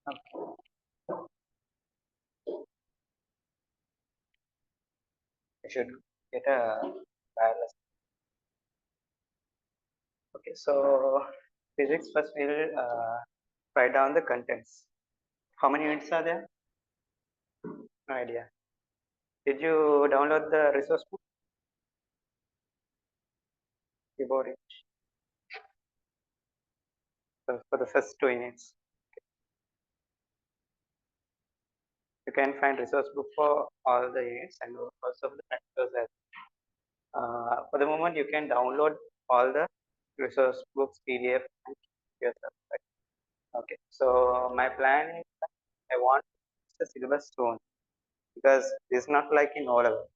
Okay. I should get a wireless. Okay, so physics first we'll write down the contents. How many units are there? No idea. Did you download the resource book? You bought it for the first 2 units. You can find resource book for all the units and also the factors as for the moment you can download all the resource books PDF and keep yourself. Right? Okay, so my plan is I want the syllabus soon because it's not like in O level.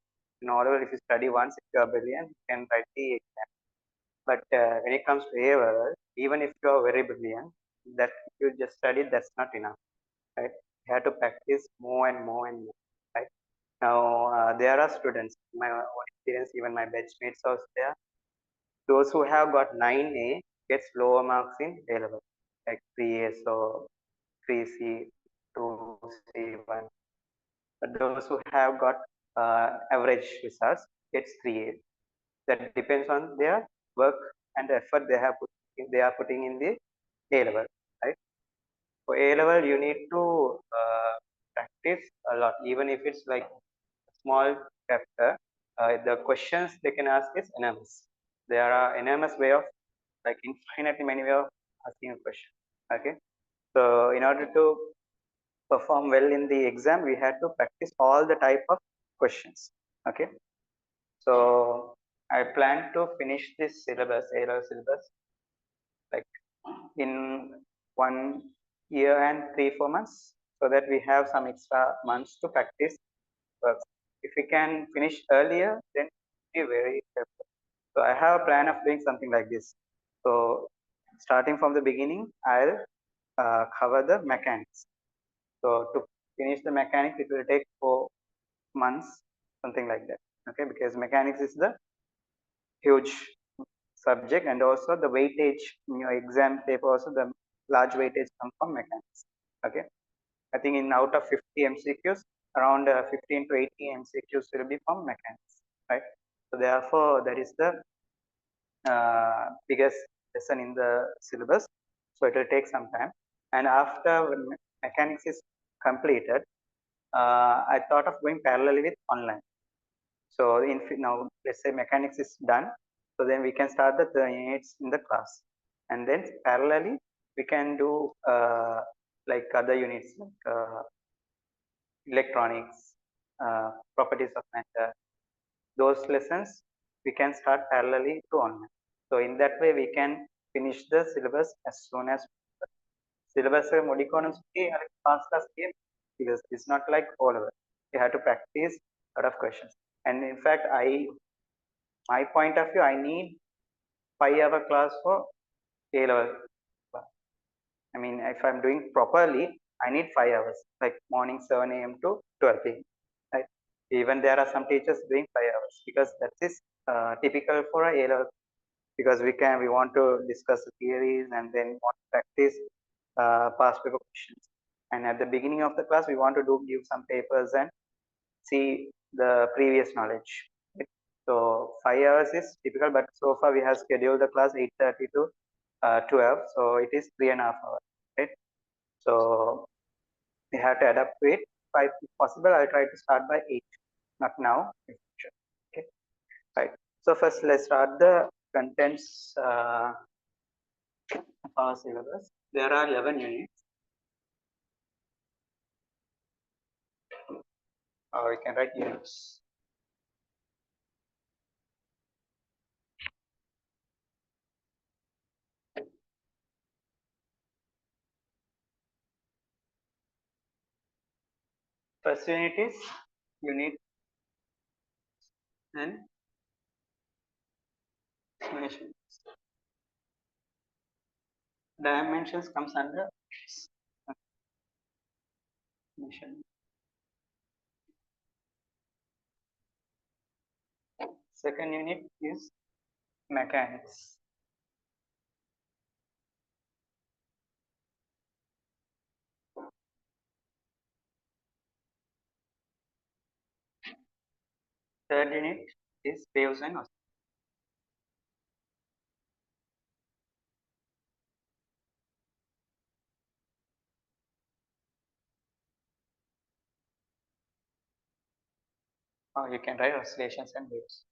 In O level, if you study once, if you are brilliant, you can write the exam. But when it comes to A level, even if you are very brilliant, that if you just study, that's not enough, right? You have to practice more and more and more, right? Now there are students, my own experience, even my batchmates also there. Those who have got 9A gets lower marks in A level, like 3A, so 3C, 2C, 1. But those who have got average results gets 3A. That depends on their work and the effort they are putting in the A level, right? For A level, you need to practice a lot, even if it's like a small chapter. The questions they can ask is enormous. There are enormous way of like infinitely many way of asking a question. Okay, so in order to perform well in the exam, we had to practice all the type of questions. Okay, so I plan to finish this syllabus, A level syllabus, like in 1 year and 3 4 months, so that we have some extra months to practice works. If we can finish earlier, then it will be very helpful. So I have a plan of doing something like this. So starting from the beginning, I'll cover the mechanics. So to finish the mechanics, it will take 4 months, something like that. Okay, because mechanics is the huge subject, and also the weightage in your exam paper, also the large weightage comes from mechanics. Okay, I think in out of 50 MCQs, around 15 to 80 MCQs will be from mechanics, right? So therefore, that is the biggest lesson in the syllabus. So it will take some time. And after mechanics is completed, I thought of going parallelly with online. So now let's say mechanics is done. So then we can start the units in the class. And then parallelly, we can do like other units like electronics, properties of matter. Those lessons we can start parallelly to online. So in that way, we can finish the syllabus as soon as syllabus modikonum fast because it's not like all over. You have to practice a lot of questions. And in fact, my point of view, I need 5 hour class for A level. I mean, if I'm doing properly, I need 5 hours, like morning 7 a.m. to 12 p.m. Right? Even there are some teachers doing 5 hours because that is typical for a A level, because we want to discuss the theories and then want to practice past paper questions. And at the beginning of the class, we want to give some papers and see the previous knowledge. Right? So 5 hours is typical, but so far we have scheduled the class 8:30 to 12, so it is 3.5 hours. Right? So we have to adapt to it. If possible, I'll try to start by 8, not now. Okay, right. So first, let's start the contents of our syllabus. There are 11 units. Or we can write units. First unit is unit and dimensions. Dimensions comes under dimension. Second unit is mechanics. Third unit is waves and oscillations. Or you can write oscillations and waves.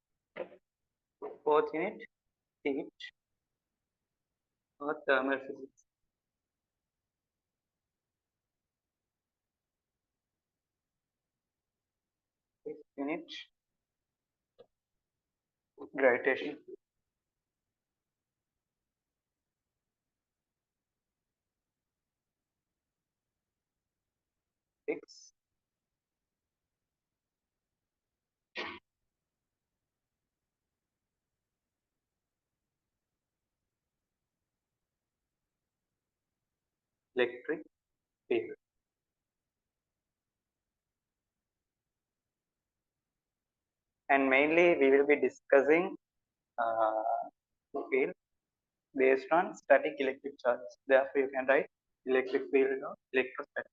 Fourth unit, heat or thermal physics. Fifth unit, gravitation. Six, electric field. And mainly we will be discussing field based on static electric charges. Therefore, you can write electric field or electrostatic.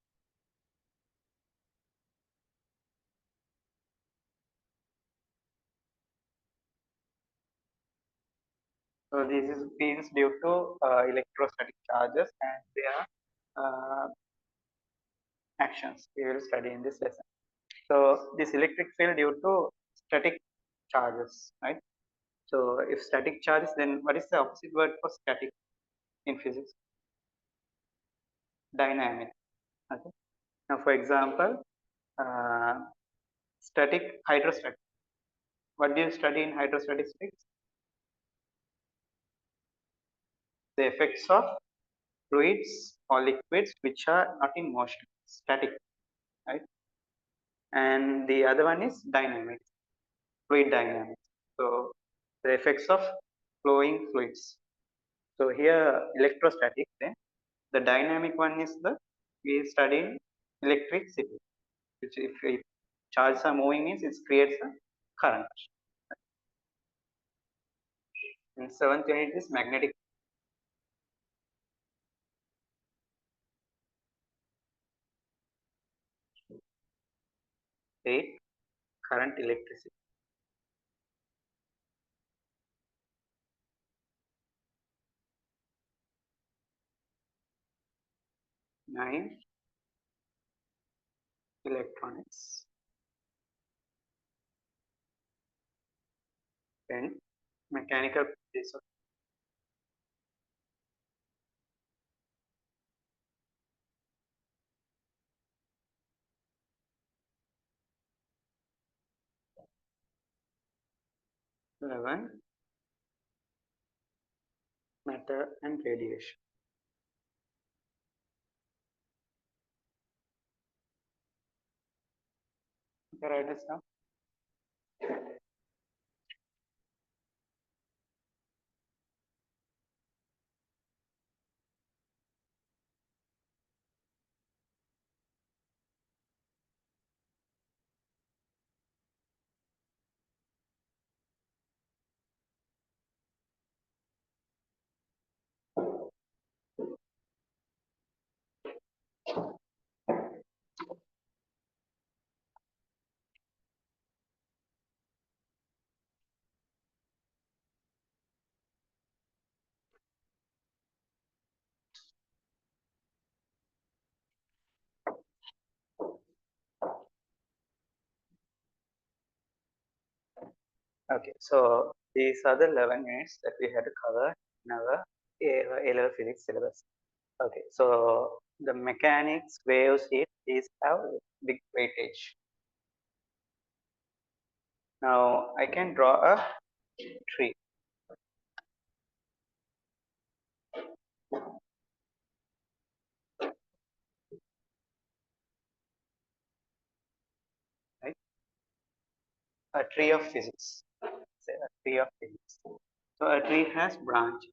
So this is fields due to electrostatic charges and their actions we will study in this lesson. So this electric field due to static charges, right? So if static charges, then what is the opposite word for static in physics? Dynamic. Okay. Now, for example, uh, static hydrostatic. What do you study in hydrostatics? The effects of fluids or liquids which are not in motion, static, right? And the other one is dynamics, fluid dynamics. So the effects of flowing fluids. So here electrostatic, then the dynamic one is the we study in electricity, which if charges are moving means it creates a current. And seventh unit is magnetic. Eight, current electricity. Nine, electronics. 10, mechanical properties of 11, matter and radiation. Okay, write this down. Okay, so these are the 11 units that we had to cover in our A-level physics syllabus. Okay, so the mechanics, waves, heat, these have big weightage. Now I can draw a tree. Right? A tree of physics. Say a tree of physics. So a tree has branch.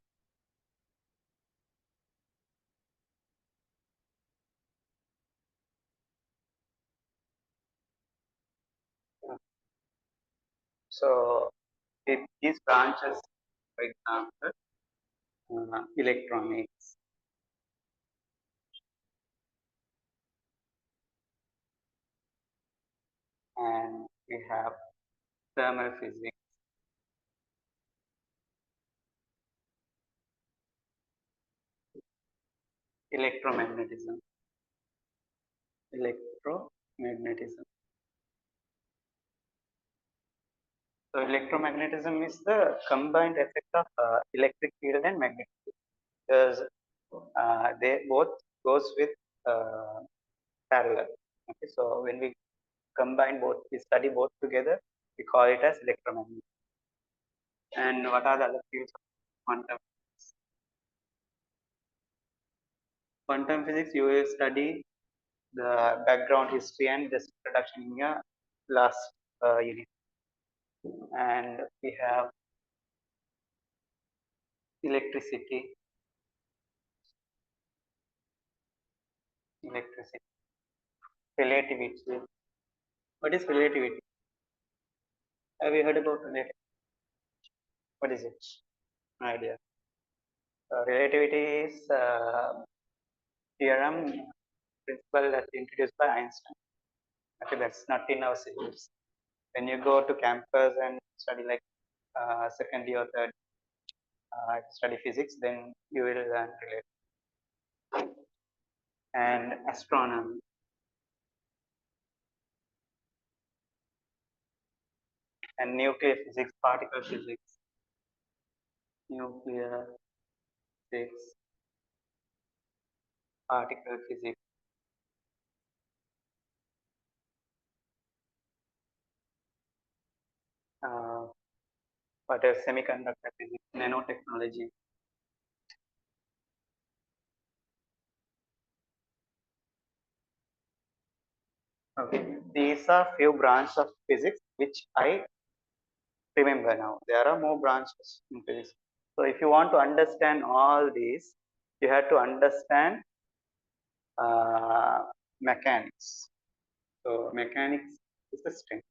So these branches, for example, electronics, and we have thermal physics, electromagnetism, electromagnetism. So electromagnetism is the combined effect of electric field and magnetic field, because they both goes with uh, parallel. Okay, so when we combine both, we study both together, we call it as electromagnetism. And what are the other fields of quantum? Quantum physics, you will study the background history and this introduction in your last unit. And we have electricity, electricity, relativity. What is relativity? Have you heard about relativity? What is it? No idea. Relativity is theorem principle that introduced by Einstein. Okay, that's not in our syllabus. When you go to campus and study like second year or third study physics, then you will learn relativity. And astronomy and nuclear physics, particle physics, nuclear physics, particle physics, uh, what else? Semiconductor physics, nanotechnology. Okay, these are few branches of physics which I remember now. There are more branches in physics. So if you want to understand all these, you have to understand uh, mechanics. So mechanics is the strength.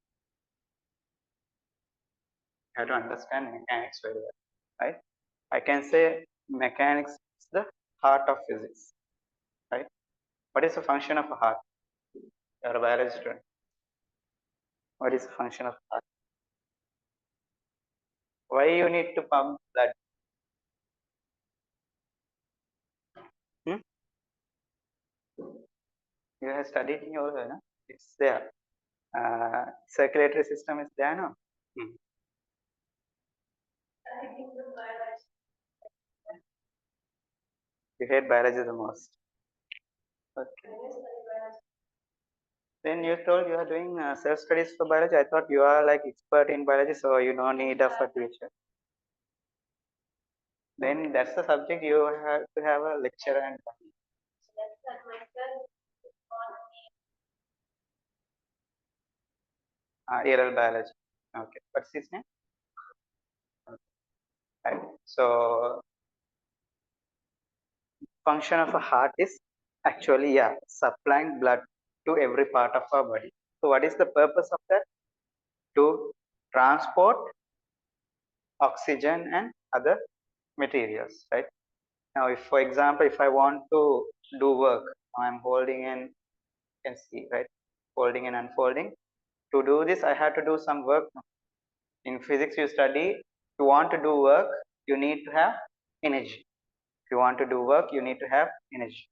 You have to understand mechanics very well, right? I can say mechanics is the heart of physics, right? What is the function of a heart? You're a biology student. What is the function of heart? Why you need to pump blood? Hmm? You have studied in your, no? It's there. Circulatory system is there, no? Hmm. You hate biology the most. Okay. Then you told you are doing self studies for biology. I thought you are like expert in biology, so you don't need a for teacher. Then that's the subject you have to have a lecturer and aerial biology. Okay, what's his name? Okay. Right. So function of a heart is actually supplying blood to every part of our body. So what is the purpose of that? To transport oxygen and other materials, right? Now if for example if I want to do work, I'm holding and you can see, right, folding and unfolding. To do this I have to do some work. In physics you study, if you want to do work you need to have energy. If you want to do work you need to have energy,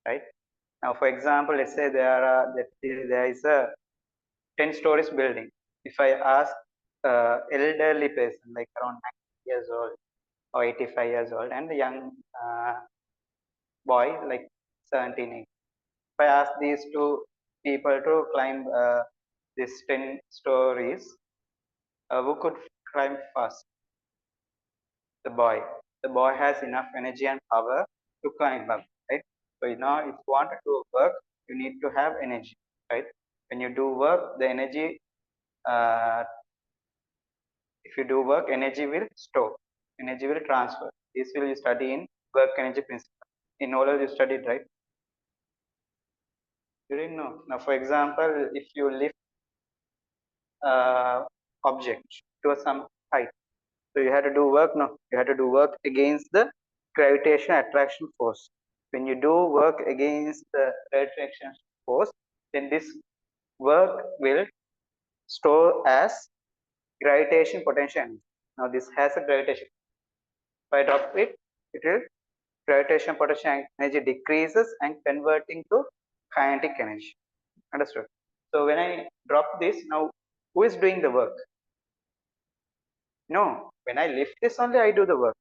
right? Now for example let's say there is a 10 stories building. If I ask elderly person like around 90 years old or 85 years old and a young uh, boy like 17, 18. If I ask these two people to climb this 10 stories, who could climb fast? The boy. The boy has enough energy and power to climb up, right? So now if you want to do work, you need to have energy, right? When you do work, the energy, uh, if you do work, energy will store, energy will transfer. This will you study in work energy principle. In all you studied, right? You didn't know. Now, for example, if you lift uh, object to some height, so you had to do work. No, you had to do work against the gravitation attraction force. When you do work against the attraction force, then this work will store as gravitation potential energy. Now this has a gravitation. If I drop it, it will gravitation potential energy decreases and converting to kinetic energy. Understood? So when I drop this, now who is doing the work? No, when I lift this only, I do the work.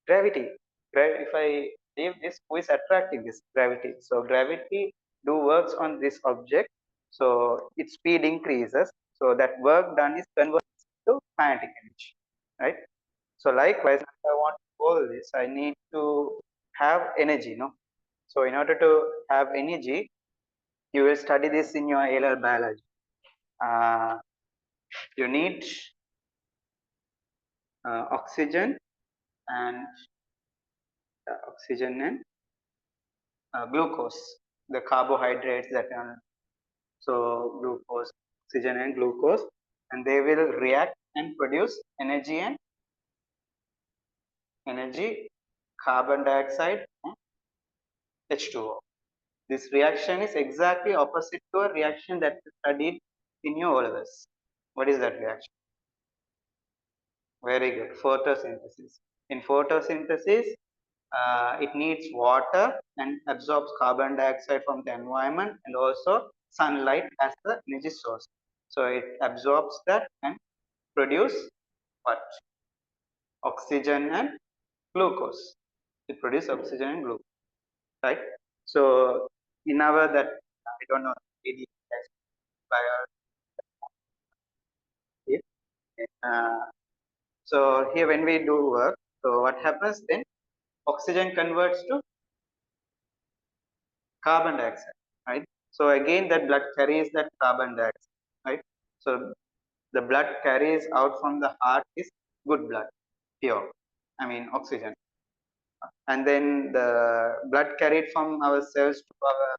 Gravity. If I leave this, who is attracting this? Gravity. So gravity do works on this object. So its speed increases. So that work done is converted to kinetic energy. Right? So likewise, if I want to hold this, I need to have energy, no? So in order to have energy, you will study this in your A-level biology. You need oxygen and glucose, the carbohydrates that are so glucose, oxygen and glucose, and they will react and produce energy, carbon dioxide, and H2O. This reaction is exactly opposite to a reaction that we studied in your O-levels. What is that reaction? Very good. Photosynthesis. In photosynthesis, it needs water and absorbs carbon dioxide from the environment and also sunlight as the energy source. So it absorbs that and produce what? Oxygen and glucose. It produces oxygen and glucose, right? So in our that I don't know biology. So here when we do work, so what happens then? Oxygen converts to carbon dioxide, right? So again that blood carries that carbon dioxide, right? So the blood carries out from the heart is good blood, pure. I mean oxygen. And then the blood carried from our cells to our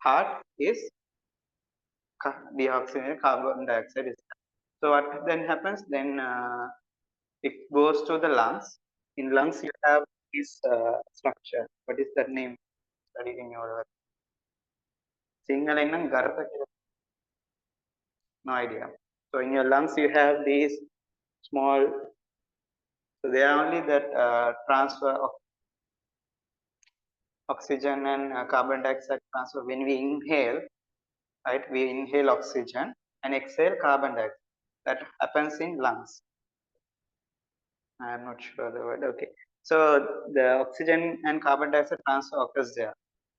heart is deoxygenated carbon dioxide. So what then happens? Then it goes to the lungs. In lungs, you have this structure. What is that name? Studied in your Singalenam Gartha. No idea. So in your lungs, you have these small. So they are only that transfer of oxygen and carbon dioxide transfer. When we inhale, right? We inhale oxygen and exhale carbon dioxide. That happens in lungs. I am not sure the word. Okay. So the oxygen and carbon dioxide transfer occurs there,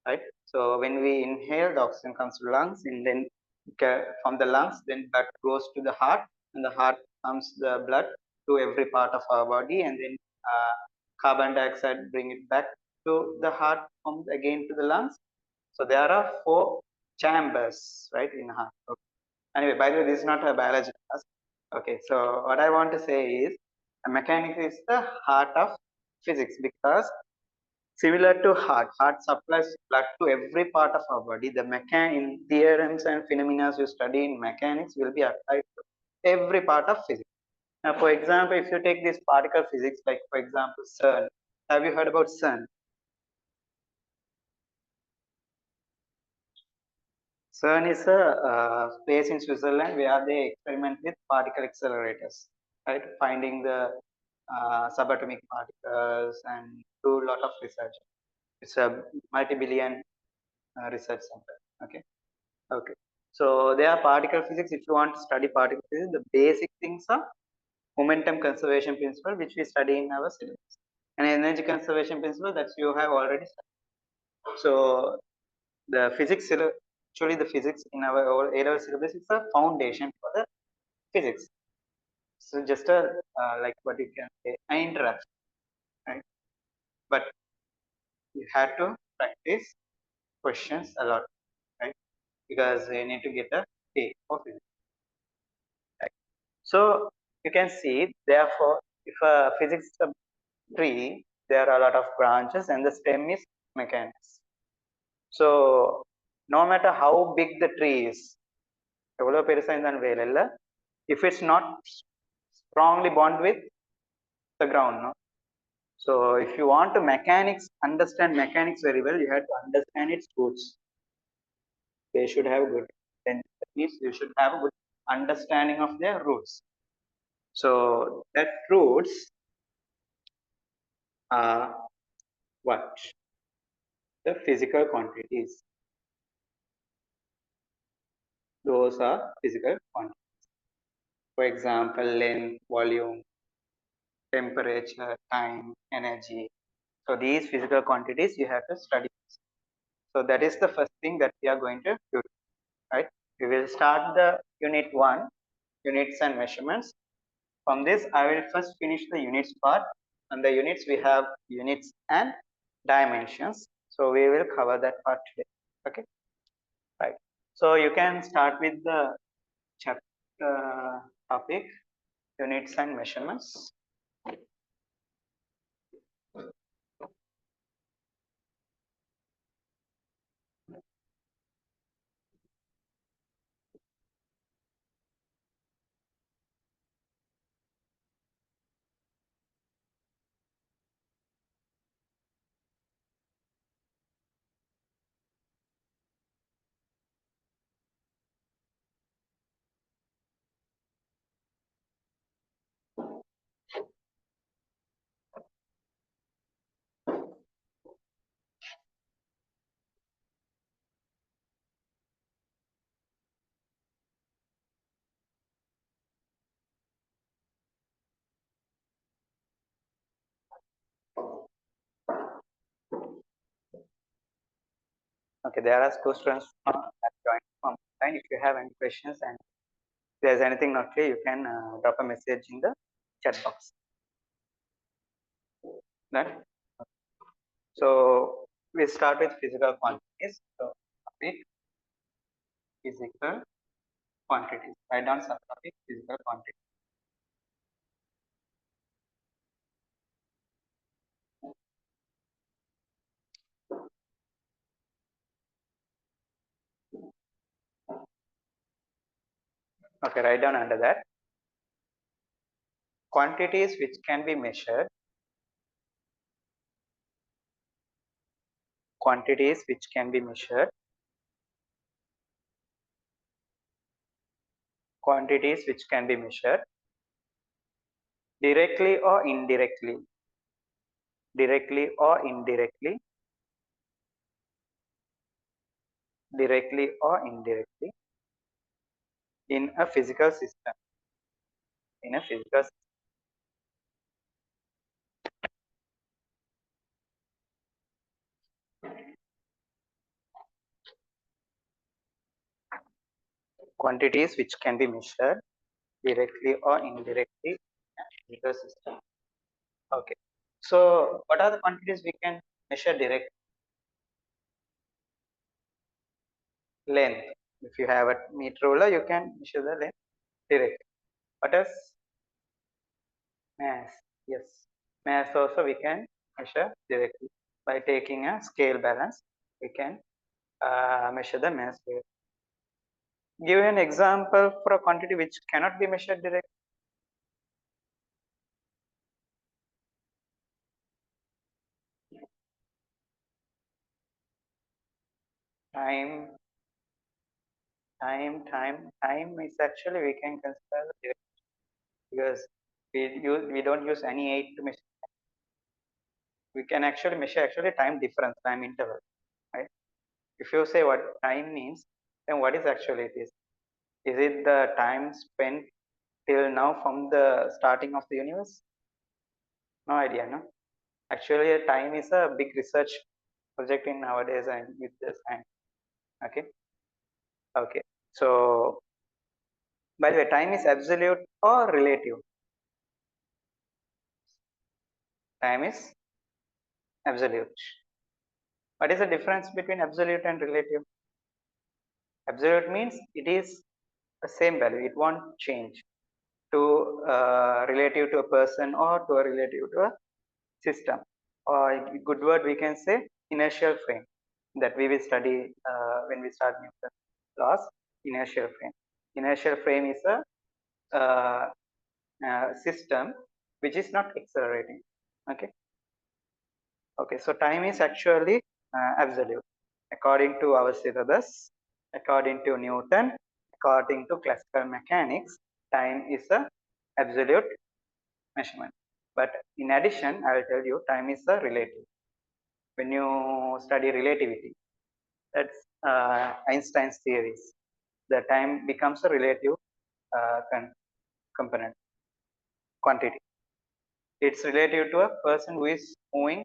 right? So when we inhale, the oxygen comes to lungs, and then from the lungs, then blood goes to the heart, and the heart comes the blood to every part of our body, and then carbon dioxide bring it back to the heart, from again to the lungs. So there are 4 chambers, right, in the heart. Okay. Anyway, by the way, this is not a biology class. Okay, so what I want to say is mechanics is the heart of physics, because similar to heart supplies blood to every part of our body. The in theorems and phenomena you study in mechanics will be applied to every part of physics. Now, for example, if you take this particle physics, like for example, CERN. Have you heard about CERN? CERN is a place in Switzerland where they experiment with particle accelerators, right? Finding the subatomic particles and do a lot of research. It's a multi-billion research center. Okay. Okay. So there are particle physics. If you want to study particle physics, the basic things are momentum conservation principle, which we study in our syllabus, and energy conservation principle that you have already studied. So the physics, actually the physics in our A-level syllabus is a foundation for the physics. So just a like what you can say, an introduction, right? But you have to practice questions a lot, right? Because you need to get a A for physics. Right? So you can see, therefore, if a physics is a tree, there are a lot of branches, and the stem is mechanics. So no matter how big the tree is, if it's not strongly bond with the ground, no. So if you want to understand mechanics very well, you have to understand its roots. They should have good. means you should have a good understanding of their roots. So that roots are what? The physical quantities. Those are physical quantities. For example, length, volume, temperature, time, energy. So these physical quantities you have to study. So that is the first thing that we are going to do, right? We will start the unit 1, units and measurements. From this, I will first finish the units part. And the units, we have units and dimensions. So we will cover that part today. Okay, right. So you can start with the chapter topic, units and measurements. Okay, there are questions that joined from online. If you have any questions and if there's anything not clear, you can drop a message in the chat box. Right? So we start with physical quantities. So topic physical quantities. Write down subtopic physical quantities. Okay, write down under that quantities which can be measured. Quantities which can be measured. Quantities which can be measured directly or indirectly. Directly or indirectly. Directly or indirectly in a physical system. In a physical system. Quantities which can be measured directly or indirectly in a physical system. Okay. So what are the quantities we can measure directly? Length. If you have a meter ruler, you can measure the length directly. What else? Mass. Yes. Mass also we can measure directly. By taking a scale balance, we can measure the mass directly. Give an example for a quantity which cannot be measured directly. Time, time is actually we can consider direct because we don't use any aid to measure. We can actually measure time difference, time interval, right? If you say what time means, then what is actually it is? Is it the time spent till now from the starting of the universe? No idea, no? Actually, time is a big research project in nowadays and with the science. Okay, okay. So, by the way, time is absolute or relative? Time is absolute. What is the difference between absolute and relative? Absolute means it is the same value; it won't change. To relative to a person or to a relative to a system, or a good word we can say inertial frame, that we will study when we start Newton's laws. Inertial frame. Inertial frame is a system which is not accelerating. Okay. Okay. So time is actually absolute according to our syllabus, according to Newton, according to classical mechanics, time is a absolute measurement. But in addition, I will tell you time is a relative. When you study relativity, that's Einstein's theories. The time becomes a relative component quantity. It's relative to a person who is moving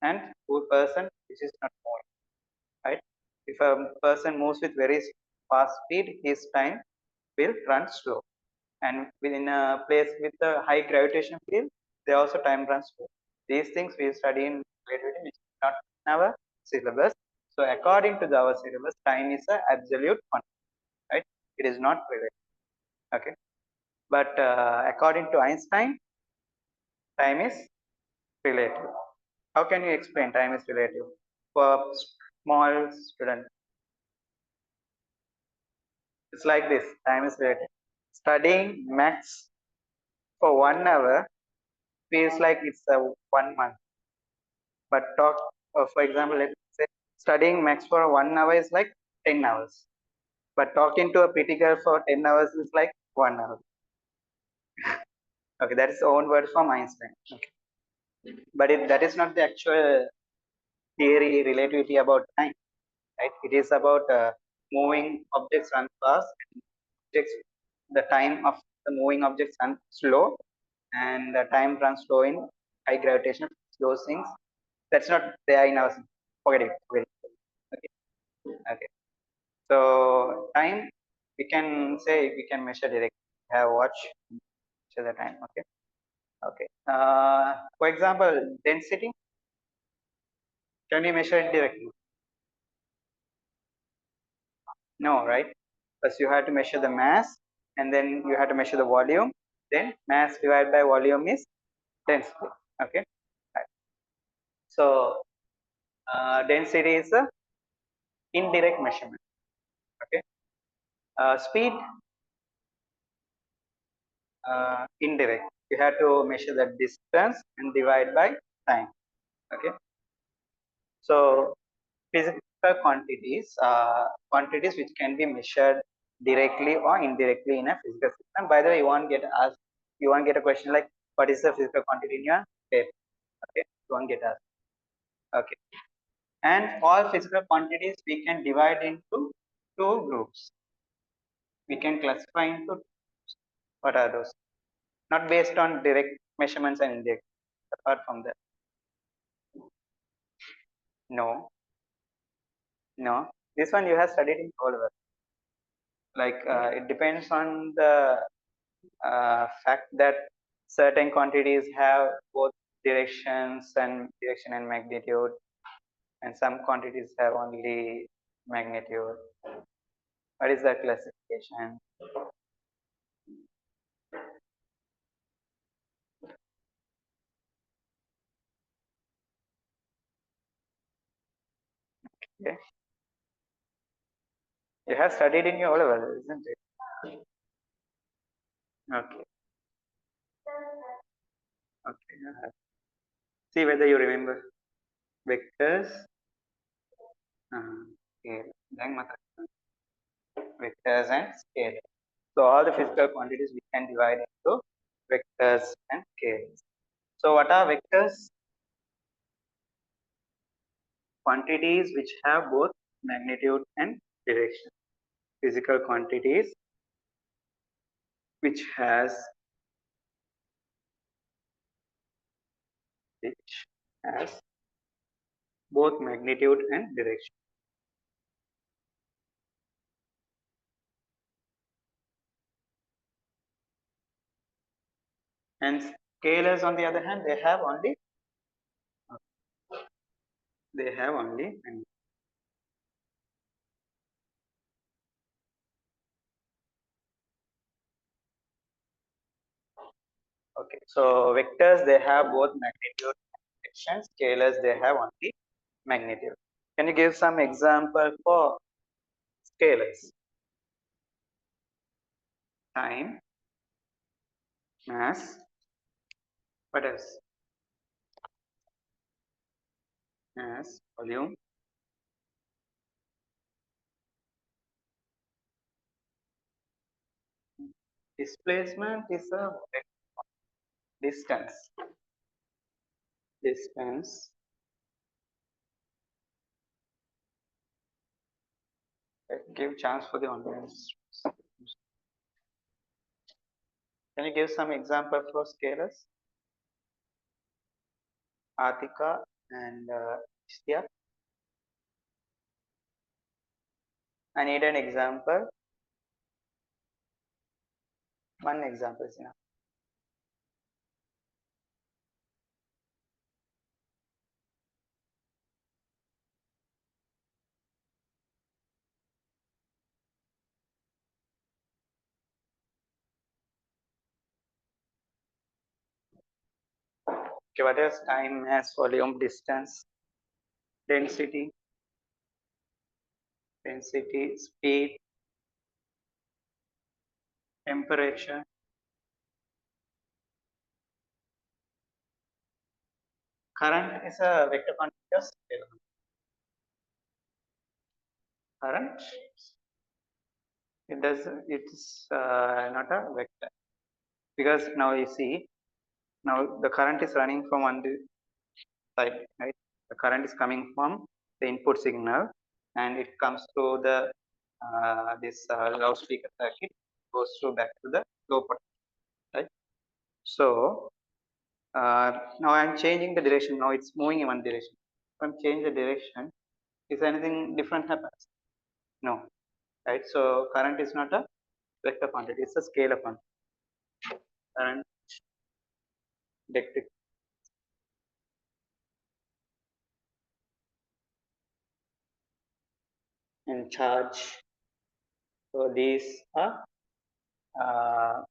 and to a person which is not moving. Right? If a person moves with very fast speed, his time will run slow. And within a place with a high gravitation field, they also time runs slow. These things we study in relativity, which is not in our syllabus. So according to our syllabus, time is an absolute quantity, right? It is not relative. Okay. But according to Einstein, time is relative. How can you explain time is relative for small student? It's like this: time is relative. Studying maths for 1 hour feels like it's a 1 month. But talk, for example, let's say studying maths for 1 hour is like 10 hours. But talking to a pretty girl for 10 hours is like 1 hour. Okay, that is the own word from Einstein. Okay. But that is not the actual theory relativity about time, right? It is about moving objects run fast, objects, the time of the moving objects run slow, and the time runs slow in high gravitation. Those things that's not there in our. Forget it. Forget it. Okay. Okay. So time we can say we can measure directly. Have watch measure the time. Okay. Okay. For example, density. Can you measure it directly? No, right? Because you have to measure the mass, and then you have to measure the volume. Then mass divided by volume is density. Okay. Right. So density is a indirect measurement. Okay. Speed indirect. You have to measure the distance and divide by time. Okay. So physical quantities, quantities which can be measured directly or indirectly in a physical system. By the way, you won't get a question like, what is the physical quantity in your paper? Okay, you won't get asked. Okay, and all physical quantities we can divide into two groups. We can classify into groups. What are those? Not based on direct measurements and indirect. Apart from that, no, no. This one you have studied in all over. Like it depends on the fact that certain quantities have both direction and magnitude, and some quantities have only magnitude. What is the classification? Okay. You have studied in your O level, isn't it? Okay. Okay. See whether you remember vectors. Scale. Vectors and scale. So all the physical quantities we can divide into vectors and scales. So what are vectors? Quantities which have both magnitude and direction. Physical quantities which which has both magnitude and direction. And scalars on the other hand, they have only okay. So vectors they have both magnitude and direction. Scalars they have only magnitude. Can you give some example for scalars? Time, mass, what else? Mass, volume, Displacement is a distance. Distance. Give chance for the online students. Can you give some example for scalars? Atika and Ishtia. I need an example. One example is enough. Okay, what is time, mass, volume, distance, density, speed, temperature. Current is a vector quantity or scalar quantity? Current, it's not a vector because now you see, now the current is running from one side, right? The current is coming from the input signal and it comes to the this loudspeaker circuit, goes through back to the low potential, right? So now I'm changing the direction. Now it's moving in one direction. If I'm changing the direction, is anything different happens? No, right? So current is not a vector quantity; it's a scalar quantity. Current, electric, and charge. So these are uh,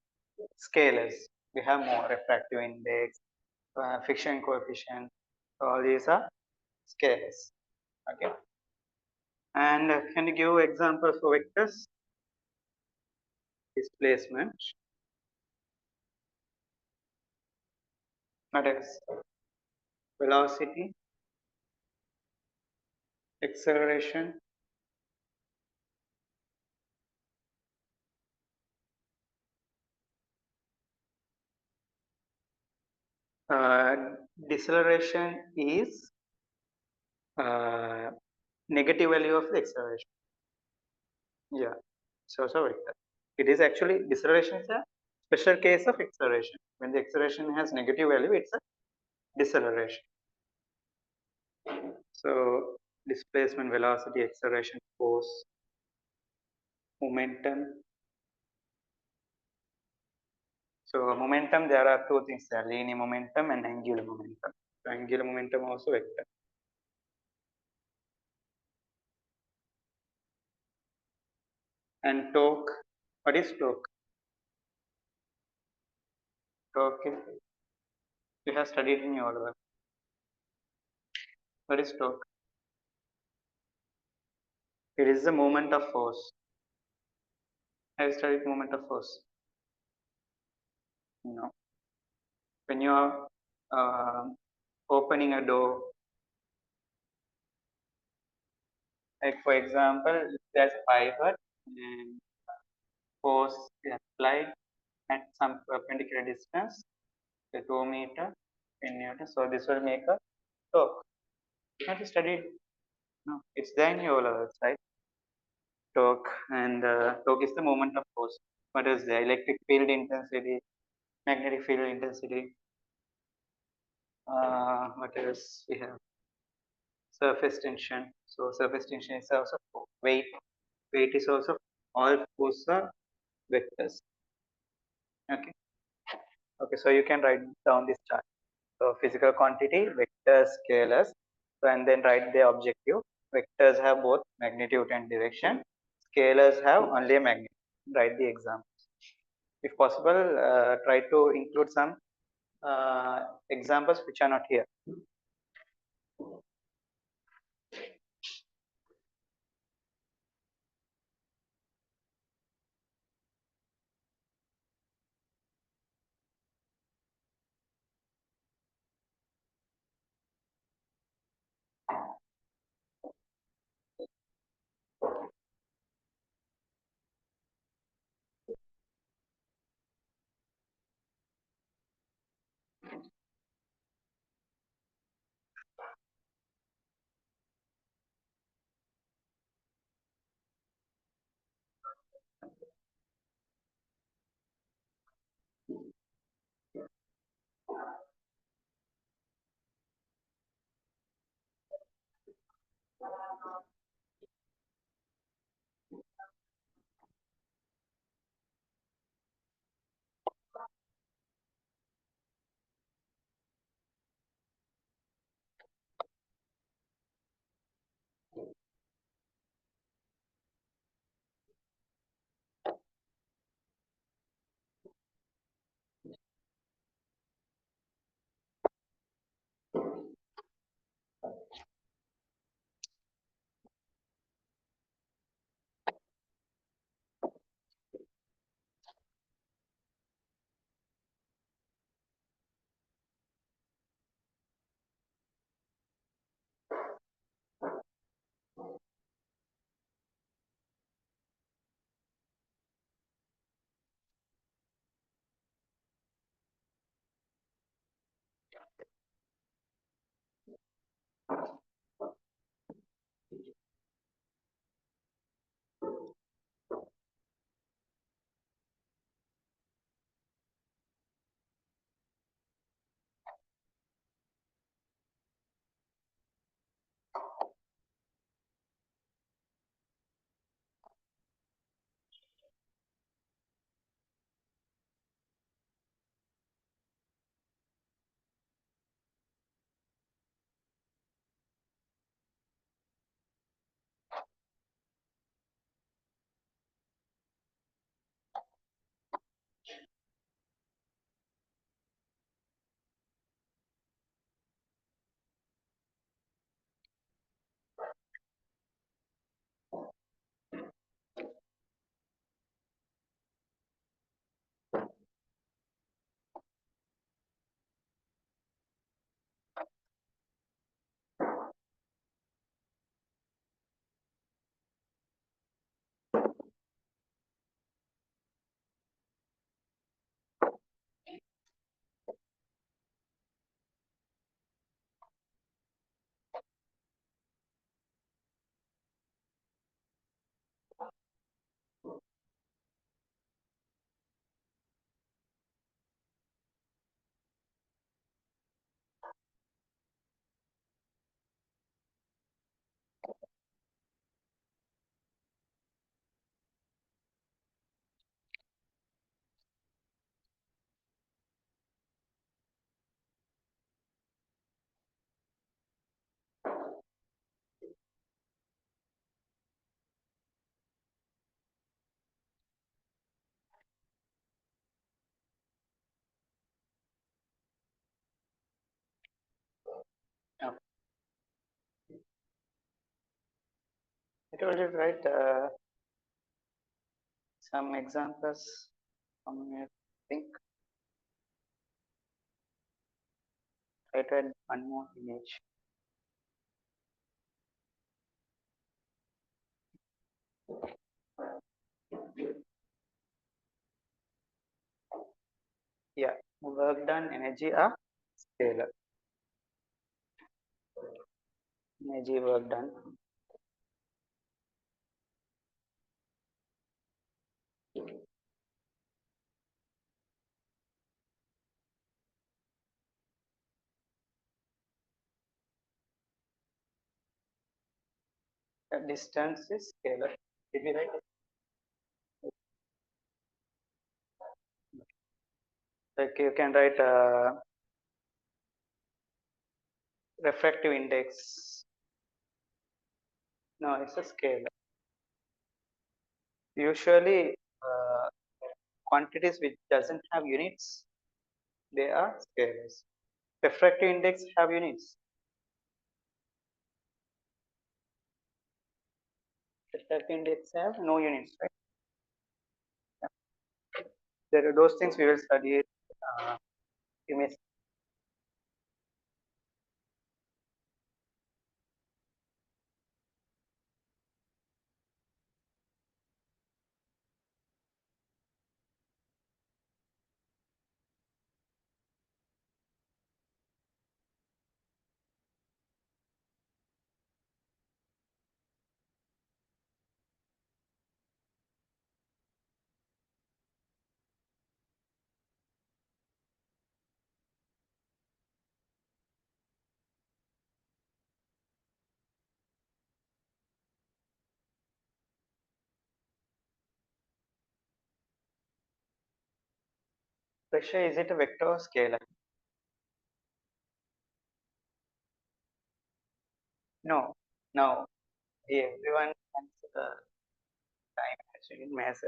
scalars. We have more refractive index, friction coefficient. So all these are scalars. Okay. And can you give examples for vectors? Displacement. What else? Velocity, acceleration, uh, deceleration is uh, negative value of the acceleration. Yeah, so vector. It is actually deceleration is a special case of acceleration. When the acceleration has negative value, it's a deceleration. So displacement, velocity, acceleration, force, momentum. So momentum, there are two things there: linear momentum and angular momentum. So angular momentum also vector. And torque. What is torque? Torque is, you have studied in your work. What is torque? It is the moment of force. Have you studied moment of force? No. When you are opening a door, like for example, if there's a pivot and force is applied at some perpendicular distance, the 2 meter, 10 Newton. So this will make a torque. Have you studied? No. It's there in your levels, right? Torque, and torque is the moment of force. What is the electric field intensity, magnetic field intensity? What else we have? Surface tension. So surface tension is also weight. Weight is also all force are vectors. Okay. Okay. So you can write down this chart. So physical quantity, vectors, scalars. So and then write the objective. Vectors have both magnitude and direction. Scalars have only a magnitude. Write the examples. If possible, try to include some examples which are not here. told you right. Some examples from your think. Try to add one more image. Yeah, work done, energy are scalar. Energy work done. The distance is scalar. Did we write it? Like you can write refractive index. No, it's a scalar. Usually, quantities which doesn't have units, they are scalars. Refractive index have units. Refractive index have no units, right? There are those things we will study it. Image. Pressure, is it a vector or scalar? No. No. Everyone has time actually in mass.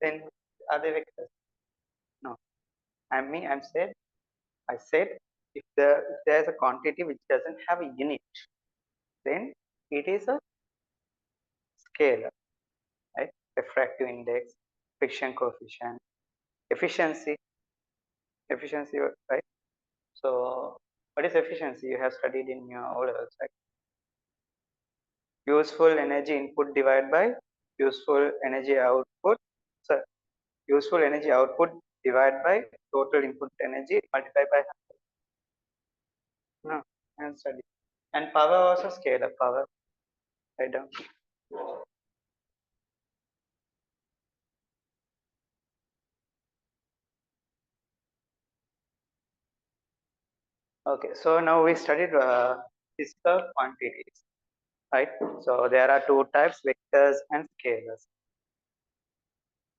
Then are they vectors? No. I'm said. I said if there's a quantity which doesn't have a unit, then it is a scalar, right? Refractive index, friction coefficient, efficiency, efficiency, right? So, what is efficiency? You have studied in your O levels, right? Useful energy input divided by useful energy output. So, useful energy output divided by total input energy multiplied by no, and study. And power also scalar power. Write down. Okay, so now we studied physical quantities, right? So there are two types, vectors and scalars.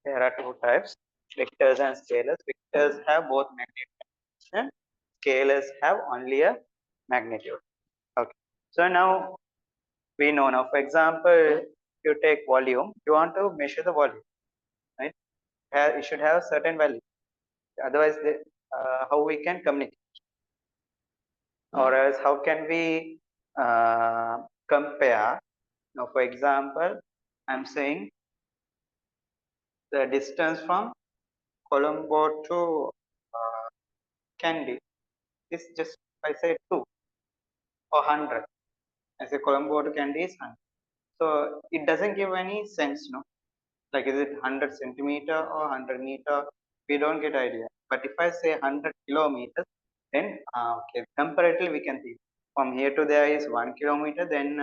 There are two types, vectors and scalars. Vectors have both magnitude and scalars have only a magnitude. Okay, so now we know now, for example, you take volume, you want to measure the volume, right? It should have certain value. Otherwise, how we can communicate, or else how can we compare? Now, for example, I'm saying the distance from Colombo to Kandy is just, I say 2 or 100. I say Colombo to Kandy is 100. So it doesn't give any sense, no? Like, is it 100 centimeter or 100 meter? We don't get idea. But if I say 100 kilometers, then okay, comparatively we can see from here to there is 1 kilometer. Then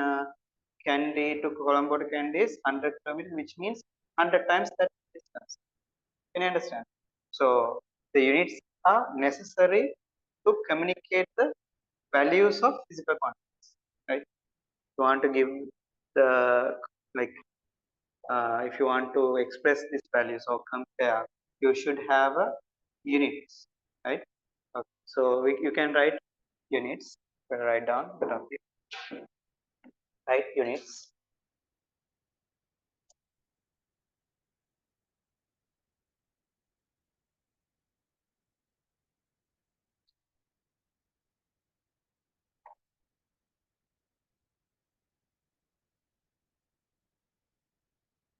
Kandy to Colombo to Kandy is 100 kilometers, which means 100 times that distance. Can you understand? So the units are necessary to communicate the values of physical quantities, right? You want to give the like if you want to express these values or compare, you should have a units, right? Okay. So you can write units. Write down the topic. Write units.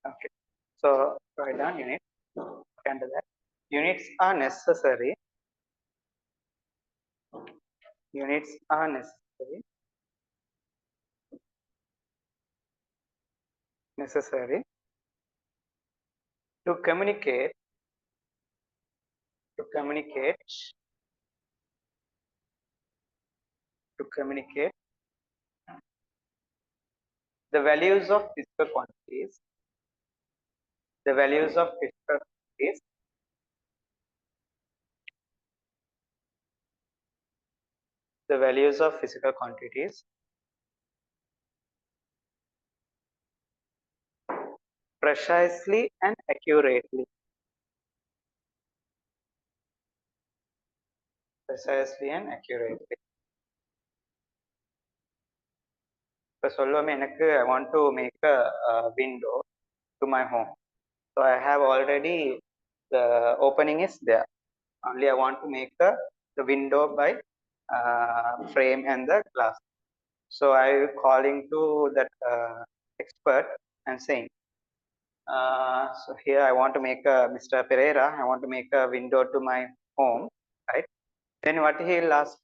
Okay. So write down unit. Under that, units are necessary. Units are necessary to communicate to communicate to communicate the values of physical quantities, the values of physical quantities, the values of physical quantities precisely and accurately. Precisely and accurately. இப்போ சொல்லுவோமே எனக்கு I want to make a window to my home. So I have already the opening is there. Only I want to make the window by frame and the glass. So I calling to that expert and saying, so here I want to make a Mr. Pereira. I want to make a window to my home, right? Then what he'll ask?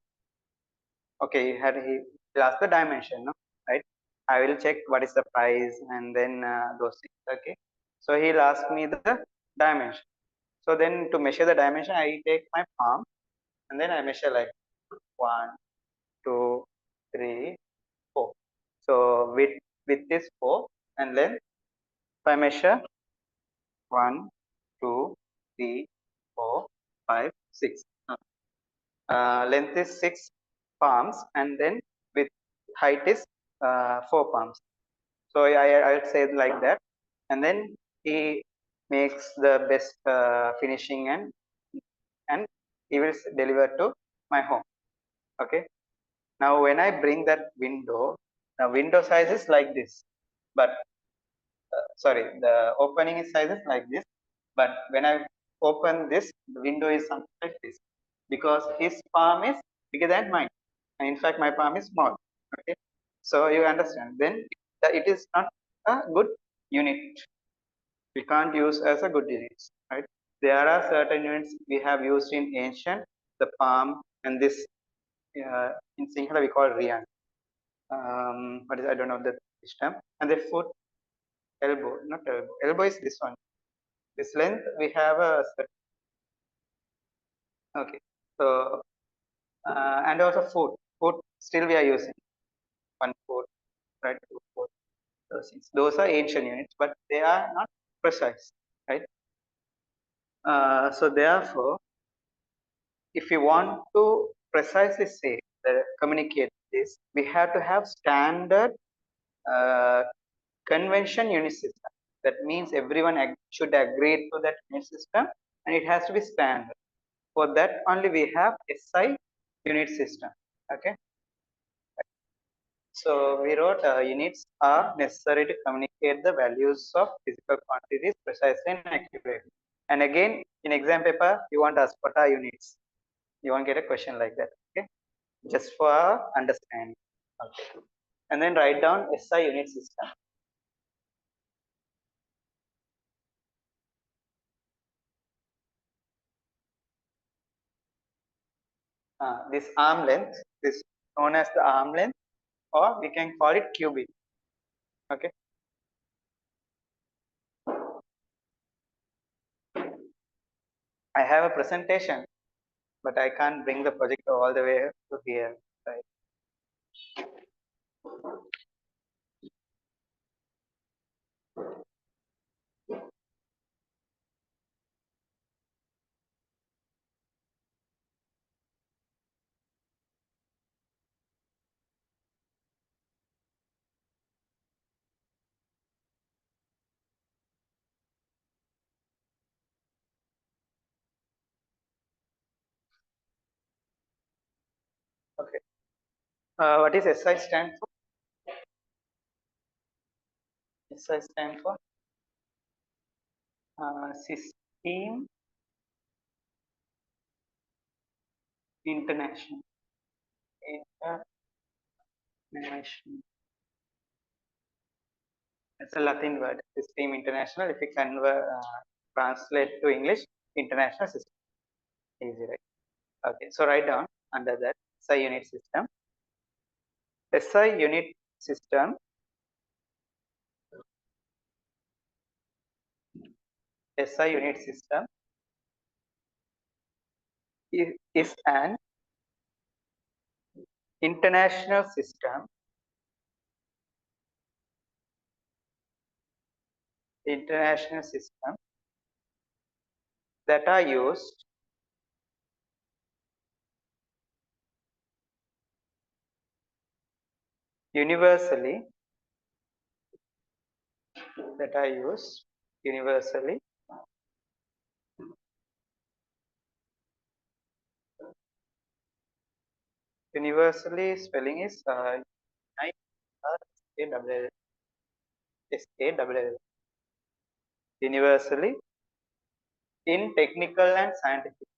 Okay, he'll ask the dimension, no? Right? I will check what is the price and then those things. Okay. So he'll ask me the dimension. So then to measure the dimension, I take my palm and then I measure like 1, 2, 3, 4. So width is 4 and length. If I measure 1, 2, 3, 4, 5, 6. Length is 6 palms and then with height is 4 palms. So I'll say it like that, and then he makes the best finishing and he will deliver to my home. Okay. Now when I bring that window, the window size is like this, but sorry, the opening is size is like this, but when I open this, the window is something like this because his palm is bigger than mine, and in fact my palm is small. Okay, so you understand. Then it is not a good unit. We can't use as a good units, right? There are certain units we have used in ancient, the palm and this in Sinhala we call riyan. What is I don't know the system and the foot elbow, not elbow. Elbow is this one. This length we have a okay. So and also foot. Foot still we are using 1 foot, right? 2 foot. Those are ancient units, but they are not precise, right? So therefore, if you want to precisely say communicate this, we have to have standard uh, convention unit system. That means everyone should agree to that unit system, and it has to be standard. For that only we have SI unit system. Okay. So we wrote units are necessary to communicate the values of physical quantities precisely and accurately. And again, in exam paper, you want ask what are units. You won't get a question like that. Okay, just for understanding. Okay. And then write down SI unit system. This arm length is known as the arm length, or we can call it cubic. Okay. I have a presentation, but I can't bring the projector all the way to here. Right. Okay. What is SI stand for? SI stand for System International. International It's a Latin word, System International. If you translate to English, International System. Easy, right? Okay, so write down under that SI unit system. SI unit system SI unit system is an international system that are used universally that are used universally universally spelling is universally in technical and scientific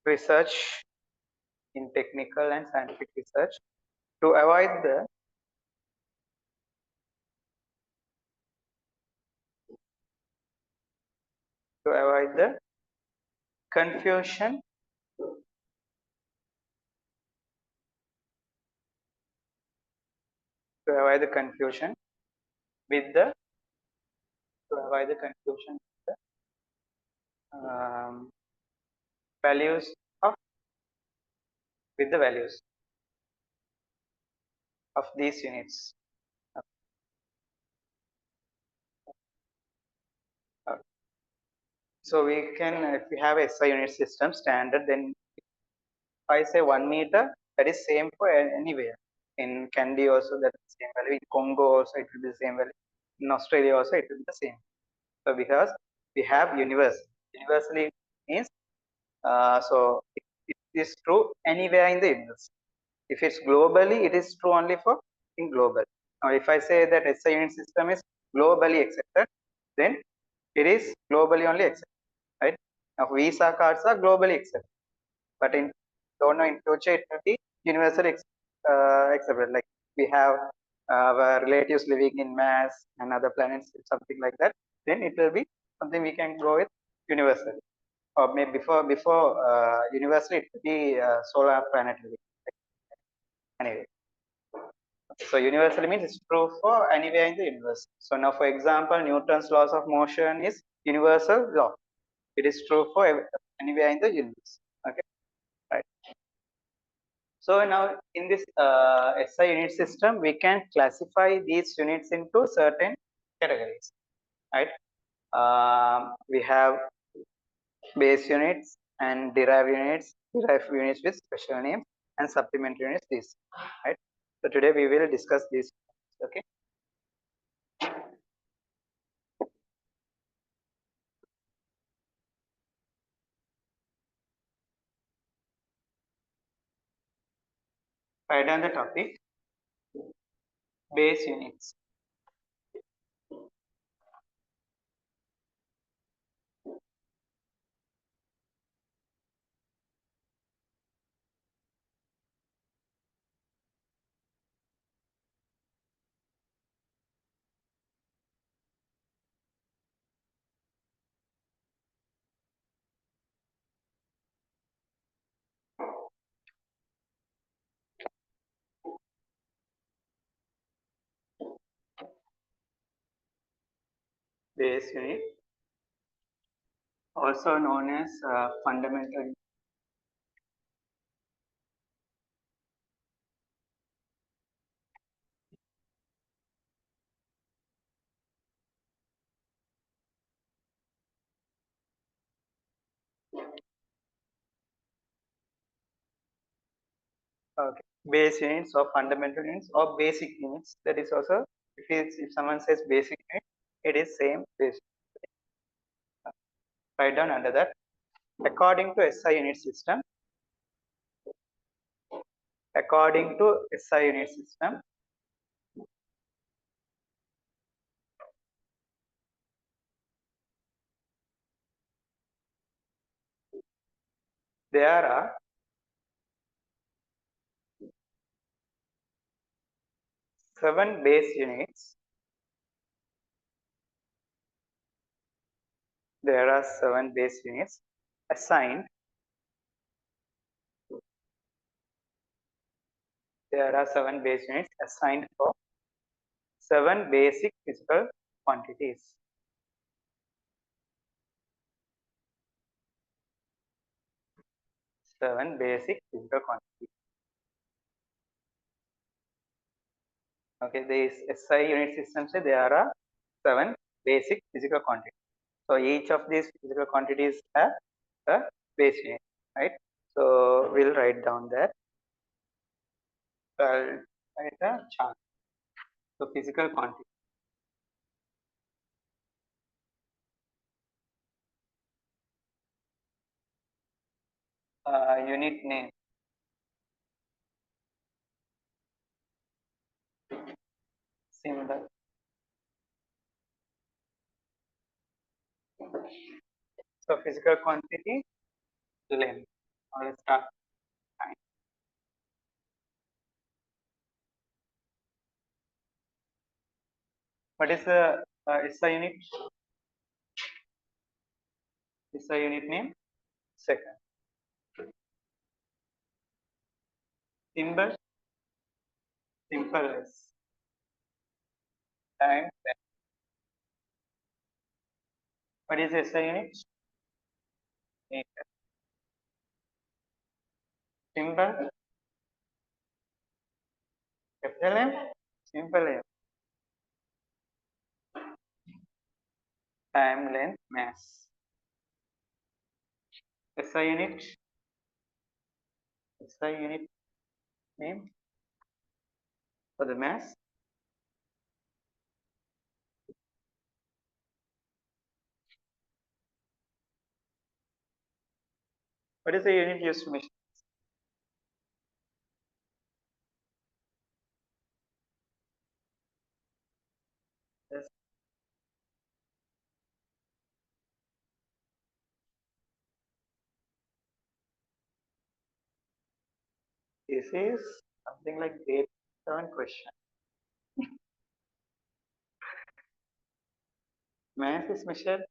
research in technical and scientific research to avoid the confusion to avoid the confusion with the to avoid the confusion with the values of with the values of these units. Uh, so we can, if we have SI unit system standard, then if I say 1 meter, that is same for anywhere. In Candy also that is same value. In Congo also it will be the same value. In Australia also it will be the same. So because we have universally means so it is true anywhere in the universe. If it's globally, it is true only for in global. Now, if I say that SI unit system is globally accepted, then it is globally only accepted, right? Now, Visa cards are globally accepted, but in don't know in future it will be universally accepted. Like we have our relatives living in Mars and other planets, something like that. Then it will be something we can go with universally, or maybe before universally it will be solar planetary. Anyway. So universally means it's true for anywhere in the universe. So now, for example, Newton's laws of motion is universal law. It is true for anywhere in the universe. Okay, right. So now in this SI unit system, we can classify these units into certain categories. Right. We have base units and derived units with special names, and supplementary units. This, right. So today we will discuss these. Okay. Write down the topic. Base units. Base unit, also known as fundamental. Okay. Base units or fundamental units or basic units. That is also, if someone says basic unit, it is same base. Write down under that. According to SI unit system, according to SI unit system, there are 7 base units. There are 7 base units assigned. There are 7 base units assigned for 7 basic physical quantities. 7 basic physical quantities. Okay, this SI unit system say there are 7 basic physical quantities. So each of these physical quantities have a base unit, right? So we'll write down that. I'll write a chart. So physical quantity. Unit name. Symbol. So physical quantity length. Now let's start. What is the SI unit? SI unit name? Second. Symbol? Simple S. Time. What is SI unit? Meter. Symbol? Capital M? Simple M. Time, length, mass. SI unit? SI unit name for the mass? What is the unit used to measure? Yes. This is something like grade 7 question. Mass is measured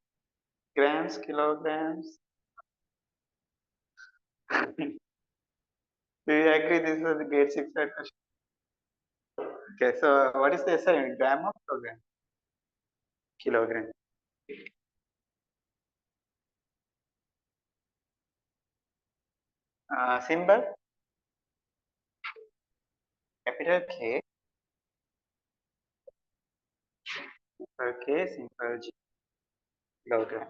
grams, kilograms. Do you agree this is the grade 6 question? Okay, so what is the SI unit? Gram or kilogram? Kilogram. Symbol? Capital K. Simple K, simple G. Kilogram.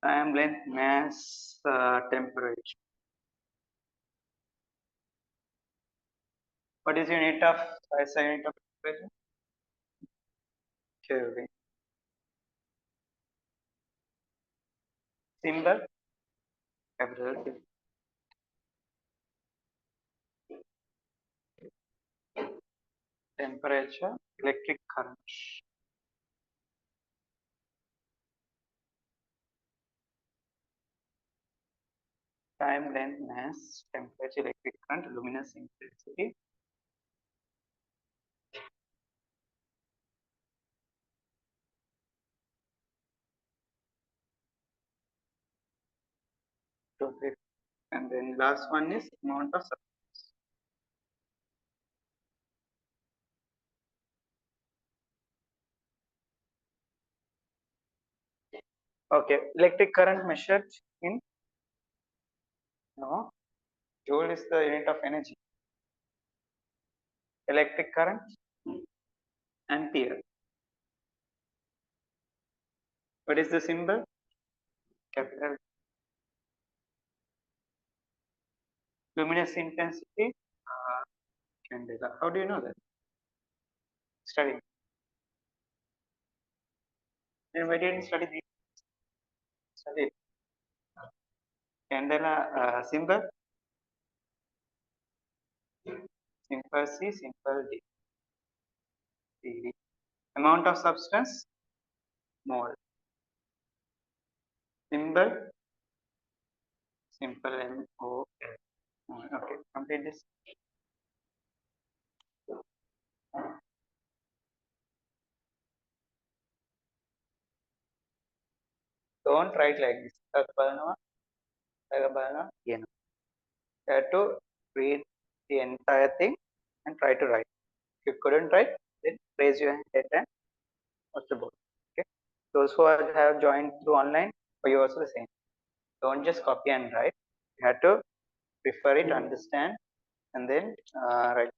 Time, length, mass, temperature. What is unit of SI unit of temperature? Kelvin. Symbol? Capital K. Temperature, electric current. Time, length, mass, temperature, electric current, luminous intensity. So, and then last one is amount of substance. Okay, electric current measured in no, joule is the unit of energy. Electric current, ampere. What is the symbol? Capital. Luminous intensity, candela. How do you know that? Study. Then why didn't study the study? Candela symbol, simple C, simple D. D. Amount of substance, mole. Symbol, Simple MOL. Okay, complete this. Don't write like this. You have to read the entire thing and try to write. If you couldn't write, then raise your head and what's the board. Okay. Those who have joined through online, for you also the same. Don't just copy and write. You have to prefer it, understand, and then write.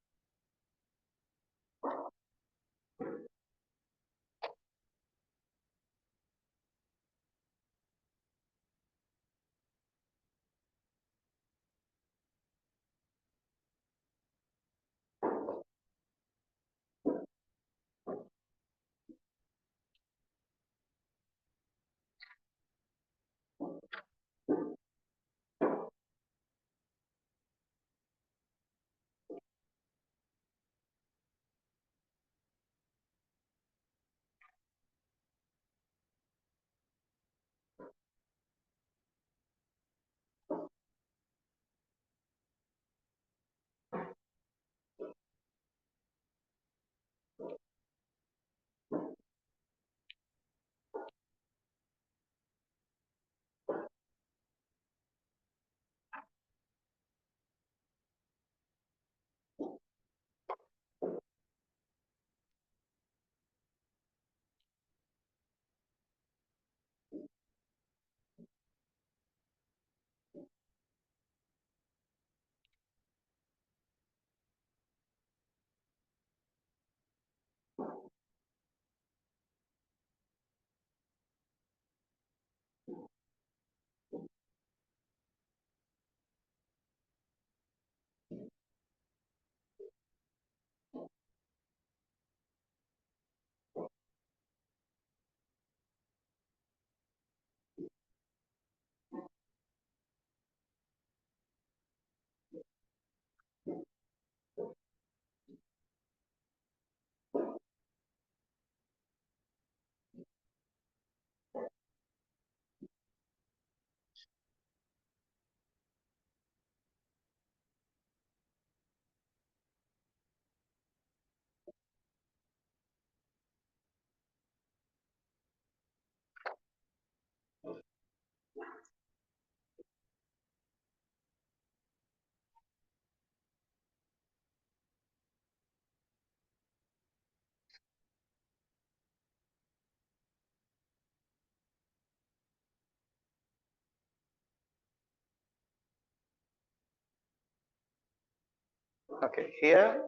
Okay, here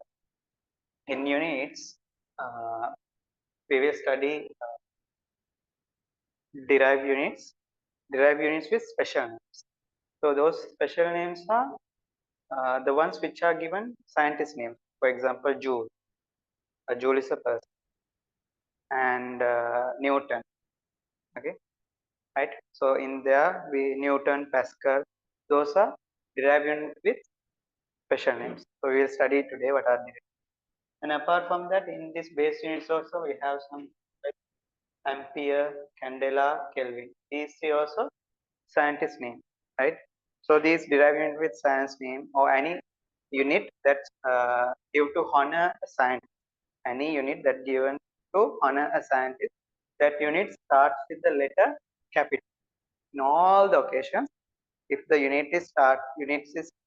in units, we will study derived units, derived units with special names. So those special names are the ones which are given scientist names. For example, Joule. A Joule is a person, and Newton. Okay, right. So in there, we Newton, Pascal. Those are derived units with special names. So we will study today what are they. And apart from that, in this base units also we have some like Ampere, Candela, Kelvin. These three also scientist name, right? So these derived unit with science name or any unit that give to honor a scientist, any unit that given to honor a scientist, that unit starts with the letter capital. In all the occasions, if the unit is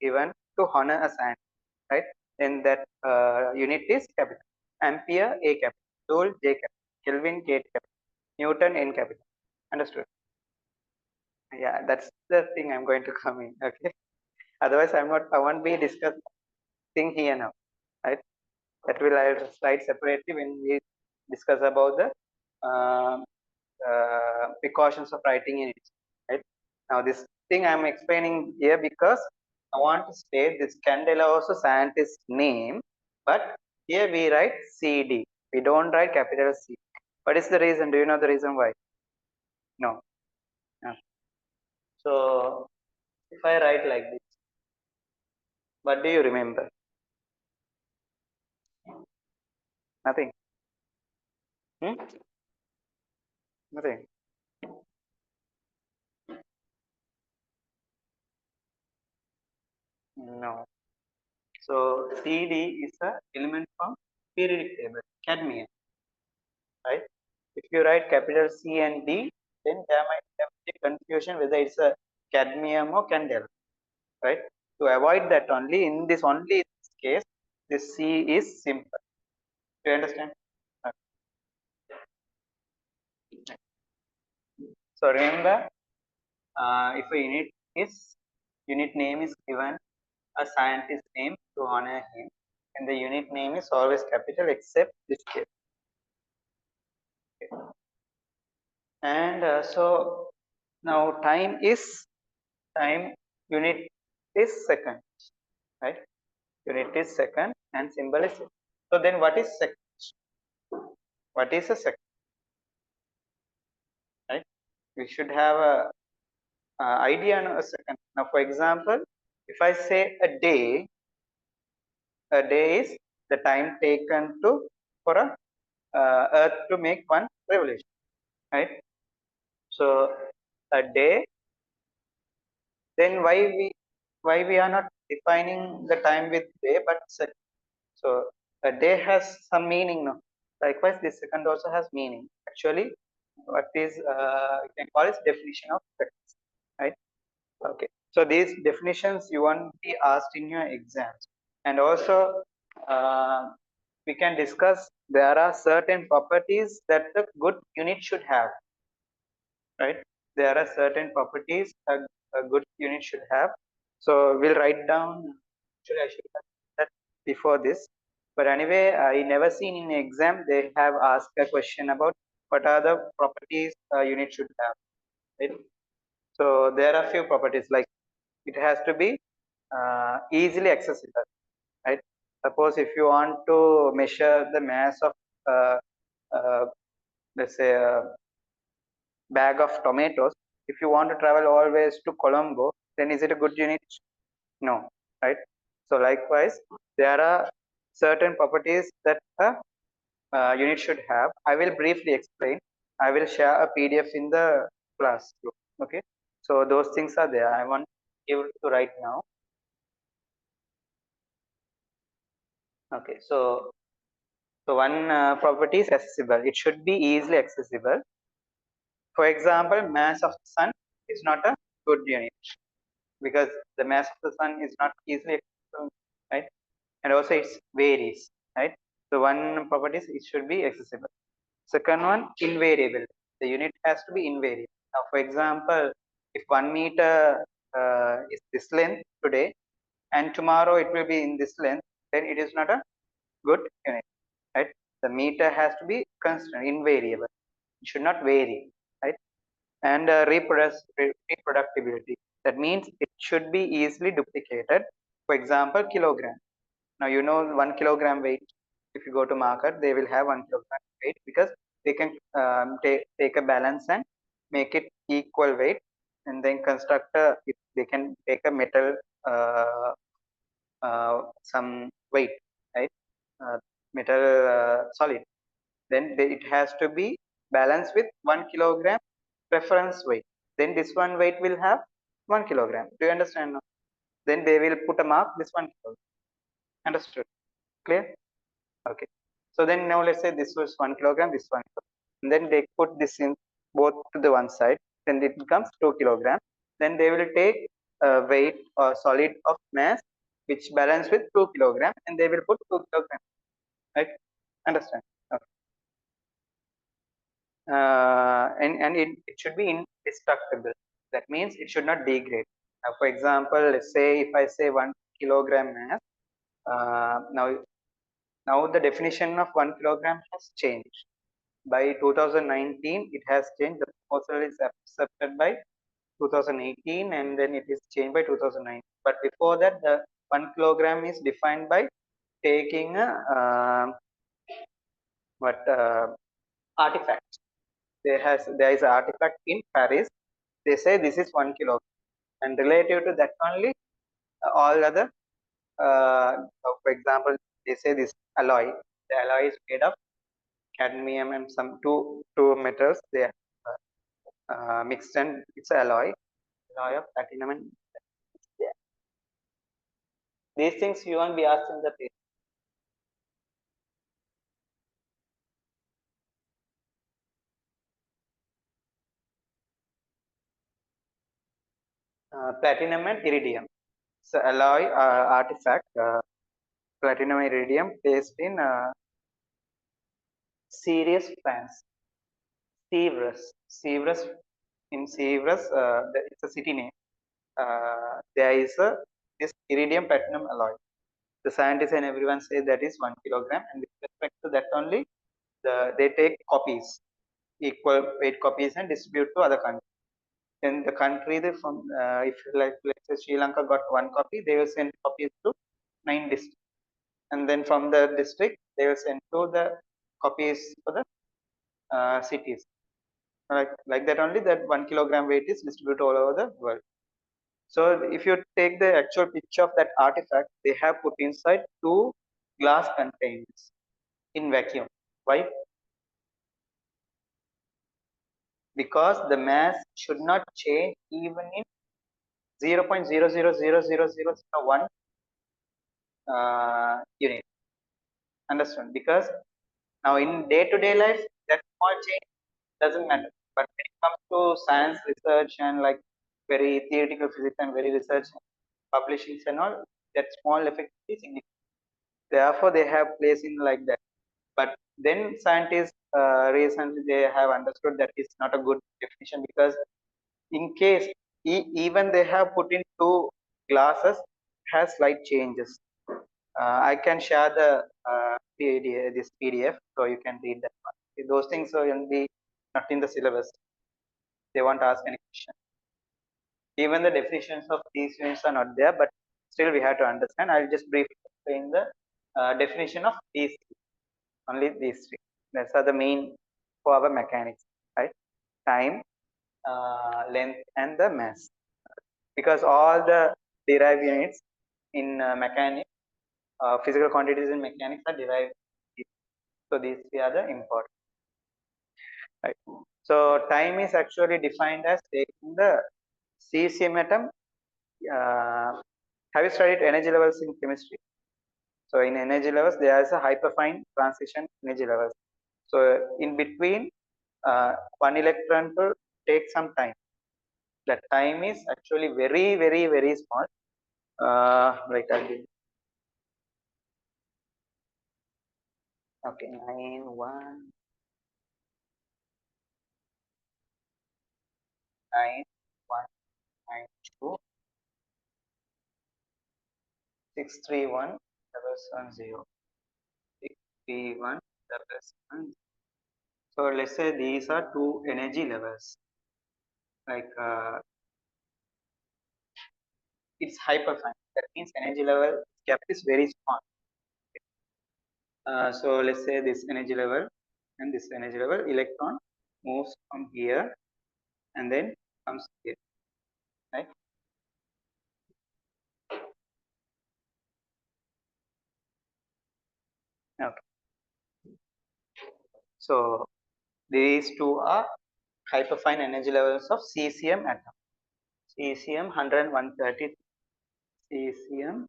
given to honor a scientist, right? Then that unit is capital. Ampere A capital, Joule J capital, Kelvin K capital, Newton N capital. Understood? Yeah, that's the thing I'm going to come in. Okay. Otherwise, I won't be discussing here now, right? That will I'll slide separately when we discuss about the precautions of writing in it, right? Now, this thing I'm explaining here because I want to state this Candela also scientist name, but here we write CD. We don't write capital C. What is the reason? Do you know the reason why? No. No. So, if I write like this, what do you remember? Nothing. Hmm? Nothing. No. So CD is a element from periodic table, cadmium, right? If you write capital C and D, then there might be confusion whether it's a cadmium or candle, right? To avoid that only in this case, this C is simple. Do you understand? So remember, if a unit name is given a scientist name to honor him, and the unit name is always capital except this case. Okay. And so now time unit is second, right? Unit is second and symbol is second. So then what is second? What is a second? Right? We should have a idea on a second. Now, for example, if I say a day is the time taken to for a Earth to make one revolution, right? So a day, then why we are not defining the time with day but second? So a day has some meaning now. Likewise, this second also has meaning. Actually, what is you can call it definition of seconds, right? Okay. So these definitions you won't be asked in your exams, and also uh, we can discuss. There are certain properties that the good unit should have, right? There are certain properties a good unit should have. So we'll write down. Actually, I should have that before this. But anyway, I never seen in exam they have asked a question about what are the properties a unit should have. Right? So there are few properties like it has to be easily accessible. Right? Suppose if you want to measure the mass of uh, uh, let's say bag of tomatoes, if you want to travel always to Colombo, then is it a good unit? No, right? So likewise, there are certain properties that a unit should have. I will briefly explain. I will share a PDF in the class group. Okay, so those things are there. I want you to write now. Okay, so one property is accessible. It should be easily accessible. For example, mass of the sun is not a good unit because the mass of the sun is not easily accessible, right? And also it varies, right? So one property is it should be accessible. Second one, invariable. The unit has to be invariable. Now, for example, if 1 meter is this length today and tomorrow it will be in this length, then it is not a good unit, right? The meter has to be constant, invariable. It should not vary, right? And reproducibility. That means it should be easily duplicated. For example, kilogram. Now you know 1 kilogram weight. If you go to market, they will have 1 kilogram weight because they can take a balance and make it equal weight, and then construct a. If they can take a metal some weight, right? Uh, Metal solid. Then it has to be balanced with 1 kilogram reference weight. Then this one weight will have 1 kilogram. Do you understand now? Then they will put a mark this 1 kilogram. Understood? Clear? Okay. So then now let's say this was 1 kilogram, this 1 kilogram. And then they put this in both to the one side. Then it becomes 2 kilogram. Then they will take a weight or solid of mass which balance with 2 kilogram, and they will put 2 kilogram. Right? Understand? Okay. And it should be indestructible. That means it should not degrade. For example, let's say if I say 1 kilogram mass, now the definition of 1 kilogram has changed. By 2019, it has changed. The proposal is accepted by 2018, and then it is changed by 2009. But before that, the 1 kilogram is defined by taking a what artifact. There is an artifact in Paris. They say this is 1 kilogram, and relative to that only, all other. For example, they say this alloy. The alloy is made of cadmium and some two metals. They are mixed, and it's alloy of platinum and These things you won't be asked in the test. Platinum and iridium. So alloy artifact, platinum and iridium placed in Sirius, France. Sèvres. Sèvres, in Sèvres, it's a city name. There is this iridium platinum alloy. The scientists and everyone say that is 1 kilogram, and with respect to that only, they take copies, equal weight copies, and distribute to other countries. Then the country, they from if like let's say Sri Lanka got 1 copy, they will send copies to 9 districts, and then from the district they will send to the copies for the cities. Like that only, that 1 kilogram weight is distributed all over the world. So if you take the actual picture of that artifact, they have put inside two glass containers in vacuum. Why? Because the mass should not change even in 0.000001 unit. Understand? Because now in day-to-day life, that small change doesn't matter. But when it comes to science research and like very theoretical physics and very research publishings and all, that small effect is significant. Therefore, they have placed in like that. But then scientists recently they have understood that it's not a good definition, because in case even they have put in two glasses has slight changes. I can share the this PDF so you can read that one. Those things will be not in the syllabus. They won't ask any question. Even the definitions of these units are not there, but still we have to understand. I'll just briefly explain the definition of these three. Only these three. That's are the main for our mechanics, right? Time, length, and the mass. Because all the derived units in mechanics, physical quantities in mechanics are derived. So these three are the important. Right. So time is actually defined as taking the cesium atom. Have you studied energy levels in chemistry? So in energy levels, there is a hyperfine transition energy levels. So in between, one electron will take some time. The time is actually very, very, very small. Right, I'll give. Okay, 91992631710. 631 So let's say these are two energy levels. Like it's hyperfine. That means energy level kept is very small. So let's say this energy level and this energy level, electron moves from here and then comes here, right? Okay. So these two are hyperfine energy levels of cesium atom. Cesium 100 130. Cesium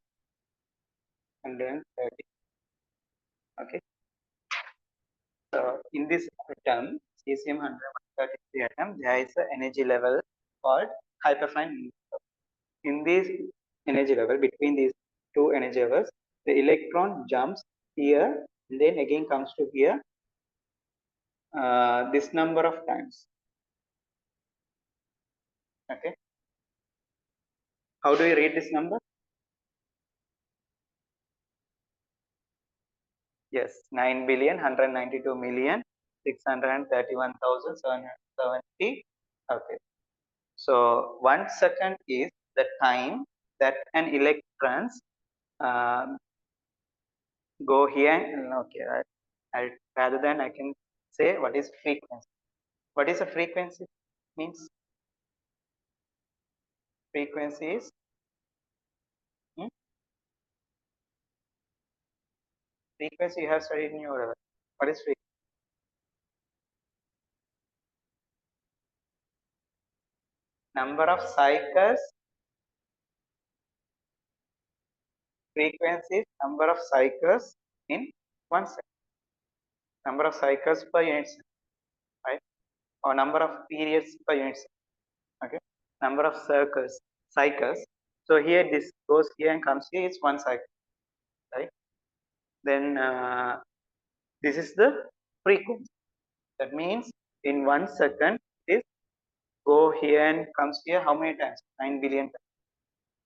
130. Okay. So in this atom, cesium 133 atom, there is an energy level called hyperfine. In this energy level, between these two energy levels, the electron jumps here and then again comes to here this number of times. Okay. How do you read this number? Yes, 9,192,631,770. Okay. So 1 second is the time that an electrons uh, go here. And, okay, rather than I can say what is frequency. What is a frequency? Means frequency is hmm, frequency you have studied in your level. What is frequency? Number of cycles frequency is number of cycles in 1 second. Number of cycles per unit second, right? Or number of periods per unit second. Okay. Number of cycles. So here this goes here and comes here. It's 1 cycle, right? Then this is the frequency. That means in 1 second, it go here and comes here how many times? 9 billion times,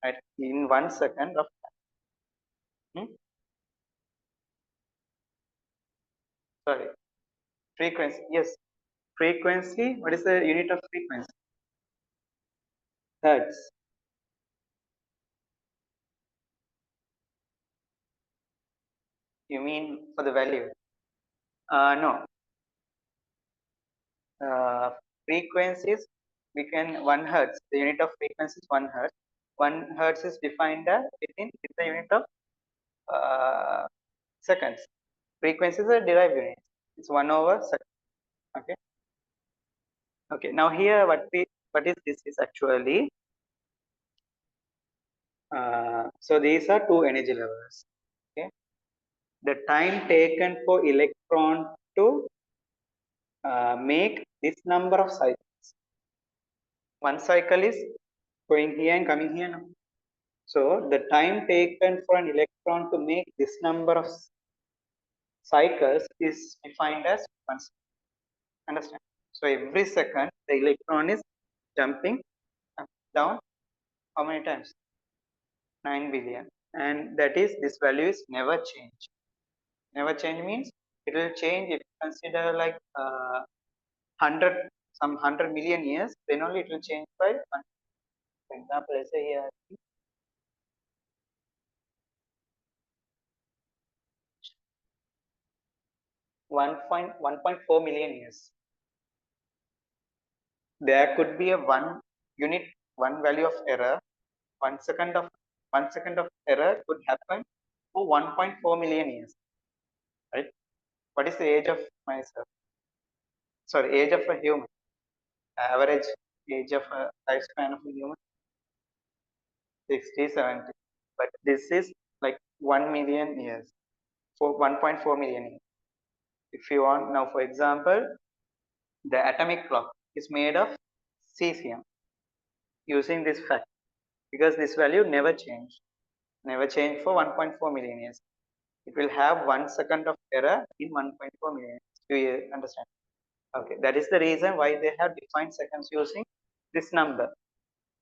right? In 1 second of time. Sorry, frequency. Yes, frequency. What is the unit of frequency? Hertz. You mean for the value? No. Frequencies, we can 1 hertz. The unit of frequency is 1 hertz. 1 hertz is defined as with the unit of seconds. Frequencies are derived units. It's 1/second. Okay. Okay. Now here, what is this? Is actually so these are two energy levels. Okay. The time taken for electron to make this number of cycles. 1 cycle is going here and coming here now. So the time taken for an electron to make this number of cycles is defined as 1 second. Understand? So every second the electron is jumping up, down how many times? 9 billion. And that is, this value is never change. Never change means it will change if you consider like 100 million years, then only it will change by 1. For example, let's say here 1.4 million years. There could be a unit, one value of error, 1 second of error could happen for 1.4 million years. Right? What is the age of myself? Sorry, age of a human. Average age of a lifespan of a human, 60, 70. But this is like 1 million years, for 1.4 million years. If you want now, for example, the atomic clock is made of cesium using this fact, because this value never changed for 1.4 million years. It will have 1 second of error in 1.4 million years. Do you understand? Okay, that is the reason why they have defined seconds using this number,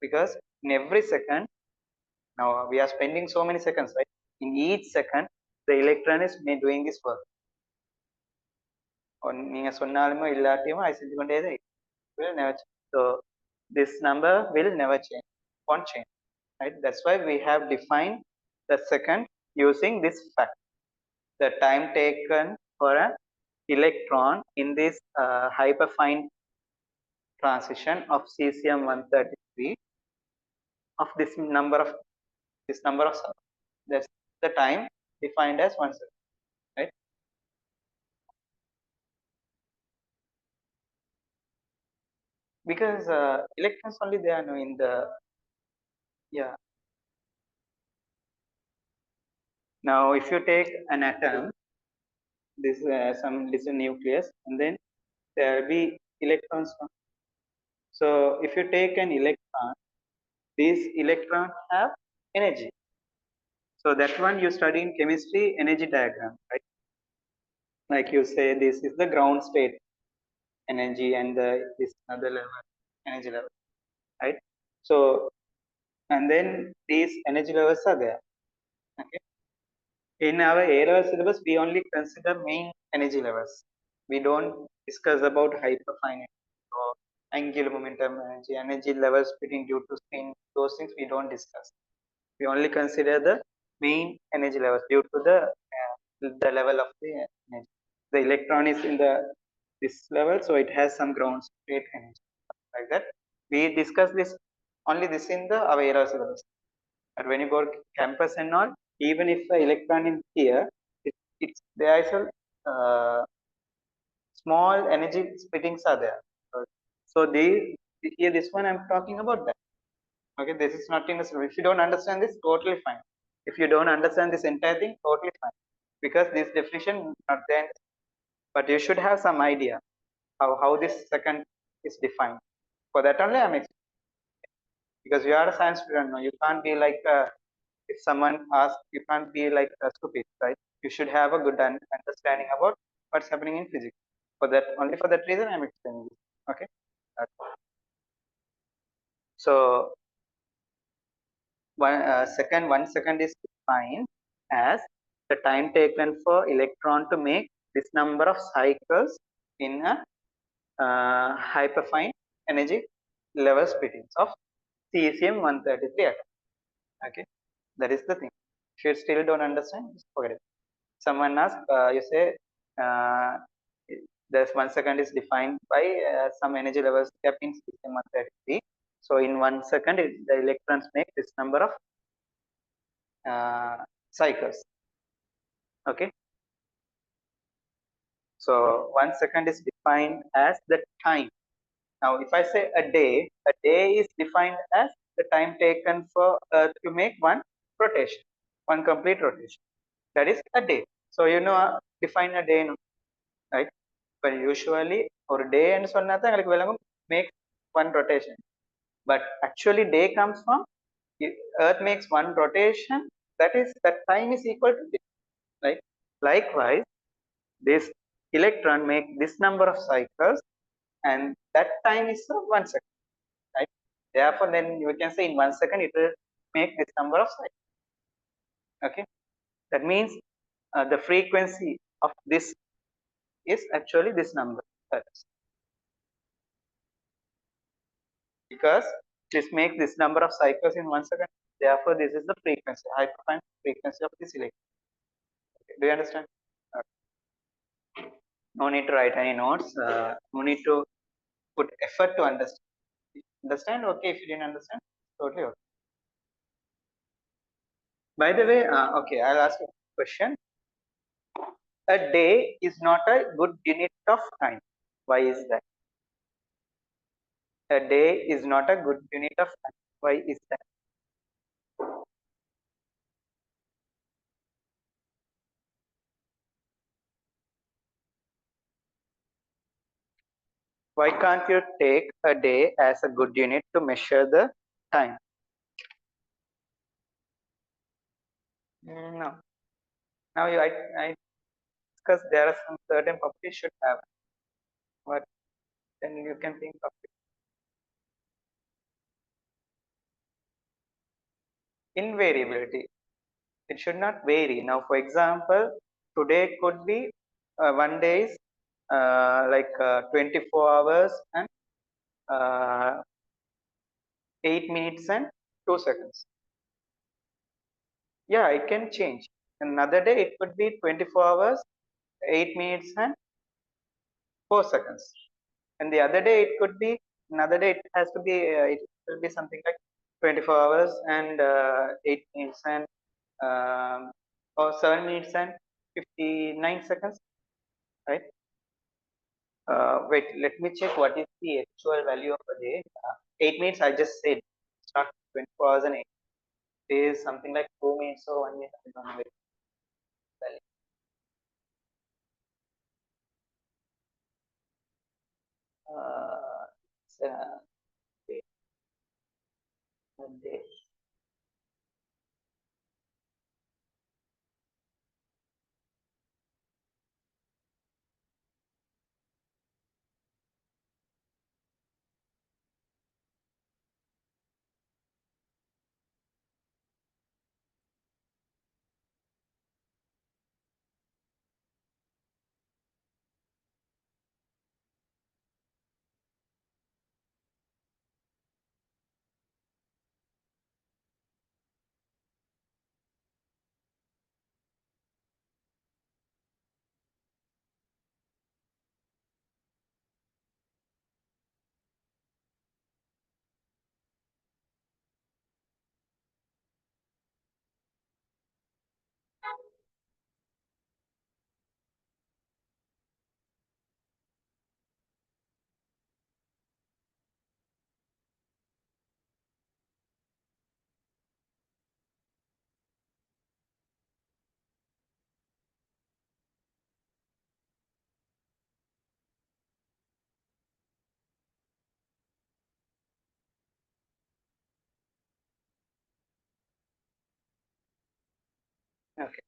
because in every second, now we are spending so many seconds, right? In each second, the electron is doing this work. நீங்க சொன்னாலுமோ இல்லாட்டியுமோ I செஞ்சு கொண்டே தான் will never change. So this number will never change, won't change, right? That's why we have defined the second using this fact. The time taken for an electron in this hyperfine transition of cesium 133 of this number of cells. That's the time defined as 1 second, right? Because electrons only they are in the, yeah. Now if you take an atom, this some little nucleus, and then there will be electrons. So if you take an electron, these electrons have energy. So that one you study in chemistry, energy diagram, right? Like you say, this is the ground state energy, and this other level energy level, right? So and then these energy levels are there. Okay. In our A-level syllabus, we only consider main energy levels. We don't discuss about hyperfinite or angular momentum energy levels splitting due to spin. Those things we don't discuss. We only consider the main energy levels due to the level of the energy. The electron is in this level, so it has some ground state energy, like that. We discuss this only this in the our A-level syllabus. But when you go to campus and all, even if the electron in here, it's there is a small energy splittings are there. So they here this one I'm talking about that. Okay, this is not in the syllabus. If you don't understand this, totally fine. If you don't understand this entire thing, totally fine. Because this definition not there, but you should have some idea how this second is defined. For that only I'm explaining. Because you are a science student, no, you can't be like if someone asks, you can't be like stupid, right? You should have a good understanding about what's happening in physics. For that, only for that reason, I'm explaining this. Okay. So one second is defined as the time taken for electron to make this number of cycles in a hyperfine energy level splittings of cesium 133 atom. Okay, that is the thing. If you still don't understand, just forget it. Someone asks, you say, uh, there's 1 second is defined by some energy levels kept in cesium 133. So in 1 second, the electrons make this number of uh, cycles. Okay, so 1 second is defined as the time. Now, if I say a day is defined as the time taken for Earth to make one rotation, one complete rotation. That is a day. So you know, define a day, no? Right? But usually, or day and so nothing like make one rotation. But actually, day comes from Earth makes one rotation. That time is equal to day, right? Likewise, this electron make this number of cycles, and that time is 1 second, right? Therefore, then you can say in 1 second it will make this number of cycles. Okay, that means the frequency of this is actually this number. That's because this makes this number of cycles in 1 second. Therefore, this is the frequency, hyperfine frequency of this electron. Okay. Do you understand? No need to write any notes. No need to put effort to understand. Understand? Okay, if you didn't understand, totally okay. By the way, okay, I'll ask you a question. A day is not a good unit of time. Why is that? A day is not a good unit of time. Why is that? Why can't you take a day as a good unit to measure the time? No. Now I discuss there are some certain properties should have. What then you can think of it. Invariability. It should not vary. Now, for example, today could be one day is 24 hours and uh, 8 minutes and 2 seconds. Yeah, it can change. Another day it could be 24 hours, 8 minutes and 4 seconds. And the other day it could be another day, it has to be it will be something like 24 hours and 8 minutes and or 7 minutes and 59 seconds, right? Wait, let me check what is the actual value of a day. 8 minutes I just said, start 24 hours and 8 days, something like 2 minutes or 1 minute, I don't know. It's a day. Okay.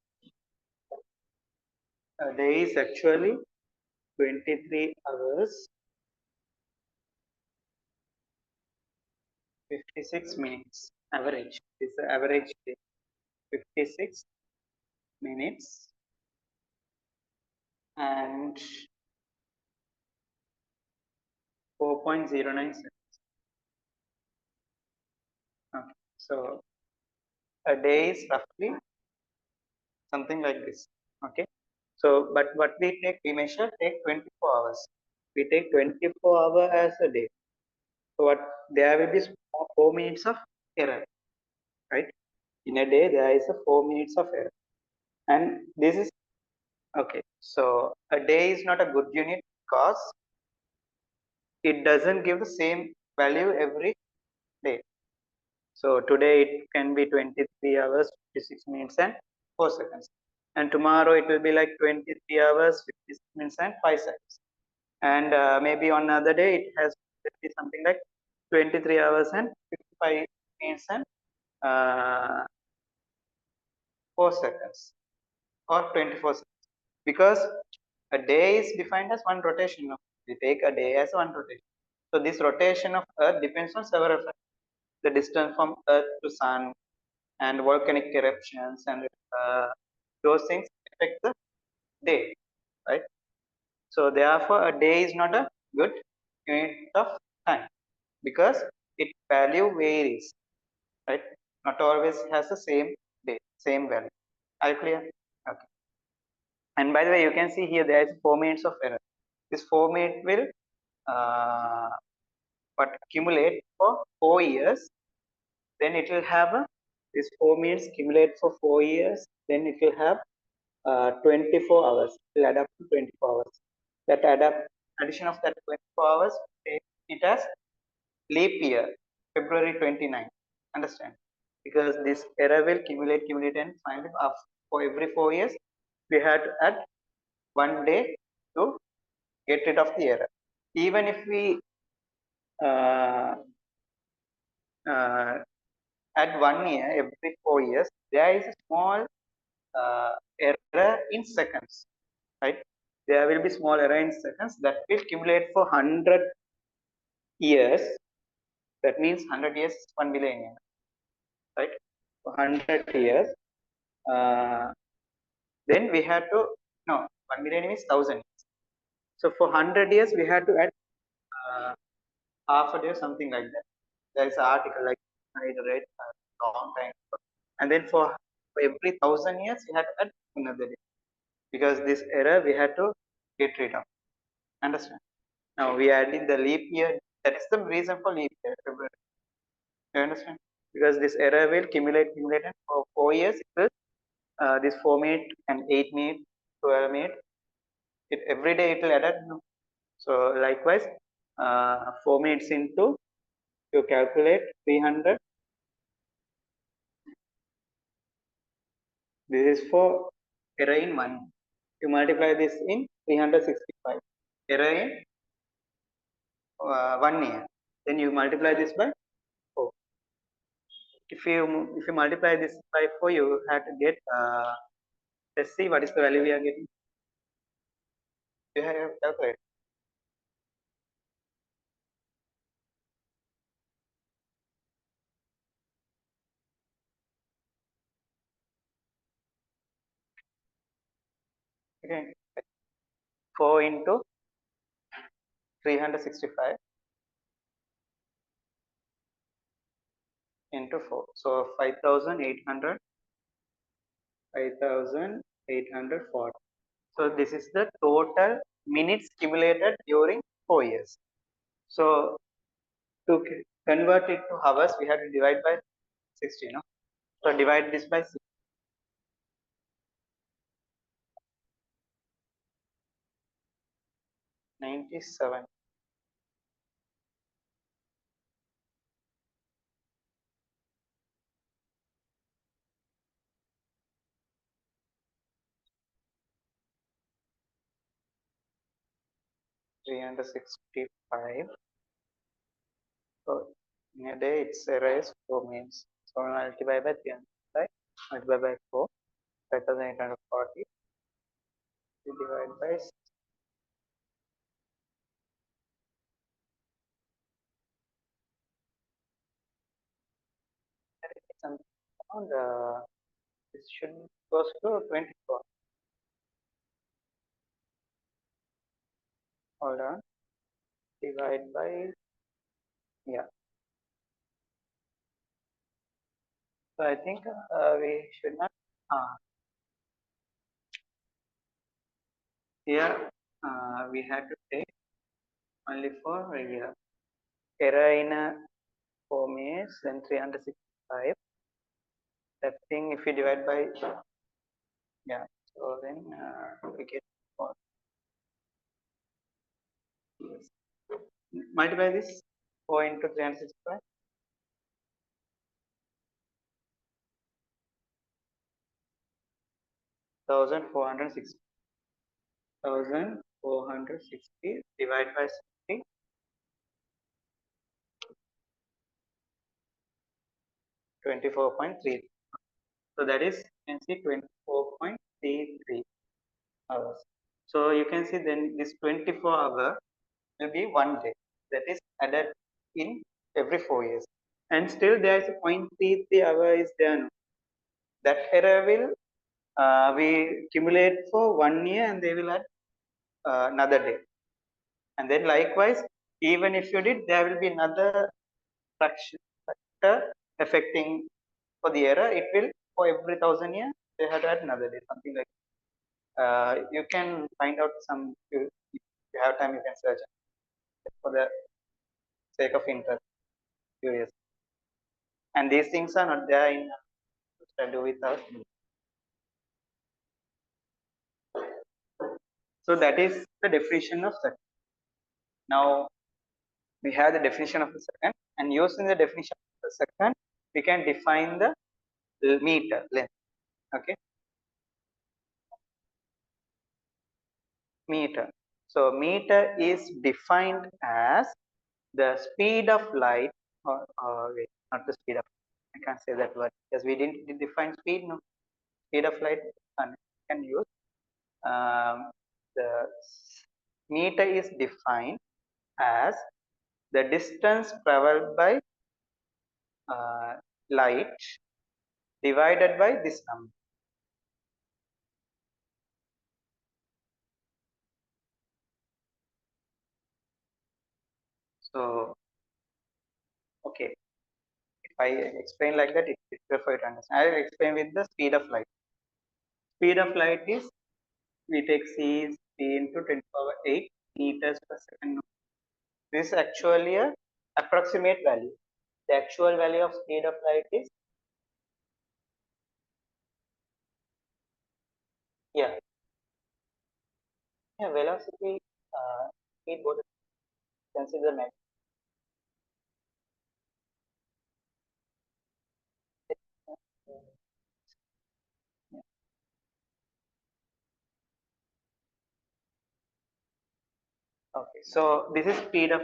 A day is actually 23 hours, 56 minutes. Average. It's the average day. 56 minutes and 4.09 seconds. Okay. So a day is roughly something like this. Okay. So, but what we take, we measure take 24 hours. We take 24 hours as a day. So what there will be 4 minutes of error, right? In a day, there is a 4 minutes of error. And this is okay. So a day is not a good unit because it doesn't give the same value every day. So today it can be 23 hours, 56 minutes and 4 seconds. And tomorrow it will be like 23 hours, 56 minutes and 5 seconds. And maybe on another day it has to be something like 23 hours and 55 minutes and 4 seconds or 24 seconds. Because a day is defined as one rotation. We take a day as one rotation. So this rotation of Earth depends on several factors. The distance from Earth to Sun and volcanic eruptions and those things affect the day, right? So therefore, a day is not a good unit of time because its value varies, right? Not always has the same day, same value. Are you clear? Okay. And by the way, you can see here there is 4 minutes of error. This 4 minute will uh, but accumulate for 4 years. Then it will have this 4 minutes accumulate for 4 years. Then it will have 24 hours. It will add up to 24 hours. That addition of that 24 hours, take it as leap year, February 29. Understand? Because this error will accumulate, and finally, for every 4 years, we had to add 1 day to get rid of the error. Even if we uh, uh, add 1 year every 4 years, there is a small error in seconds, right? There will be small error in seconds that will accumulate for 100 years. That means 100 years is 1 millennium, right? For 100 years, uh, then we had to, no, 1 millennium is 1,000. So for 100 years, we had to add uh, half a day, something like that. There is an article like I read a long time ago. And then for every 1,000 years, we had to add another day because this error we had to get rid of. Understand? Now we added the leap year. That is the reason for leap year. You understand? Because this error will accumulate, and for 4 years, it will, this 4 minute and 8 minute, 12 minute, every day it will add up. No? So likewise, 4 minutes into, you calculate 300. This is for error in 1. You multiply this in 365. Error in 1 year. Then you multiply this by 4. If you multiply this by 4, you have to get, let's see what is the value we are getting. You have to calculate. Okay. 4 into 365 into 4. So 5,800, 5,840. So this is the total minutes accumulated during 4 years. So to convert it to hours, we have to divide by 60. No? So divide this by 97. 365. So in a day, it's a raise 4 minutes. So multiply by 300, right? Multiply by 4. 5840 divided by something around this should goes to 24. Hold on. Divide by, yeah. So I think we should not. Here we had to take only for a year. Error in a form is then 365. That thing if we divide by, yeah. So then we get 4. Multiply this 4 into 365. 1460. 1460 divided by 60. 24.3. So that is, you can see 24.33 hours. So you can see then this 24-hour will be 1 day. That is added in every 4 years. And still there is a 0.33 hour is there. That error will we accumulate for 1 year and they will add another day. And then likewise, even if you did, there will be another factor affecting for the error. It will, for every 1,000 years, they have to add another day, something like you can find out some, if you have time, you can search for the sake of interest, curious. And these things are not there in to do with us. So that is the definition of second. Now we have the definition of the second, and using the definition of the second, we can define the meter length. Okay, meter. So meter is defined as the speed of light, or wait, not the speed of. I can't say that word because we didn't define speed. No, speed of light can use. The meter is defined as the distance traveled by light divided by this number. So, okay, if I explain like that, it's easier for you to understand. I will explain with the speed of light. Speed of light is, we take c is p into 10 to the power 8 meters per second. This is actually a approximate value. The actual value of speed of light is, yeah, yeah, velocity, speed both consider magnitude. Okay, so this is speed of,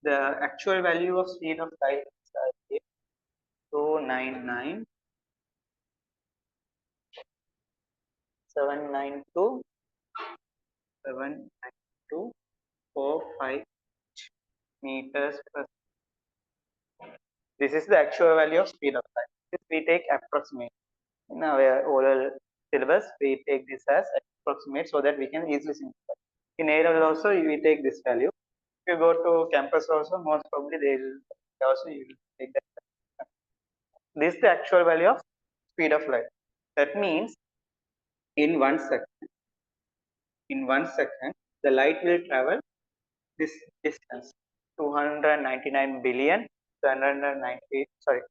the actual value of speed of light is 299 792 79245 meters per. This is the actual value of speed of light. This we take approximate. In our oral syllabus, we take this as approximate so that we can easily simplify. In A level also, we take this value. If you go to campus also, most probably they will also you will take that. This is the actual value of speed of light. That means in 1 second, the light will travel this distance, 299 billion 790, sorry,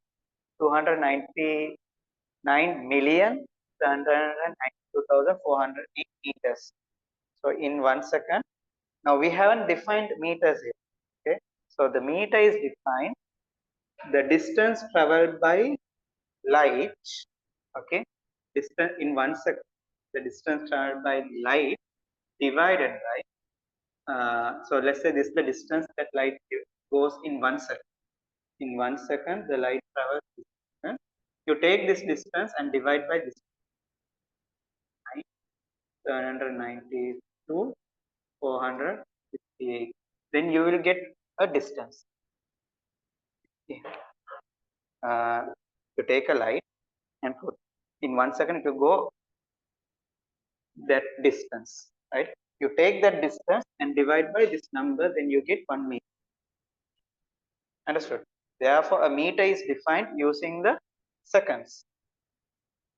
299 million 792,408 meters. So in 1 second, now we haven't defined meters here. Okay, so the meter is defined the distance traveled by light. Okay, distance in 1 second, the distance traveled by light divided by. So let's say this is the distance that light goes in 1 second. In 1 second, the light travels this distance. You take this distance and divide by this. 790 to 458. Then you will get a distance. Okay. To take a light and put in 1 second, it will go that distance, right? You take that distance and divide by this number, then you get 1 meter. Understood? Therefore, a meter is defined using the seconds.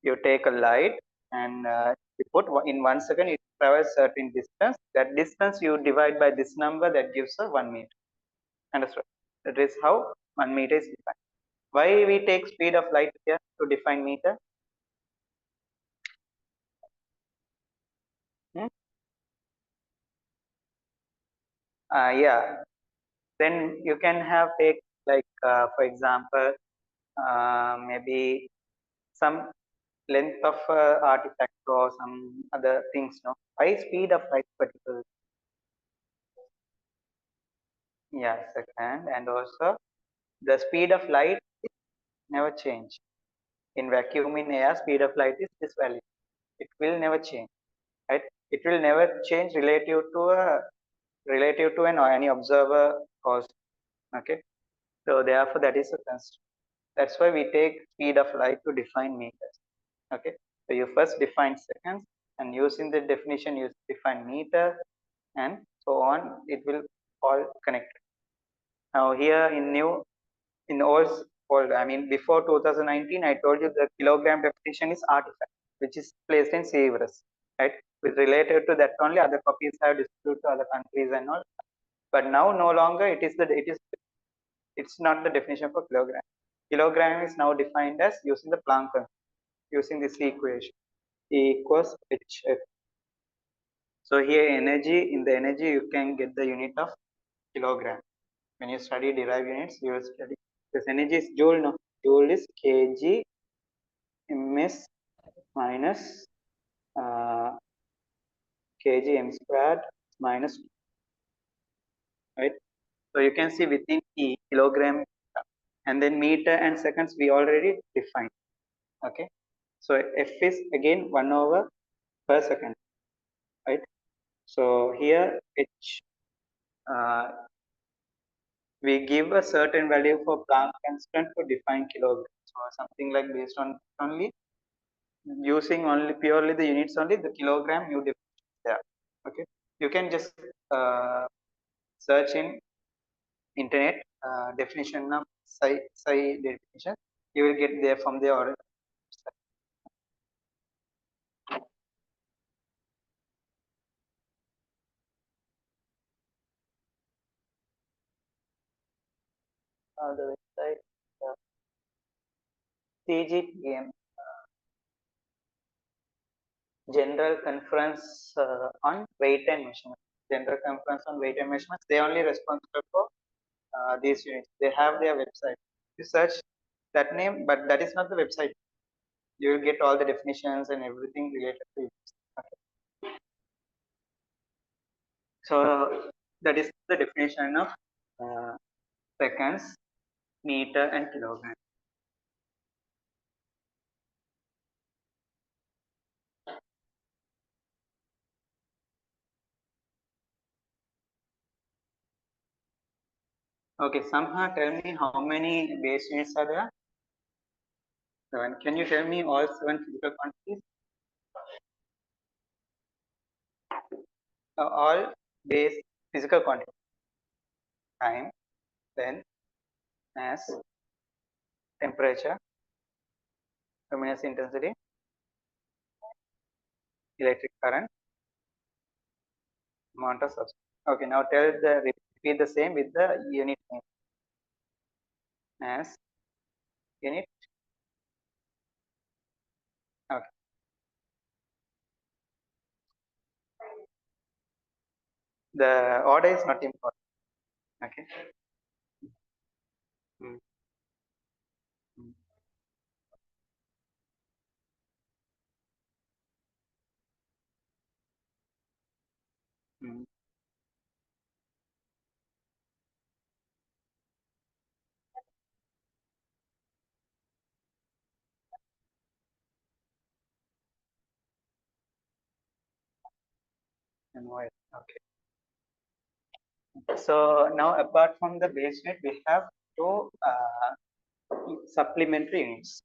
You take a light and you put in 1 second, it travels certain distance. That distance you divide by this number, that gives a 1 meter. Understood? That is how 1 meter is defined. Why we take speed of light here to define meter? Hmm? Yeah. Then you can have take like for example, maybe some length of artifact or some other things. No, why speed of light particular? Yeah, second, and also the speed of light never change. In vacuum in air, speed of light is this value. It will never change, right? It will never change relative to an or any observer cause. Okay, so therefore that is a constant. That's why we take speed of light to define meters. Okay, so you first define seconds, and using the definition you define meter, and so on. It will all connect. Now here in new in old, I mean before 2019, I told you the kilogram definition is artifact, which is placed in Severus, right? With related to that only other copies have distributed to other countries and all. But now no longer it's not the definition for kilogram. Kilogram is now defined as using the Planck constant, using this equation. E equals Hf. So here energy, in the energy you can get the unit of kilogram. When you study derived units, you will study this energy is joule. No, joule is kg ms minus uh, kg m squared minus 2, right? So you can see within E kilogram, and then meter and seconds we already defined. Okay, so F is again 1 over per second, right? So here H, uh, we give a certain value for Planck constant to define kilogram. So something like based on only using only purely the units only, the kilogram you define there. Okay, you can just search in internet definition of psi definition. You will get there from the order. The website CGPM, General Conference on Weight and Measurement. General Conference on Weight and Measurements. They only responsible for these units. They have their website. You search that name, but that is not the website. You will get all the definitions and everything related to it. So that is the definition of uh, seconds, meter, and kilogram. Okay, somehow tell me how many base units are there? 7. Can you tell me all 7 physical quantities? All base physical quantities: time, length, mass, temperature, luminous intensity, electric current, amount of substance. Okay, now repeat the same with the unit name. Mass, unit. Okay. The order is not important. Okay. Mm, mm, mm. MOS. Okay. So now apart from the base unit, we have two supplementary units.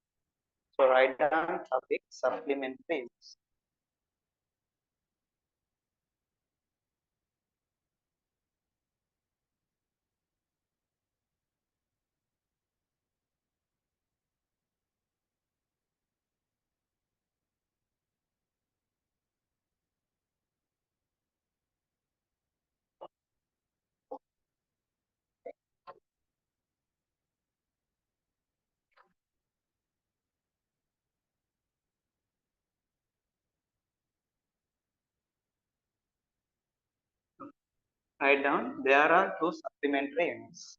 So write down topic supplementary units. Write down there are two supplementary units.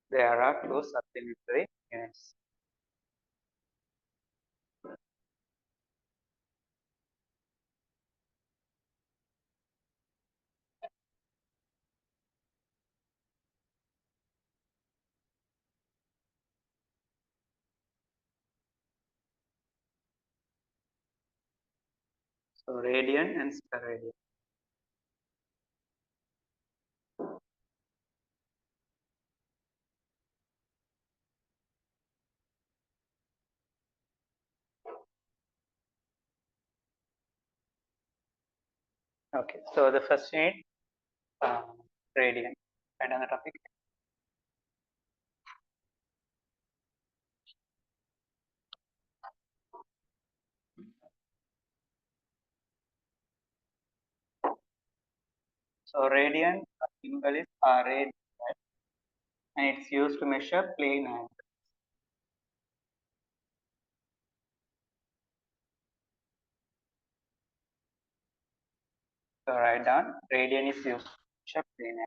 There are two supplementary units. So radian and steradian. Okay, so the first unit, radian. Write down the topic. So radian symbol is RA and it's used to measure plane angle. So write down radian is used to measure plane angle.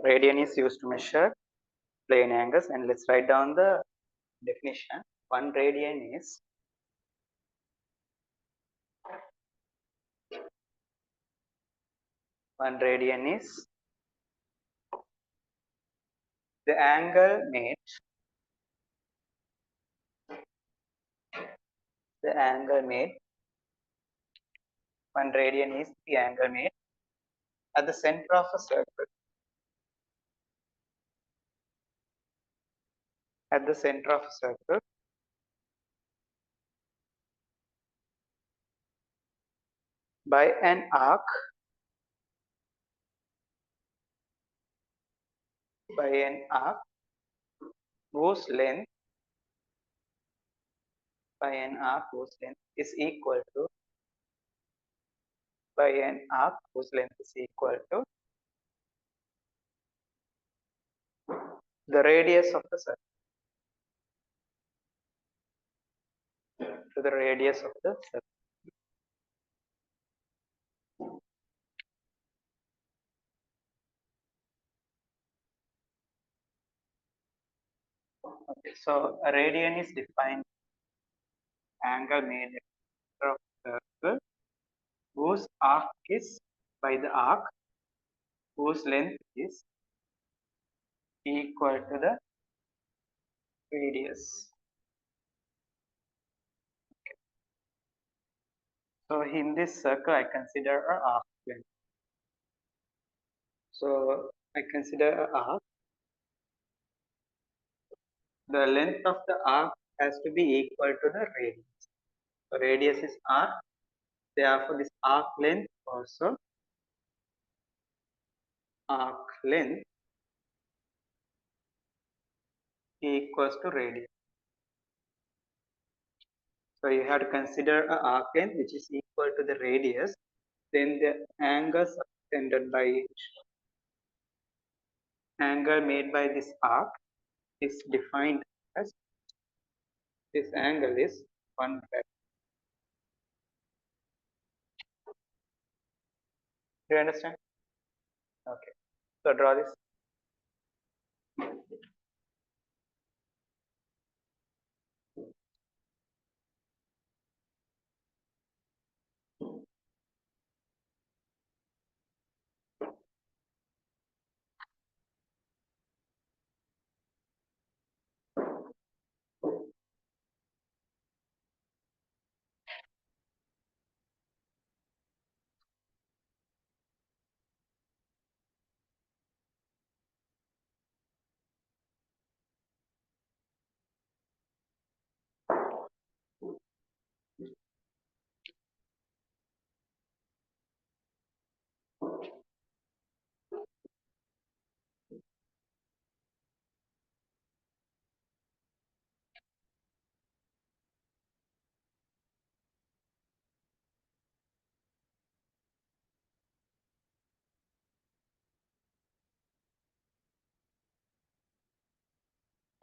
Radian is used to measure plane angles, and let's write down the definition. One radian is the angle made the angle made one radian is the angle made at the center of a circle, at the center of a circle by an arc whose length is equal to the radius of the circle, to the radius of the circle. Okay, so a radian is defined angle made at the center of the circle whose arc is by the arc whose length is equal to the radius. So in this circle, I consider a arc length. So I consider a arc. The length of the arc has to be equal to the radius. So radius is r. Therefore, this arc length also arc length equals to radius. So you have to consider an arc length which is equal to the radius, then the angle subtended by each angle made by this arc is defined as this angle is 1 rad. Do you understand? Okay. So draw this.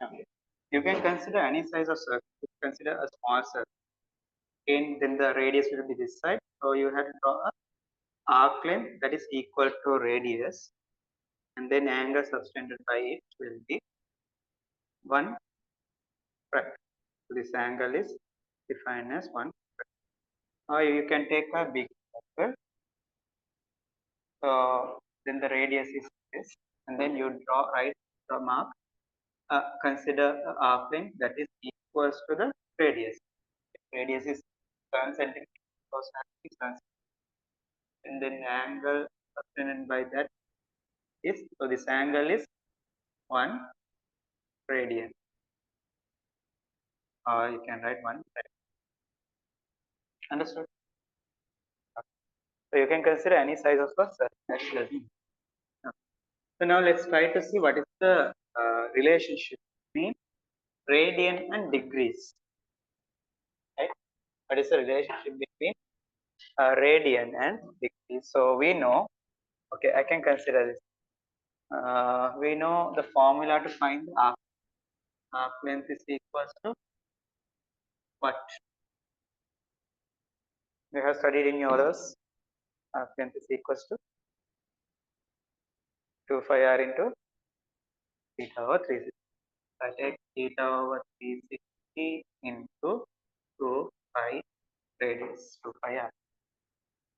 Okay. You can consider any size of circle. Consider a small circle. And then the radius will be this side. So you have to draw a arc length that is equal to radius, and then angle subtended by it will be 1 rad. So this angle is defined as 1 rad. Or you can take a big circle. So then the radius is this, and then you write the mark. Consider the arc length that is equals to the radius. Radius is 7 centimeters, so 7 centimeters, and then angle subtended by that is, so this angle is 1 radian, or you can write 1 radian. Understood? So you can consider any size of the circle. So now let's try to see what is the relationship between radian and degrees. Right? What is the relationship between radian and degrees? So we know, okay, I can consider this. We know the formula to find the arc length is equals to what? You have studied in your others. Arc length is equals to 2 pi r into theta over 360. I take theta over 360 into 2 pi radius, 2 pi r.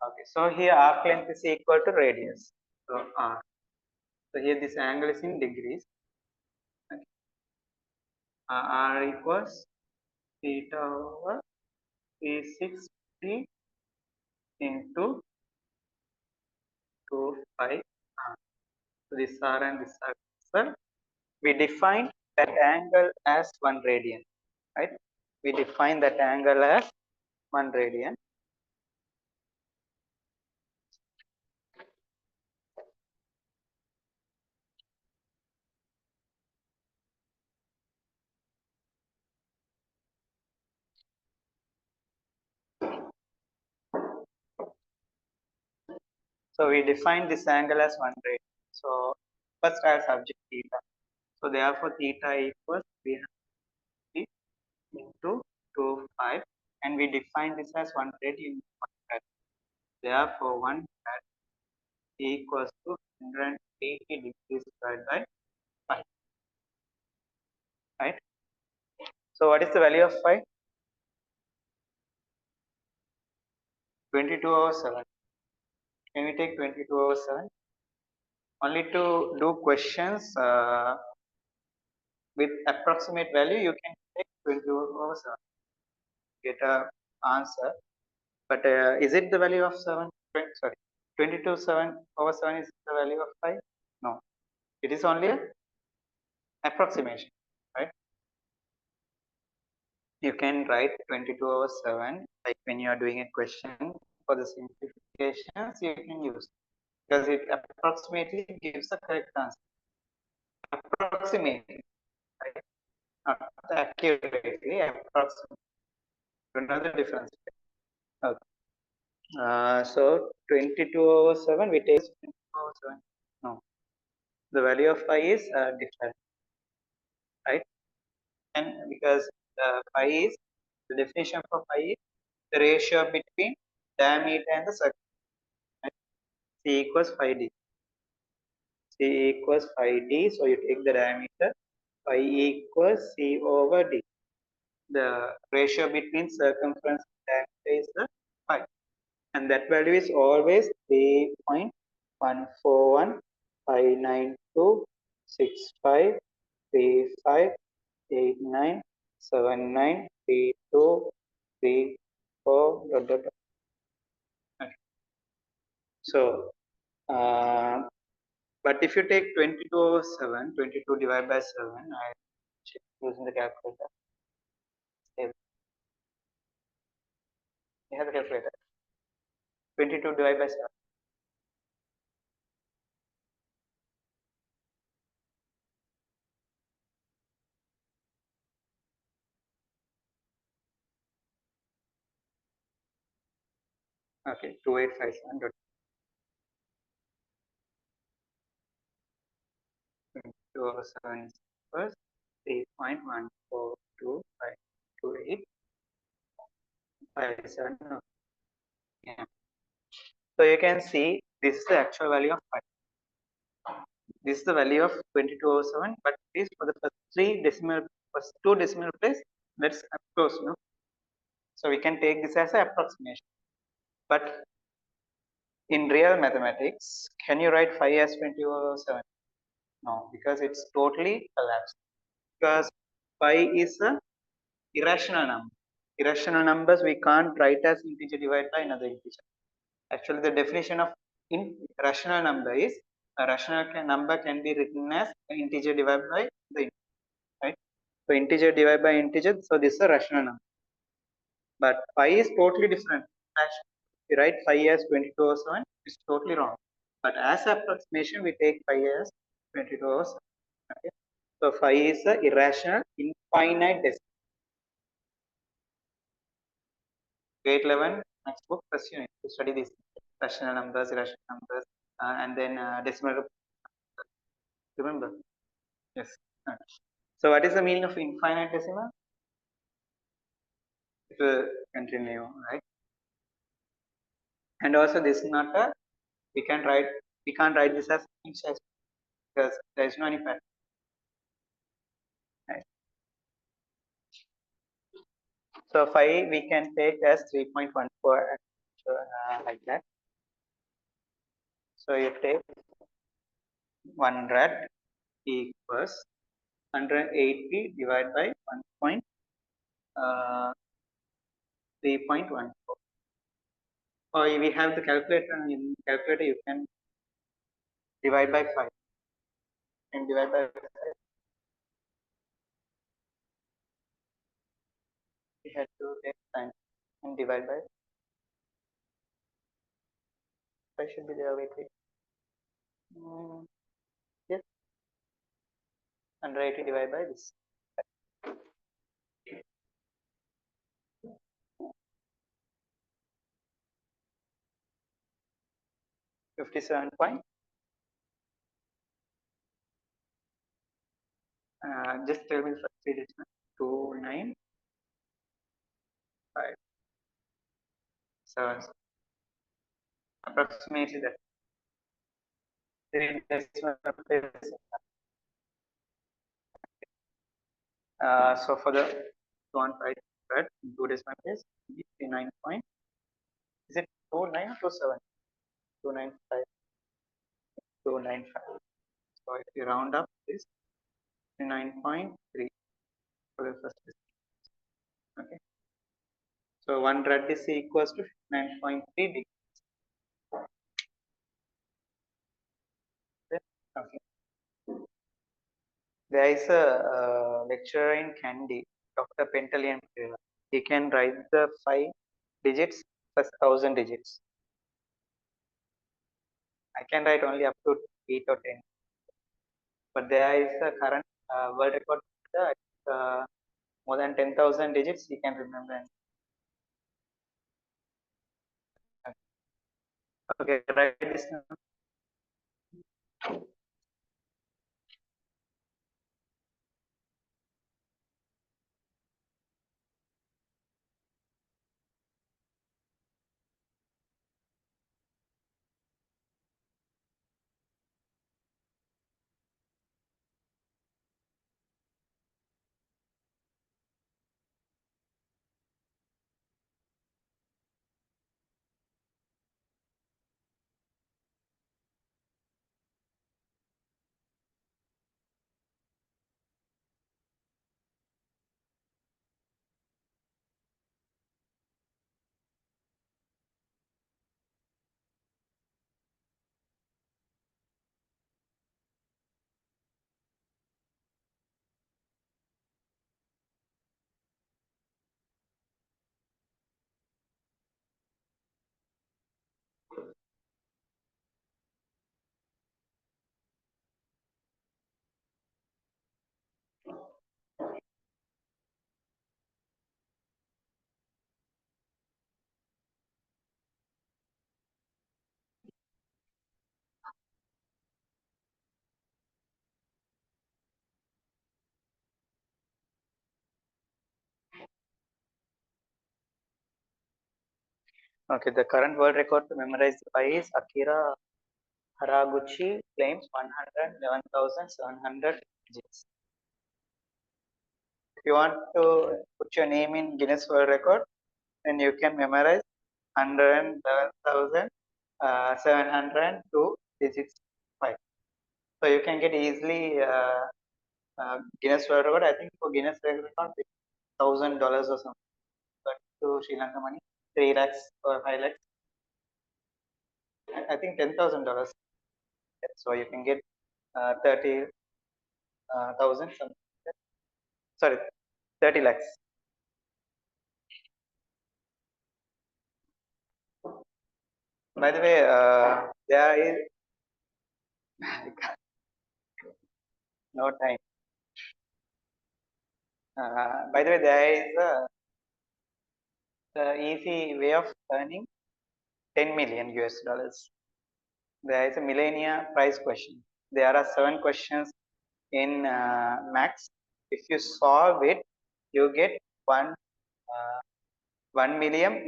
Okay, so here arc length is equal to radius. So r. So here this angle is in degrees. Okay. R equals theta over 360 into 2 pi r. So this r and this r cancel. We define that angle as 1 radian, right? We define that angle as 1 radian. So we define this angle as 1 radian. So first I have subject theta. So therefore theta equals 300 into 2 5, and we define this as 1 radian. Therefore 1 rad equals to 180 degrees divided by 5. Right? So what is the value of phi? 22 over 7. Can we take 22 over 7? Only to do questions with approximate value, you can take 22 over 7. Get a answer. But is it the value of 7? Sorry, 22 7 over 7 is the value of 5? No. It is only an approximation, right? You can write 22 over 7, like when you are doing a question for the simplifications, you can use. because it approximately gives the correct answer. Approximately, right? Not accurately, approximately. You know the difference. Okay. So 22/7, we take 22/7. No, the value of phi is different, right? And because phi is, the definition for phi is the ratio between diameter and the circle. Right? C equals phi d. C equals phi d. So you take the diameter. Phi equals C over d. The ratio between circumference and diameter is the phi. And that value is always 3.14159253589793234 dot dot dot. Okay. So, but if you take 22/7, 22 divided by 7, I check using the calculator. You have the calculator. 22 divided by 7. Okay, 2857 dot 22/7 equals 3.1425857. Yeah. So you can see this is the actual value of pi. This is the value of 22/7, but this for the first two decimal place, that's close, no? So we can take this as an approximation. But in real mathematics, can you write phi as 22/7? No, because it's totally collapsed. Because pi is a irrational number. Irrational numbers we can't write as integer divided by another integer. Actually, the definition of rational number is a rational number can be written as an integer divided by the integer, right? So integer divided by integer, so this is a rational number. But pi is totally different. If you write pi as 22/7, it's totally wrong. But as approximation, we take pi as 22/7. Okay? So phi is a irrational, infinite decimal. Grade 11 next book, first unit to study these rational numbers, irrational numbers, and then decimal. Remember? Yes. So what is the meaning of infinite decimal? It will continue, right? And also this is not a, we can't write this as inch because there is no any pattern. Right? So phi we can take as 3.14 like that. So you take 100 equals 180 divided by 3.14. Or we have the calculator, and in calculator you can divide by 5 and divide by 5. We had to take time and divide by 5 should be there. Wait. Yes, 180 divided by this. 57 point. Just tell me the first three digits. 29577. Approximately that. Three decimal places. So for the 215, two decimal place, 9 point. Is it 29 or 27? 295. 295. So if you round up this, 9.3 for the first decimal. Okay. So 1 rad is equals to 9.3 degrees. Okay. There is a lecturer in Kandy, Dr. Pentalian. He can write the 5 digits plus 1000 digits. I can write only up to 8 or 10, but there is a current world record more than 10,000 digits he can remember. Okay, write this down. Okay, the current world record to memorize the pi is Akira Haraguchi claims 111,700 digits. If you want to put your name in Guinness World Record, then you can memorize 111,702 digits pi. So you can get easily Guinness World Record. I think for Guinness World Record, $1,000 or something. But to Sri Lanka money, 3 lakhs or 5 lakhs. I think $10,000. So you can get 30,000 something. Sorry, 30 lakhs. By the way, there is no time. By the way, there is a easy way of earning 10 million US dollars. There is a millennia prize question. There are 7 questions in max. If you solve it, you get one uh, 1 million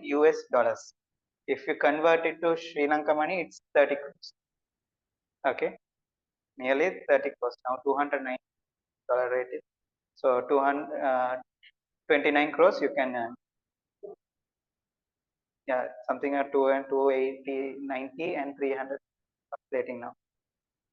US dollars. If you convert it to Sri Lanka money, it's 30 crores. Okay, nearly 30 crores now. $209 rate is so 229 crores you can earn. Yeah, something at 2 and 280, 90 and 300 rating now.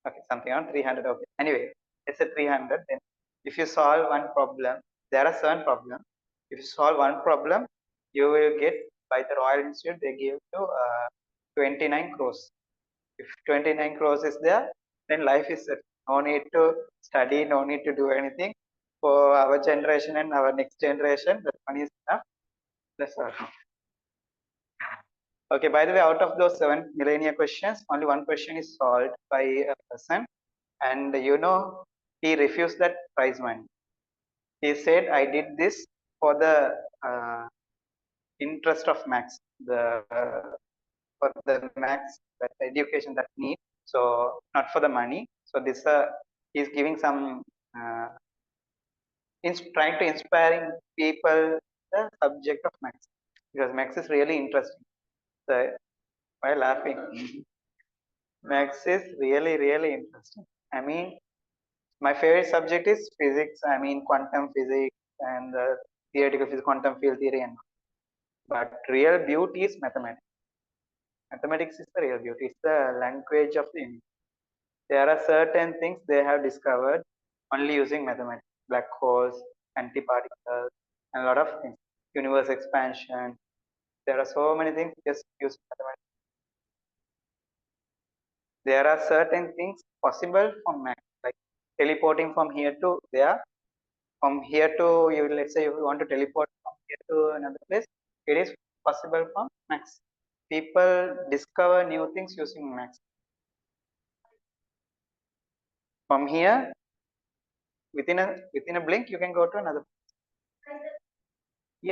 Okay, something on 300. Okay. Anyway, it's a 300. Then if you solve one problem, there are 7 problems. If you solve one problem, you will get by the Royal Institute, they give you 29 crores. If 29 crores is there, then life is set. No need to study, no need to do anything. For our generation and our next generation, the money is enough. That's all. Okay, by the way, out of those 7 millennia questions, only one question is solved by a person. And he refused that prize money. He said, I did this for the uh, interest of max, the for the max that education that need. So not for the money. So this he's giving some trying to inspiring people the subject of max because max is really interesting. So why laughing? Max is really interesting. I mean, my favorite subject is physics. I mean, quantum physics and theoretical physics, quantum field theory, and but real beauty is mathematics. Mathematics is the real beauty. It's the language of the universe. There are certain things they have discovered only using mathematics, black holes, antiparticles, and a lot of things. Universe expansion. There are so many things just use mathematics. There are certain things possible from math, like teleporting from here to there. From here to you, let's say you want to teleport from here to another place, it is possible from max. people discover new things using maths. From here, within a blink, you can go to another.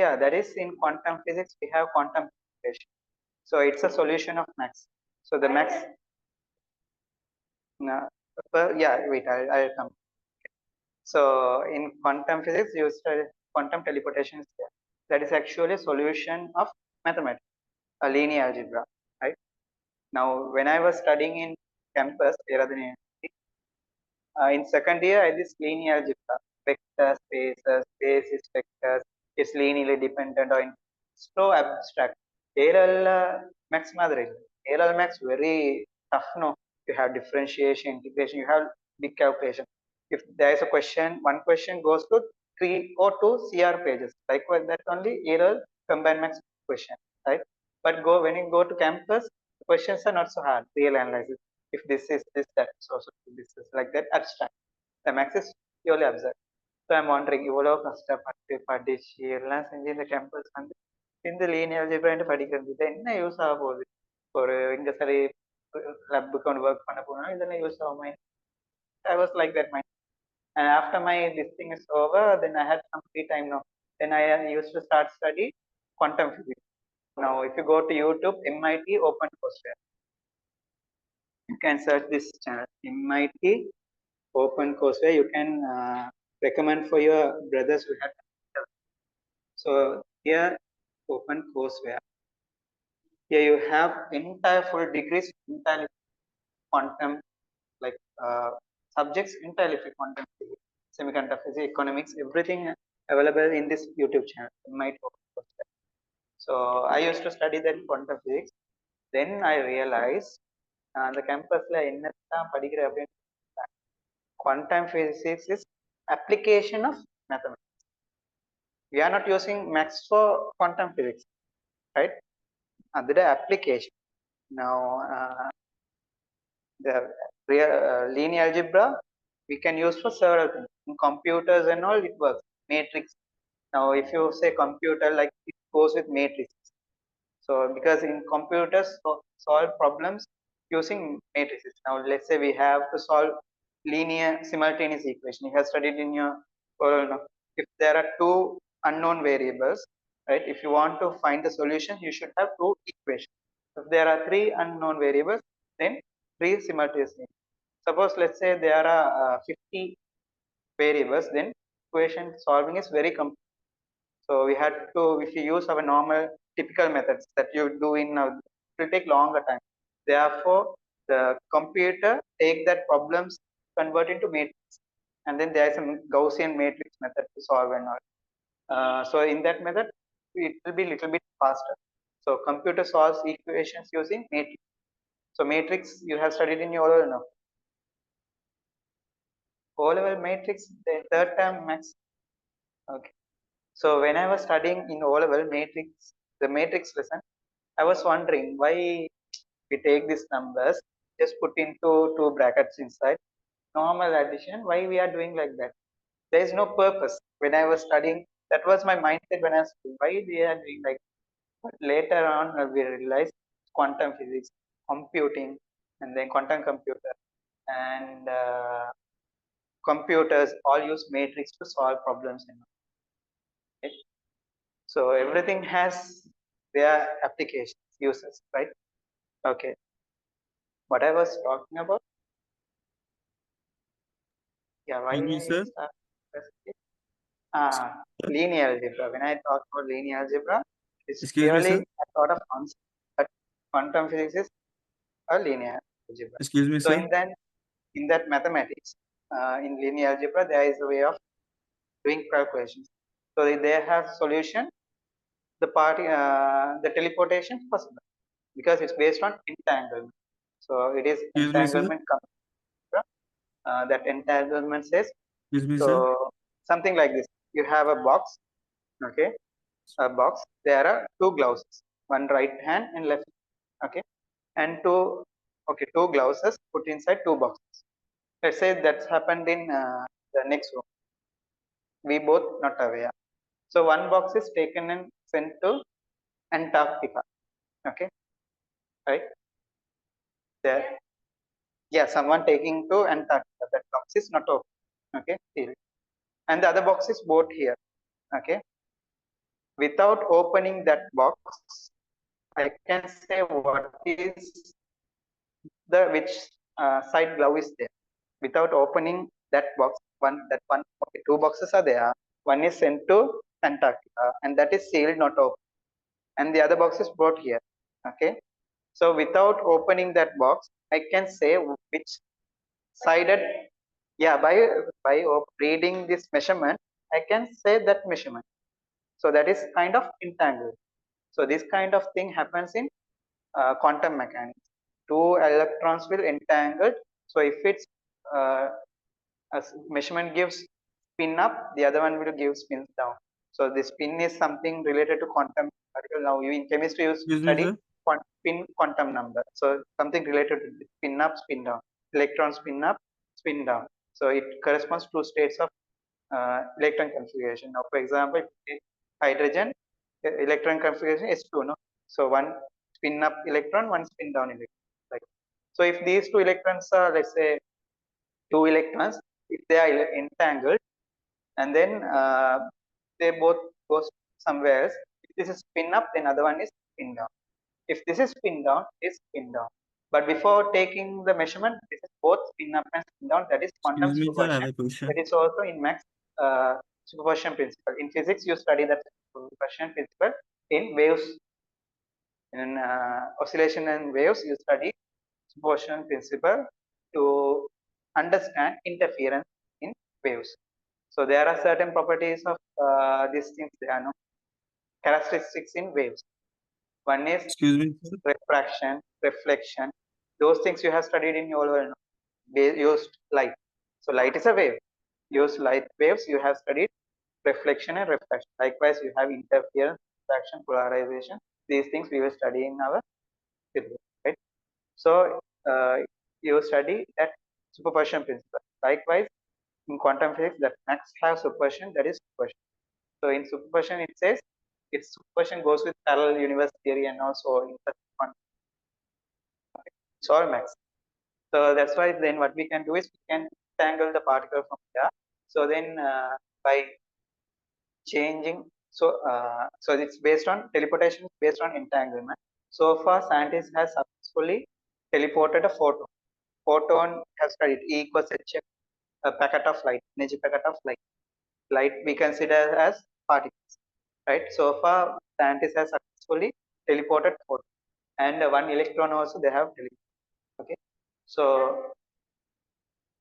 Yeah, that is in quantum physics. We have quantum computation. So it's a solution of maths. So the maths. No, yeah, wait, I'll come. So in quantum physics, you study quantum teleportation is there. That is actually a solution of mathematics, a linear algebra, right? Now, when I was studying in campus, in second year, I did linear algebra, vector spaces, basis vectors, is linearly dependent or so abstract. ARL max madre. ARL max very tough, no? You have differentiation, integration, you have big calculation. If there is a question, one question goes to 3 or 2 CR pages. Likewise, that only ARL combined max question, right? But when you go to campus, the questions are not so hard, real analysis. If this is this, that, so this is like that, abstract. The max is purely abstract. So I'm wondering, இவ்வளோ கஷ்டப்பட்டு படிச்சு எல்லாம் செஞ்சு இந்த campus வந்து இந்த linear algebra படிக்கிறது இது என்ன யூஸ் ஆக போகுது ஒரு இங்க சரி லப்புக்கு ஒன்று ஒர்க் பண்ண போனா இதெல்லாம் யூஸ் ஆகுமா I was like that mind. And after my this thing is over, then I had some free time now. Then I used to start study quantum physics. Now, if you go to YouTube, MIT Open Courseware, you can search this channel, MIT Open Courseware. You can recommend for your brothers who have. So here, Open Courseware. Here you have entire full degrees, entirely quantum, like subjects entirely for quantum physics, semiconductor physics, economics, everything available in this YouTube channel. MIT Open Courseware. So I used to study that quantum physics. Then I realized the campusல என்னத்தான் படிக்கிற அப்படின்னு quantum physics is application of mathematics. We are not using maths for quantum physics, right? The application. Now, the real linear algebra we can use for several things. In computers and all, it works. Matrix. Now, if you say computer, like it goes with matrix. So, because in computers solve problems using matrices. Now, let's say we have to solve linear simultaneous equation. You have studied in your if there are two unknown variables, right? If you want to find the solution, you should have two equations. If there are three unknown variables, then three simultaneous. Suppose let's say there are 50 variables, then equation solving is very complex. So we had to, if you use our normal typical methods that you do in, it will take longer time. Therefore, the computer take that problems, convert into matrix, and then there is a Gaussian matrix method to solve and all. So in that method, it will be little bit faster. So computer solves equations using matrix. So matrix you have studied in your O-level now. O-level matrix, the third term max. Okay. So when I was studying in O-level matrix, the matrix lesson, I was wondering why we take these numbers, just put into two brackets inside, normal addition, why we are doing like that? There is no purpose. When I was studying, that was my mindset when I was studying, why they are doing like that? But later on, we realized quantum physics, computing, and then quantum computer, and computers all use matrix to solve problems. Okay? So everything has their applications, uses, right? Okay. What I was talking about? Yeah, why Excuse me, I sir. start? Linear algebra. When I talk about linear algebra, it's Excuse me, purely sir. a sort of concept, but quantum physics is a linear algebra. Excuse me, So sir. in that mathematics, in linear algebra, there is a way of doing calculations. So they have solution. The teleportation is possible because it's based on entanglement. So it is Excuse me, sir. entanglement. That entanglement says Excuse me, sir. so something like this. You have a box, okay, a box. There are two glasses, one right hand and left, okay, and two glasses put inside two boxes. Let's say that's happened in the next room. We both not aware. So one box is taken and sent to Antarctica, okay. right? There, yeah, someone taking to Antarctica. That box is not open. Okay, sealed. And the other box is boat here. Okay, without opening that box, I can say what is the which side glove is there. Without opening that box, okay, two boxes are there. One is sent to Antarctica, and that is sealed, not open. And the other box is brought here. Okay, so without opening that box, I can say which sided. Yeah, by reading this measurement, I can say that measurement. So that is kind of entangled. So this kind of thing happens in quantum mechanics. Two electrons will entangle. So if it's uh, a measurement gives spin up, the other one will give spins down. So the spin is something related to quantum particle. Now you in chemistry you Excuse me, study sir. spin quantum number. So something related to spin up, spin down. Electron spin up, spin down. So it corresponds to states of electron configuration. Now, for example, hydrogen electron configuration is two, no? So one spin up electron, one spin down electron. Like so, if these two electrons are, let's say, two electrons, if they are entangled, and then they both go somewhere else. If this is spin up, then other one is spin down. If this is spin down, it's spin down. But before taking the measurement, this is both spin up and spin down. That is quantum Excuse me, sir. I have superposition. a That question. is also in Max superposition principle. In physics, you study that superposition principle. In waves, in oscillation and waves, you study superposition principle to understand interference in waves. So there are certain properties of these things. There are no characteristics in waves. One is Excuse me, sir. refraction, reflection. Those things you have studied in your world. Used light. So light is a wave. Used light waves you have studied reflection and refraction. Likewise, you have interference, refraction, polarization. These things we will study in our syllabus, right? So you study that superposition principle. Likewise, in quantum physics, that max have superposition, that is superposition. So in superposition, it says its superposition goes with parallel universe theory and also in the quantum. It's all max. So that's why then what we can do is we can tangle the particle from there. So then by changing, so it's based on teleportation, based on entanglement. So far, scientists have successfully teleported a photon. Photon has studied E equals h a packet of light, energy packet of light. Light we consider as particles, right? So far, scientists have successfully teleported photon, and one electron also they have teleported. Okay, so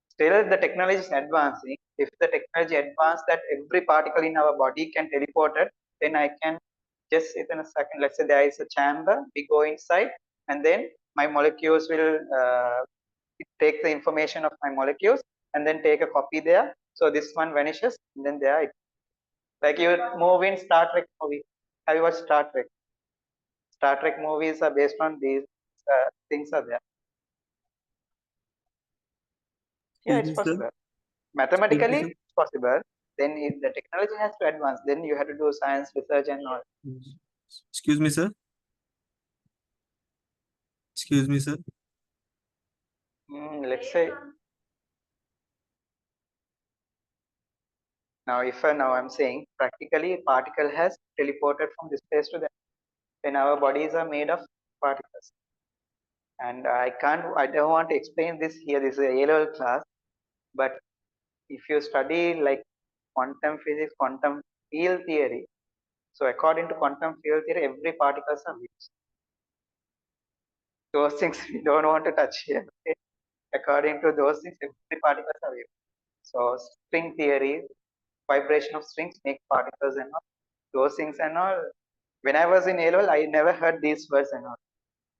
still the technology is advancing. If the technology advances that every particle in our body can teleport it, then I can just within a second, let's say there is a chamber, we go inside, and then my molecules will take the information of my molecules and then take a copy there. So this one vanishes, and then there, like you move in Star Trek movie. Have you watched Star Trek? Star Trek movies are based on these things are there. Yeah, Excuse it's me, sir. possible. Excuse me, Mathematically, sir. it's possible. Then if the technology has to advance, then you have to do science research and all. Excuse me, sir. Excuse me, sir. Let's say now, if now I'm saying practically particle has teleported from this place to that, then our bodies are made of particles. And I don't want to explain this here. This is a A-level class, but if you study like quantum physics, quantum field theory, so according to quantum field theory, every particles are waves. Those things we don't want to touch here. Okay? According to those things, every particles are waves. So string theory, vibration of strings make particles and all. Those things and all. When I was in A level, I never heard these words and all.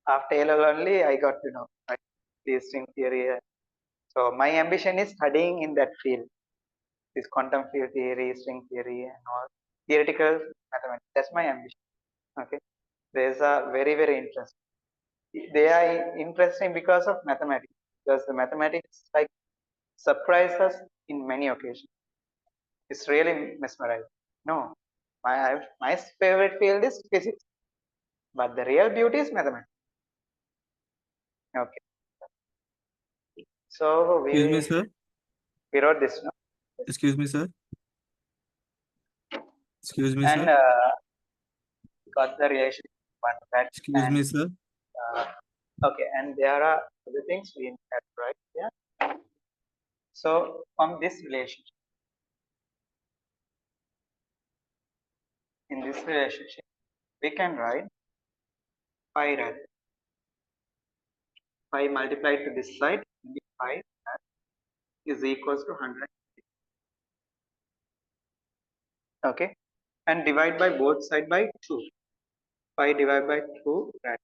After A level only, I got to know right, this string theory. So my ambition is studying in that field, this quantum field theory, string theory, and all theoretical mathematics. That's my ambition. Okay, these are very interesting. They are interesting because of mathematics. Because the mathematics like surprise us in many occasions. It's really mesmerizing. No, my favorite field is physics, but the real beauty is mathematics. Okay. So Excuse me, sir. we wrote this, no? Excuse me, sir. Excuse me, And sir. got the relation one that Excuse and me, sir. uh, okay, and there are other things we have right here. So from this relationship, in this relationship, we can write pi rad. Pi multiplied to this side, pi rad is equals to 100. Okay, and divide by both side by 2. Pi divided by 2 rad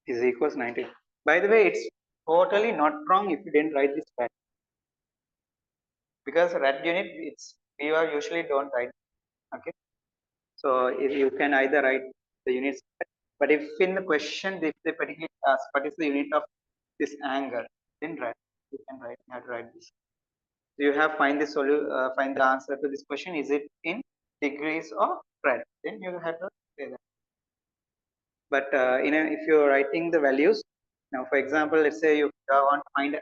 is equals 90. By the way, it's totally not wrong if you didn't write this rad, because rad unit it's we are usually don't write. Okay, so if you can either write the units, but if in the question if they particularly ask what is the unit of this angle, then write you can write you have to write this. So you have find the answer to this question. Is it in degrees or rad? Then you have to say that. But if you're writing the values now, for example, let's say you want to find a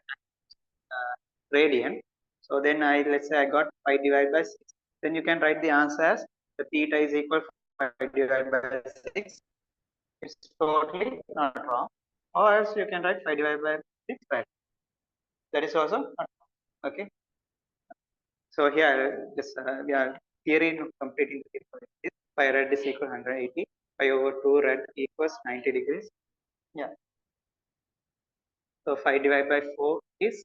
radian. So then let's say I got 5 divided by 6. Then you can write the answer as the theta is equal to 5 divided by 6. It's totally not wrong. Or else you can write 5 divided by 6, right? That is also not wrong. Okay. So here, this we are theory completing the theory. This 5 rad is equal to 180. 5 over 2 rad equals 90 degrees. Yeah. So 5 divided by 4 is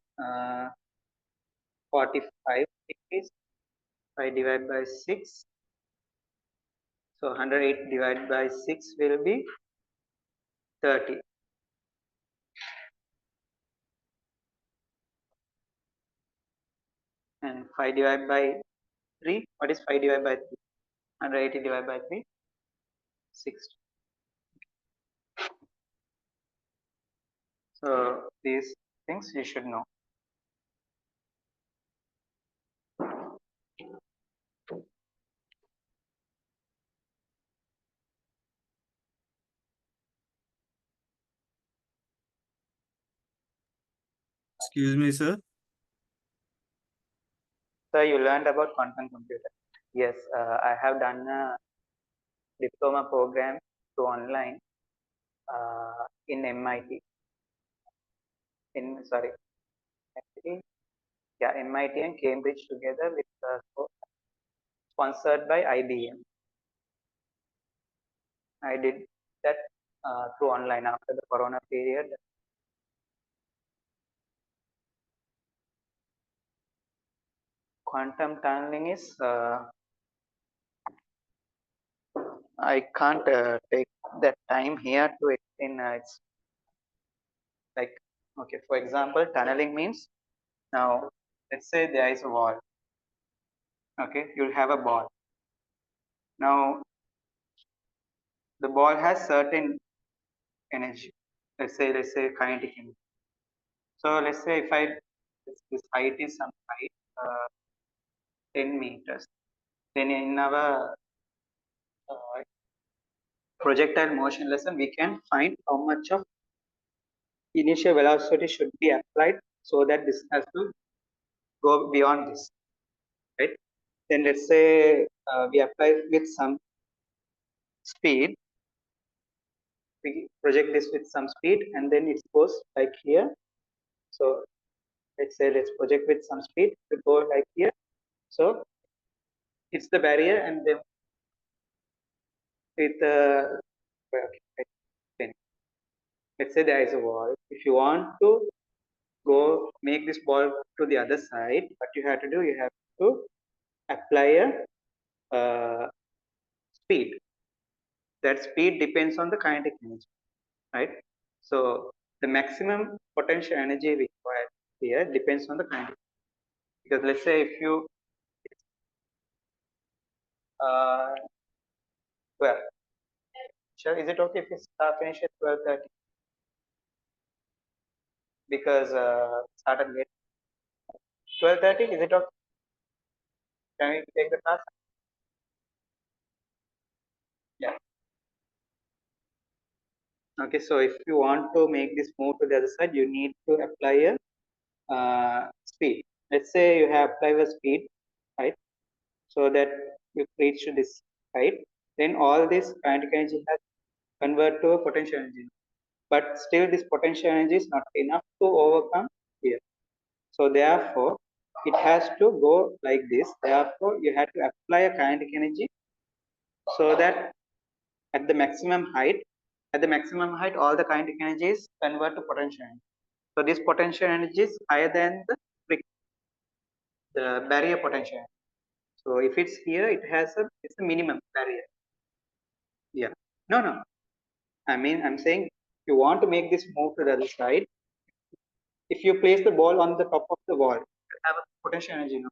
45 degrees. 5 divided by 6. So 108 divided by 6 will be 30. And 5 divided by 3. What is 5 divided by 3? 180 divided by 3. 60. So these things you should know. Excuse me, sir. So you learned about quantum computer. Yes, I have done a diploma program to online in MIT. In sorry, MIT, yeah, MIT and Cambridge together with sponsored by IBM. I did that through online after the Corona period. Quantum tunneling is I can't take that time here to explain. It's like okay, for example, tunneling means now let's say there is a wall. Okay, you'll have a ball. Now the ball has certain energy. Let's say kinetic energy. So let's say if this height is some height 10 meters, then in our uh, projectile motion lesson we can find how much of initial velocity should be applied so that this has to go beyond this, right? Then let's say we apply with some speed, we project this with some speed and then it goes like here. So let's project with some speed to go like here. So it's the barrier and then with let's say there is a wall. If you want to go make this ball to the other side, what you have to do, you have to apply a speed. That speed depends on the kinetic energy, right? So the maximum potential energy required here depends on the kinetic. Because let's say if you uh, well, sure, is it okay if we finish at 12:30? Because started late. 12:30, is it okay? Can we take the class? Yeah. Okay, so if you want to make this move to the other side, you need to apply a speed. Let's say you have applied a speed, right? So that you reach to this height, then all this kinetic energy has convert to a potential energy. But still, this potential energy is not enough to overcome here. So therefore, it has to go like this. Therefore, you have to apply a kinetic energy so that at the maximum height, all the kinetic energies convert to potential energy. So this potential energy is higher than the barrier potential. So if it's here, it's a minimum barrier. Yeah. No, no. I mean, I'm saying if you want to make this move to the other side, if you place the ball on the top of the wall, you have a potential energy now.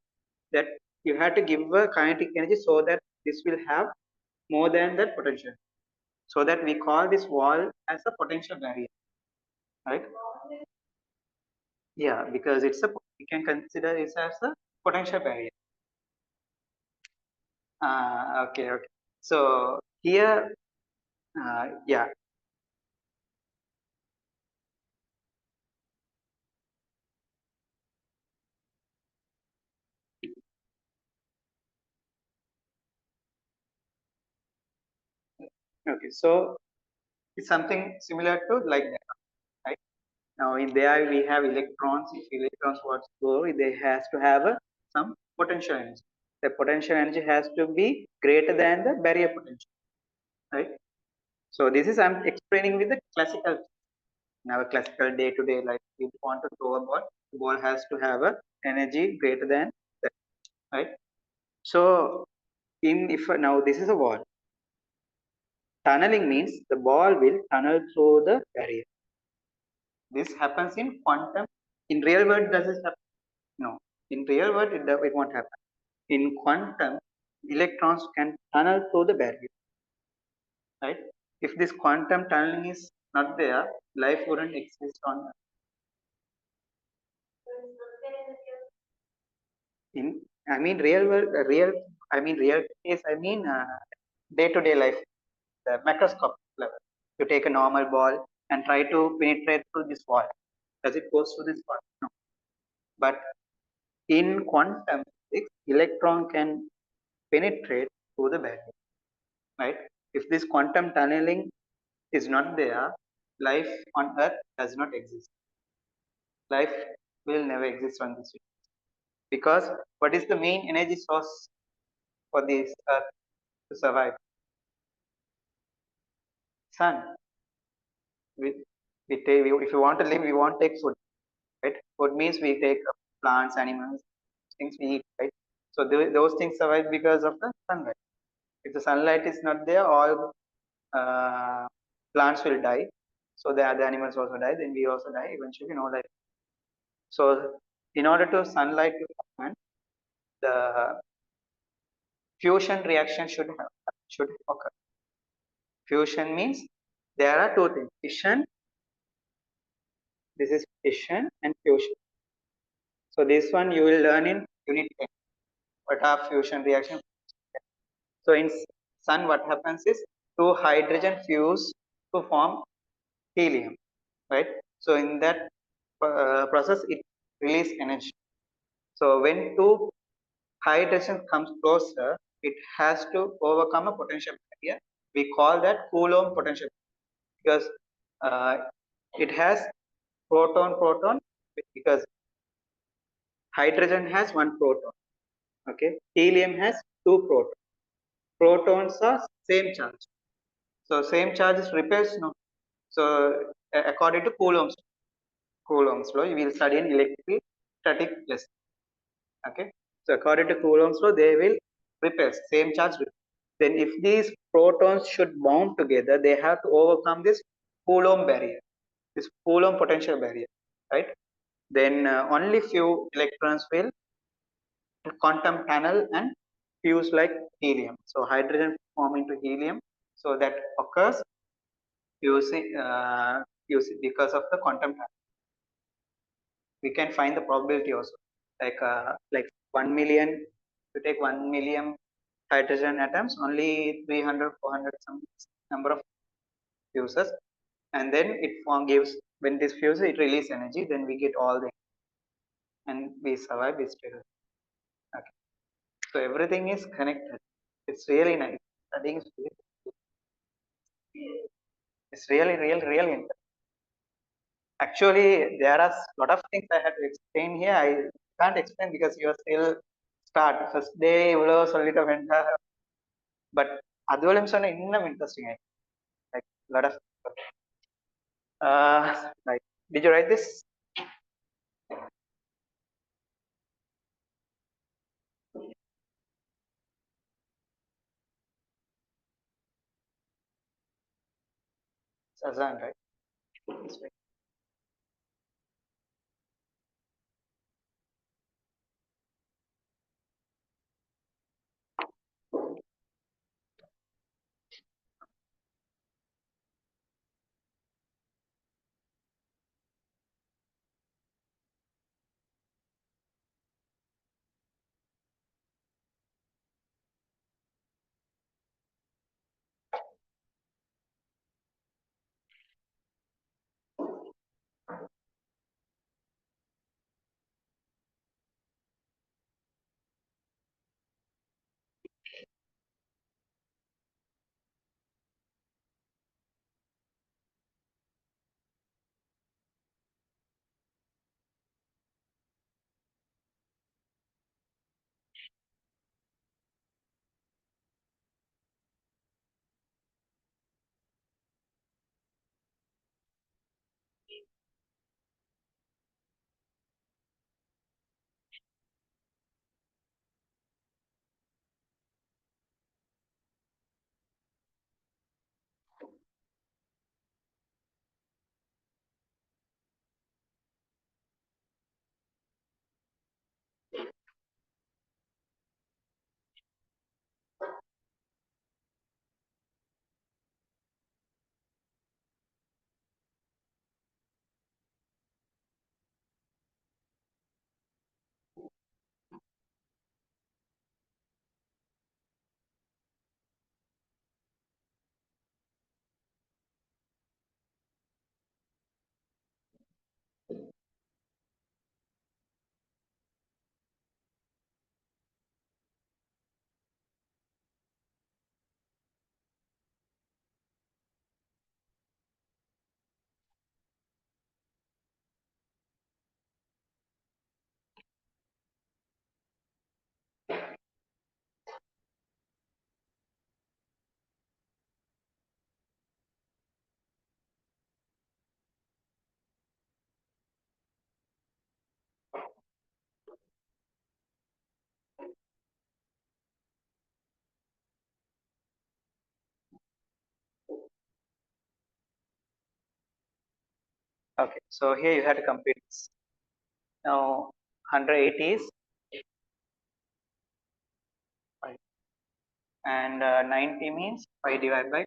That you have to give a kinetic energy so that this will have more than that potential. So that we call this wall as a potential barrier, right? Yeah, because we can consider it as a potential barrier. Okay, okay. So here, yeah, okay. So it's something similar to like that, right? Now in there we have electrons. If electrons want to go, they has to have some potential energy. The potential energy has to be greater than the barrier potential, right? So this is I'm explaining with the classical. In our classical day-to-day life, if you want to throw a ball, the ball has to have a energy greater than that, right? So in if now this is a wall, tunneling means the ball will tunnel through the barrier. This happens in quantum. In real world, does it happen? No. In real world, it won't happen. In quantum, electrons can tunnel through the barrier, right? If this quantum tunneling is not there, life wouldn't exist on Earth. In I mean real world, real case. Day-to-day life, the macroscopic level. You take a normal ball and try to penetrate through this wall. Does it go through this wall? No. But in quantum physics, electron can penetrate through the barrier, right? If this quantum tunneling is not there, life on Earth does not exist. Life will never exist on this earth. Because what is the main energy source for this Earth to survive? Sun. We, if you want to live, we won't take food, right? Food means we take plants, animals, things we eat, right? So those things survive because of the sunlight. If the sunlight is not there, all uh, plants will die. So the other animals also die. Then we also die eventually. Like so. In order to sunlight to happen, the fusion reaction should occur. Fusion means there are two things: fission. This is fission and fusion. So this one you will learn in unit 10. What are fusion reaction? So in sun, what happens is two hydrogen fuse to form helium, right? So in that process, it release energy. So when two hydrogen comes closer, it has to overcome a potential barrier. We call that Coulomb potential because uh, it has proton because hydrogen has one proton. Okay, helium has two protons. Protons are same charge. So same charge is repels no. So according to Coulomb's law, you will study in electrostatic lesson. Okay. So according to Coulomb's law, they will repel same charge. Then if these protons should bond together, they have to overcome this Coulomb barrier, this Coulomb potential barrier, right? Then only few electrons will quantum tunnel and fuse like helium. So hydrogen form into helium. So that occurs using because of the quantum tunnel. We can find the probability also, like 1 million. You take 1 million hydrogen atoms, only 300, 400 some number of fuses. and then it gives, when this fuses it release energy, then we get all the, and we survive, we stay. Okay. So everything is connected. It's really nice. Studying is really, it's really interesting. Actually, there are a lot of things I have to explain here. I can't explain because you are still start first day இவ்வளோ சொல்லிட்டு வேண்டாம். But அதுவரையும் சொன்ன இன்னும் interesting ஆயிடுச்சு. Like lot of like, did you write this? Sazan, right? That's right. Okay, so here you have to complete this. Now 180 is 5, and 90 means 5 divided by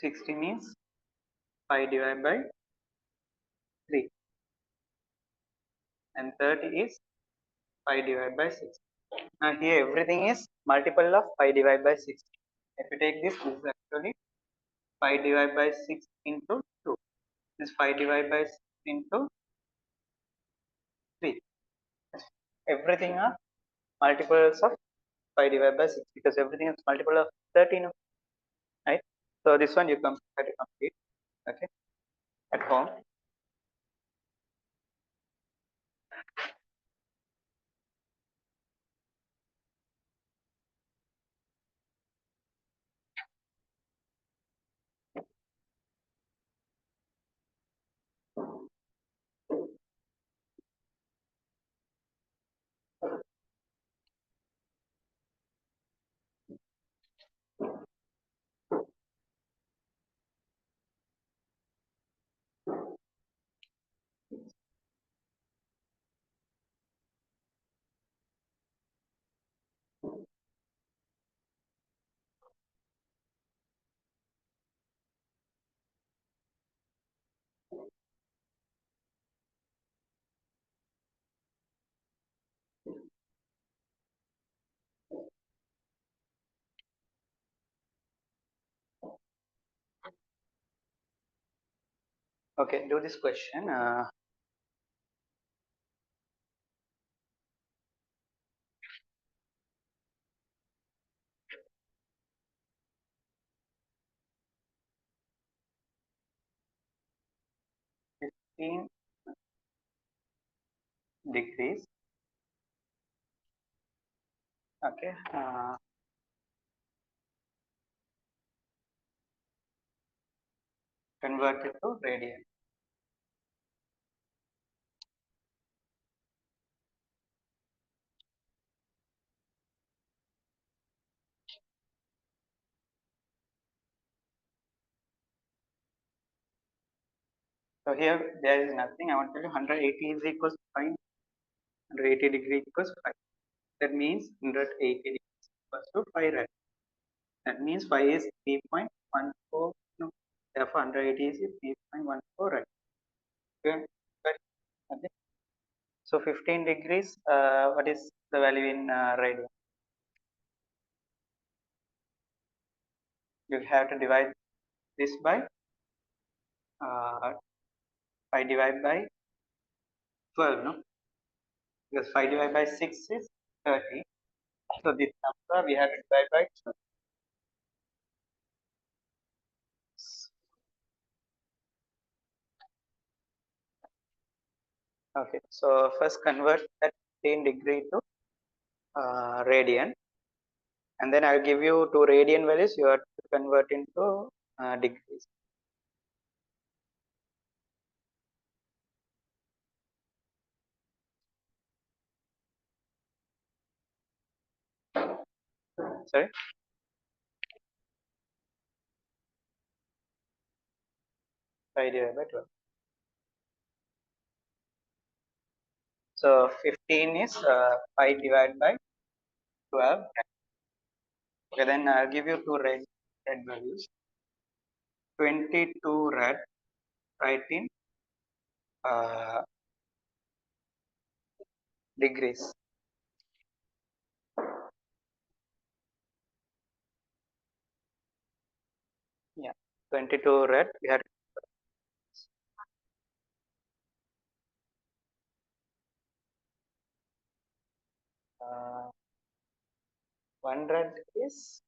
60 means 5 divided by 3, and 30 is 5 divided by 6. Now here everything is multiple of 5 divided by 6. If you take this, this is actually 5 divided by 6 into 2. This 5 divided by 6 into 3. Everything are multiples of 5 divided by 6 because everything is multiple of 13, right? So this one you can try to complete, okay, at home. Okay, do this question. 15 degrees. Okay. Converted to radian. So here there is nothing. I want to tell you 180 is equals to 5. 180 degree equals 5. That means 180 degrees equals to 5 rad. That means 5 is 3.14. No, therefore 180 is 3.14 rad. Okay. Okay. So 15 degrees. What is the value in radian? You have to divide this by 5 divided by 12. No, because 5 divided by 6 is 30. So this number we have to divide by 12. Okay, so first convert that 15 degree to radian, and then I'll give you two radian values. You have to convert into degrees. Sorry, 5 divided by 12. So 15 is 5 divided by 12. Okay, then I'll give you two red values. 22 rad, right in uh, degrees. Yeah, 22 rad. We had 100 is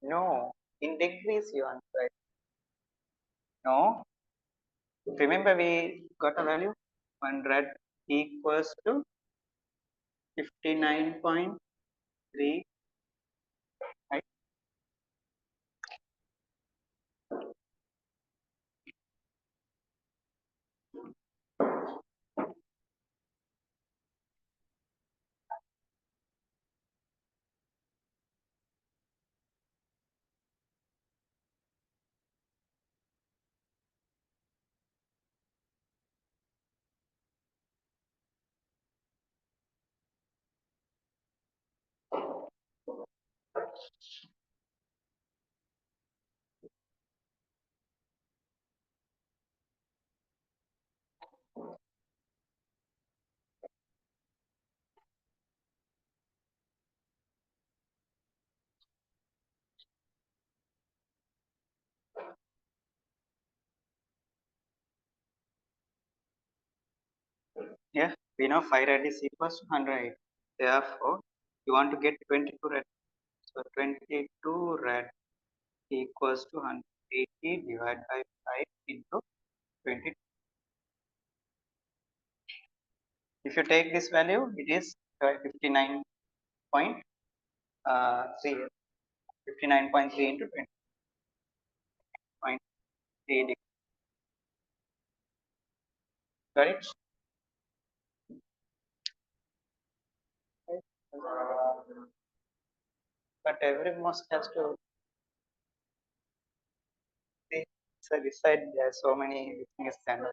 no in degrees. You answer no. Remember we got a value 100 equals to 59.3, right? Yeah, we know 5 rad is equals to 100. Therefore, you want to get 22 rad. So 22 rad equals to 180 divided by 5 into 20. If you take this value, it is 59.3. 59.3 into 20.3. Got it? But every mosque has to be, so beside there are so many things and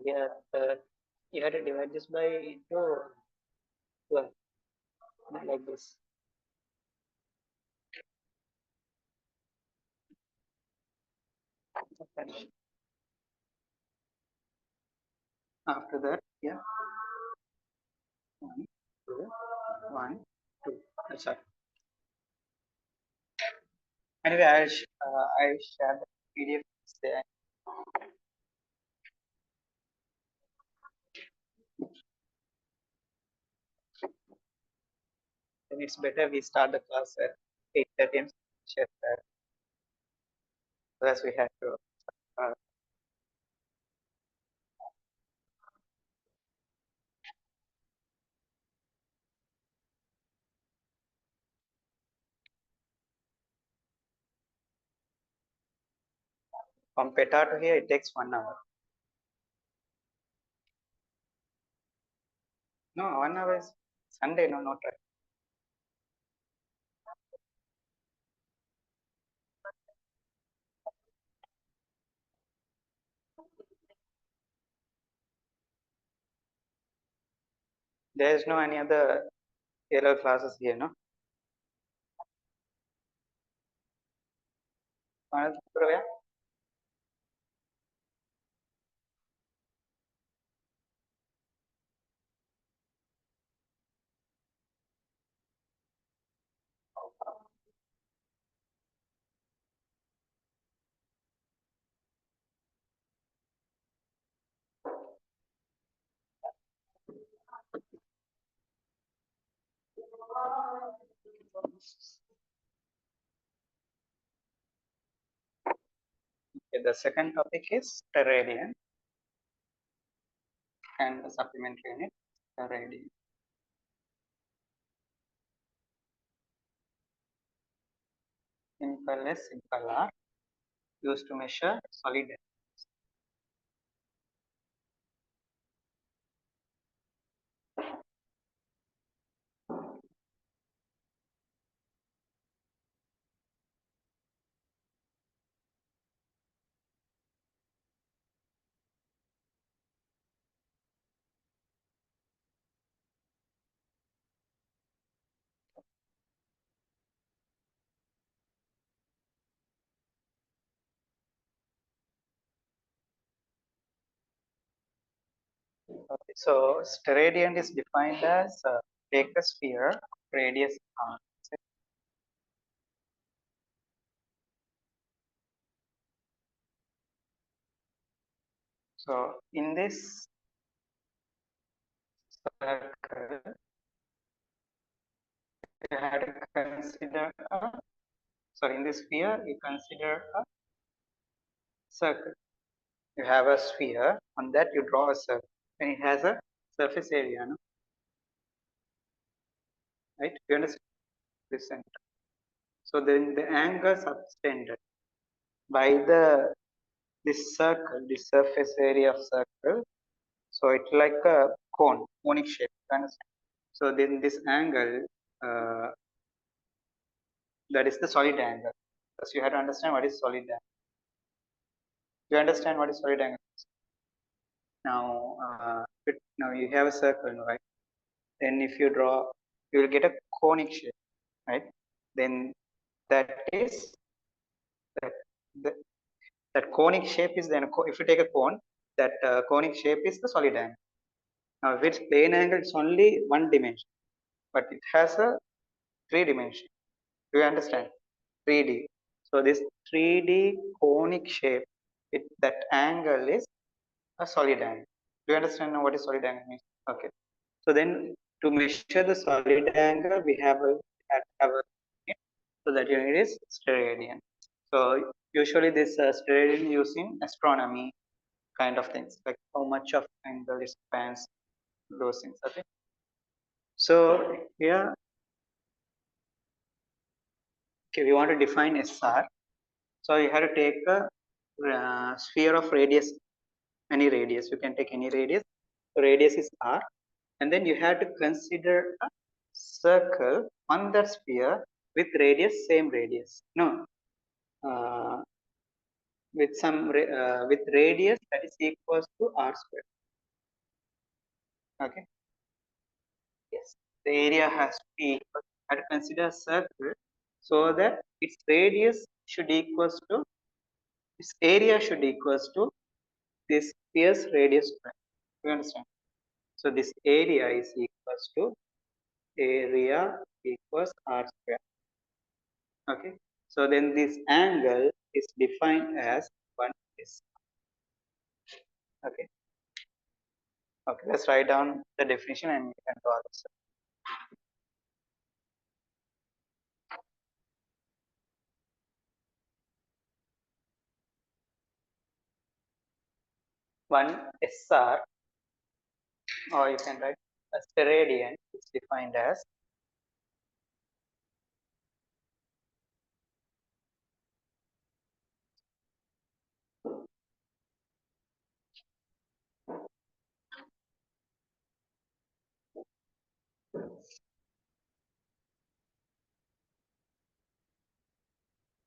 Yeah, you have to divide this by into 12, like this. Okay. After that, yeah, one, two, one, two. That's all. Anyway, I share the PDF there. Then it's better we start the class at 8:30 and share that. Otherwise, we have to uh, from Peta to here. It takes 1 hour. No, 1 hour is Sunday. No, not right. There is no any other yellow classes here. No. Another- Okay, the second topic is terrarium and the supplementary unit terrarium. Simple S, simple R used to measure solid. Okay, so steradian is defined as take a sphere radius r. So in this circle, you have to consider sorry, in this sphere you consider a circle. You have a sphere, on that you draw a circle and it has a surface area, no? Right? You understand this center. So then the angle subtended by this circle, this surface area of circle. So it's like a conic shape. You understand? So then this angle, uh, that is the solid angle. So you have to understand what is solid angle. You understand what is solid angle? Now, now you have a circle, right? Then if you draw, you will get a conic shape, right? Then that is that, that, that conic shape is then if you take a cone, that conic shape is the solid angle. Now, if it's plane angle, it's only one dimension, but it has a three dimension. Do you understand? 3D. So this 3D conic shape, that angle is a solid angle. Do you understand now what is solid angle means? Okay. So then to measure the solid angle, we have a unit. So that unit is steradian. So usually this steradian used in astronomy kind of things, like how much of angle it spans, those things. Okay. So here, okay, we want to define SR. So you have to take a sphere of radius, any radius. You can take any radius. So radius is r, and then you have to consider a circle on that sphere with radius same radius. No, uh, with some with radius that is equals to r square. Okay. Yes. The area has to be equal. I have to consider a circle so that its radius should equals to its area should equals to this sphere's radius square. You understand? So this area is equals to area equals r square. Okay. So then this angle is defined as 1 s. Okay. Okay. Let's write down the definition and you can draw this. 1 SR, or you can write a steradian is defined as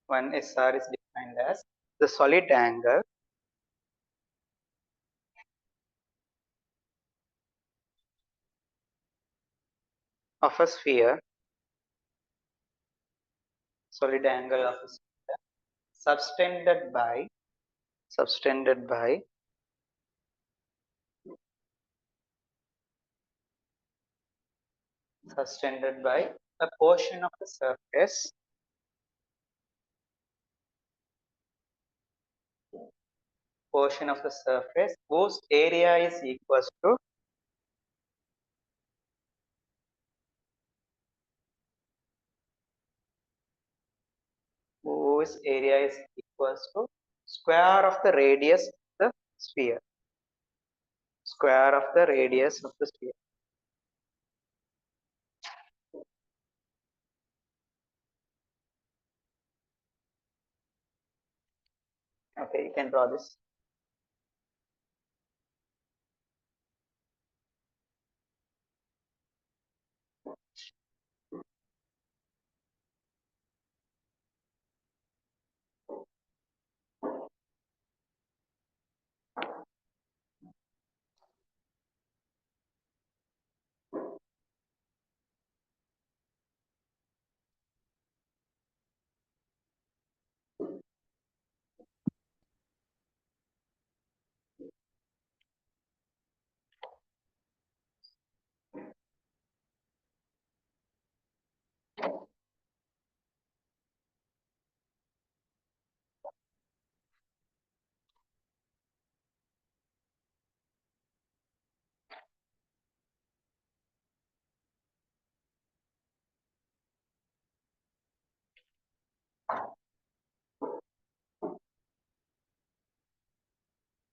1 SR is defined as the solid angle of a sphere, solid angle of a sphere subtended by subtended by subtended by a portion of the surface whose area is equals to whose area is equals to square of the radius of the sphere, square of the radius of the sphere. Okay, you can draw this.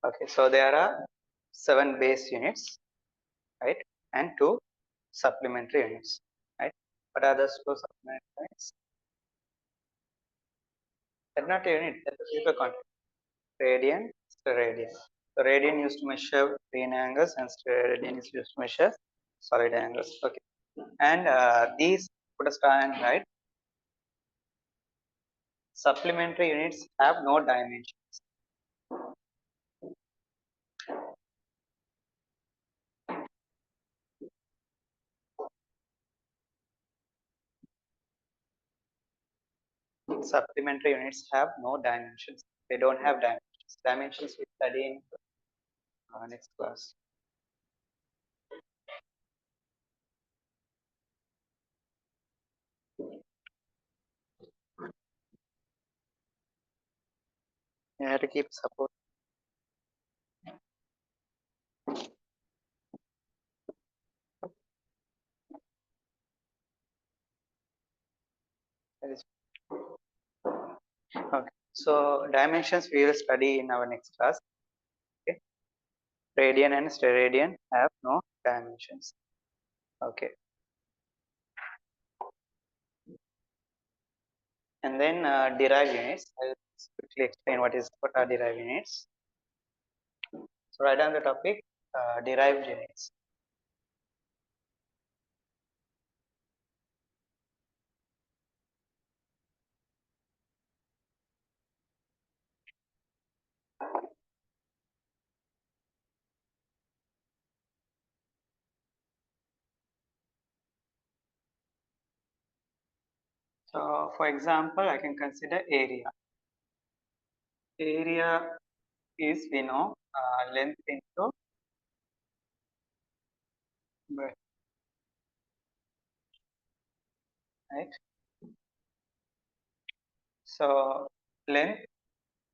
Okay, so there are 7 base units, right, and 2 supplementary units, right. What are those 2 supplementary units? They're not a unit, that's a paper content. Radian, steradian. So radian used to measure plane angles and steradian is used to measure solid angles. Okay, and these, put a star and write, supplementary units have no dimensions. Supplementary units have no dimensions. They don't have dimensions. Dimensions we study in next class. You have to keep support. Okay. So dimensions we will study in our next class. Okay. Radian and steradian have no dimensions. Okay. And then derived units. I'll quickly explain what are derived units. So write down the topic, derived units. So for example, I can consider area. Area is, we know, length into breadth, right? So length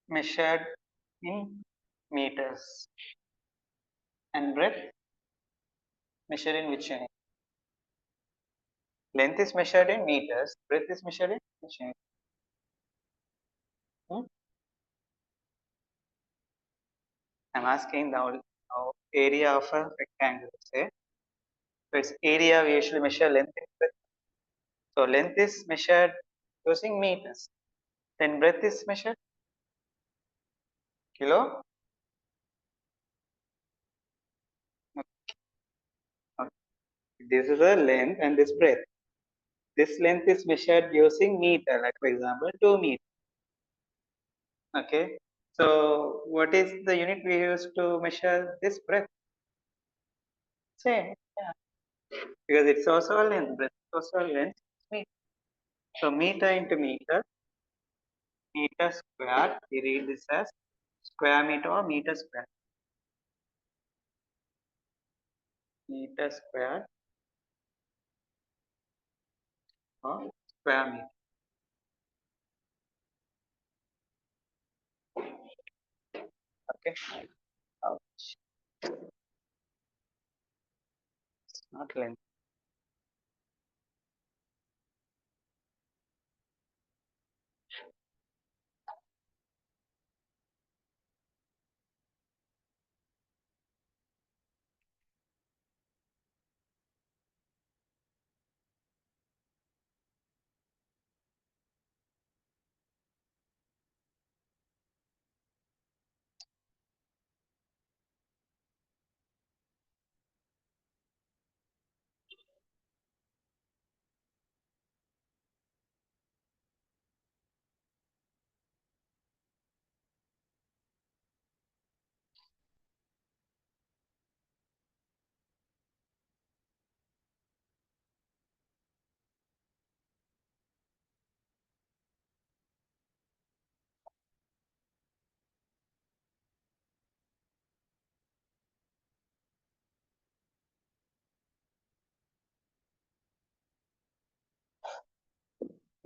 measured in meters and breadth measured in which unit? Length is measured in meters, breadth is measured in which unit? Hmm? I'm asking now area of a rectangle, say. So its area we usually measure length in breadth. So length is measured using meters. Then breadth is measured kilo. Okay. This is the length and this breadth. This length is measured using meter, like for example, 2 meters. Okay. So what is the unit we use to measure this breadth? Same. Yeah. Because it's also a length, breadth is also a length. Meter. So meter into meter, meter squared, we read this as square meter or meter square. Meter squared or square meter. Okay. Ouch. It's not length.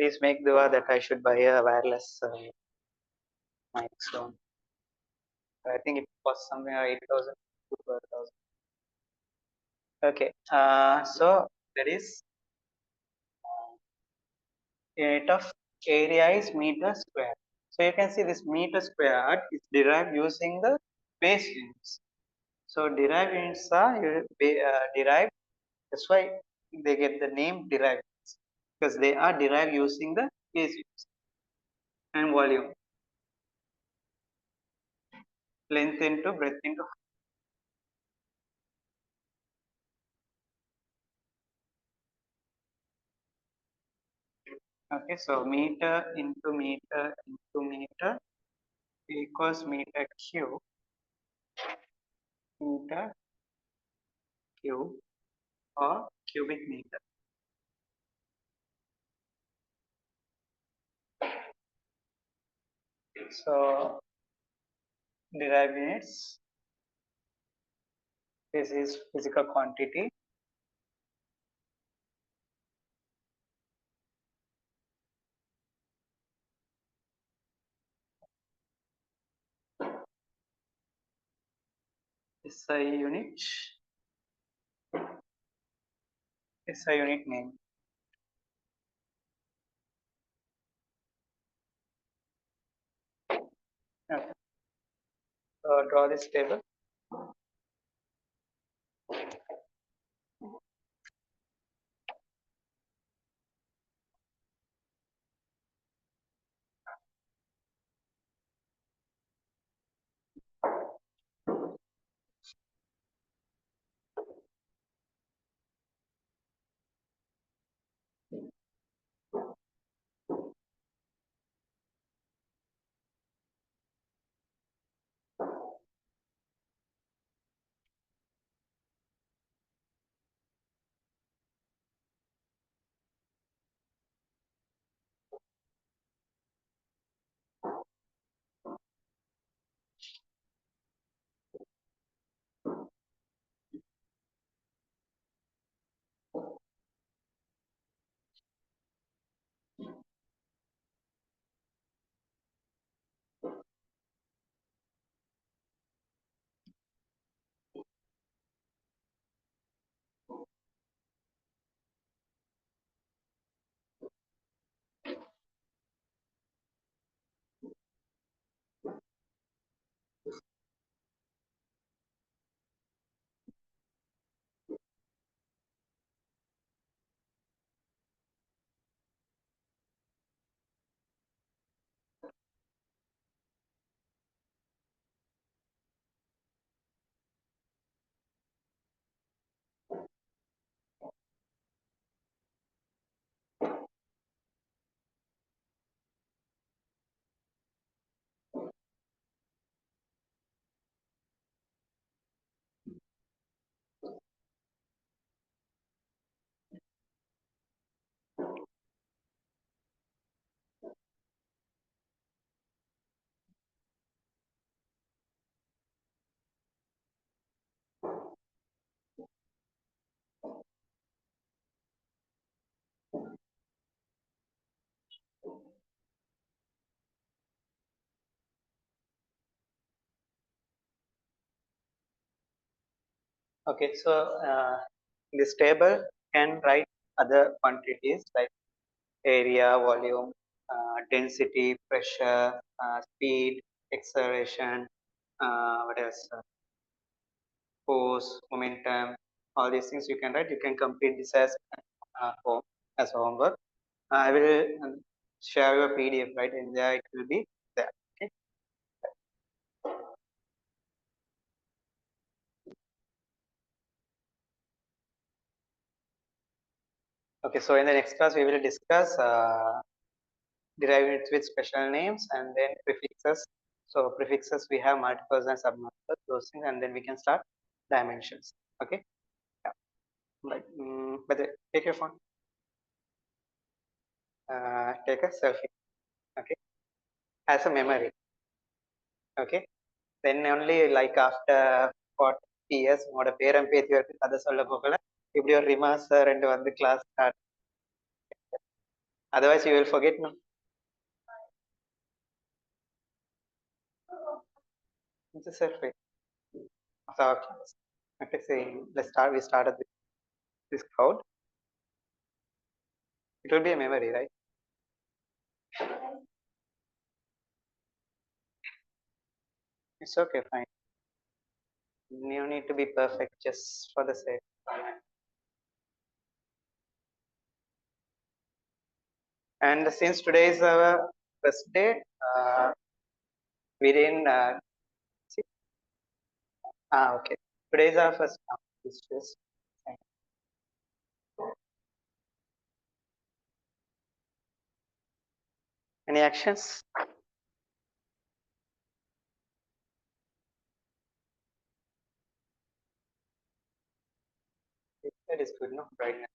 Please make dua that I should buy a wireless mic soon. I think it costs something like 8,000 to 12,000. Okay. So that is unit of area is meter square. So you can see this meter squared is derived using the base units. So derived units are derived. That's why they get the name derived units, because they are derived using the base units and volume, length into breadth into. Okay, so meter into meter into meter equals meter cube, meter cube or cubic meter. So derived units, this is physical quantity. SI unit, SI unit name. Okay. So draw this table. Okay, so this table can write other quantities like area, volume, density, pressure, speed, acceleration, what else? Force, momentum, all these things you can write. You can complete this home as homework. I will share your PDF, right? And there it will be there. Okay. Okay. So in the next class we will discuss derivatives with special names and then prefixes. So prefixes we have multiples and submultiples, those things, and then we can start dimensions. Okay. Yeah. But take your phone. Take a selfie. Okay. As a memory. Okay. Then only like after 40 years உங்களோட பேரன் பேத்தியருக்கு கதை சொல்ல போகல இப்படி ஒரு ரிமாஸ் ரெண்டு வந்து class start otherwise you will forget no. It's a self of our class. Okay, so we started with this crowd. It will be a memory, right? It's okay, fine. You need to be perfect just for the sake. And since today is our first day, we didn't see. Okay. Today is our first. It's just any actions? That is good, no? Right now.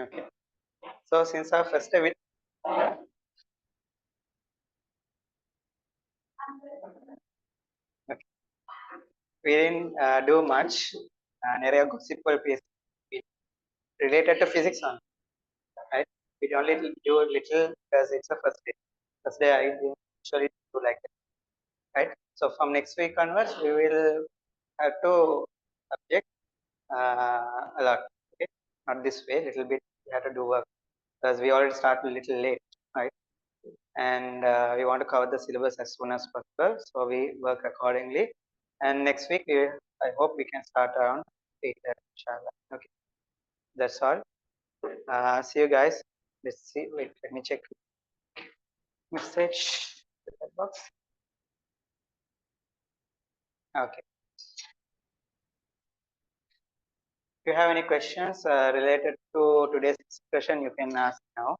Okay. So since our first day, we didn't do much. நிறைய gossipal piece related to physics on, right? We only do a little because it's the first day. First day I usually do like that, right? So from next week onwards, we will have to subject a lot. Okay, not this way. Little bit we have to do work because we already started a little late, right? And we want to cover the syllabus as soon as possible. So we work accordingly. And next week, I hope we can start around 8, inshallah. Okay, that's all. See you guys. Let's see. Wait, let me check message. Box. Okay. If you have any questions related to today's discussion, you can ask now.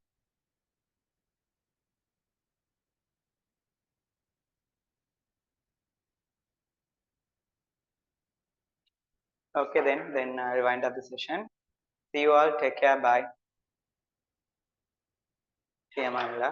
Okay, then I'll wind up the session. See you all. Take care. Bye. See you, Manila.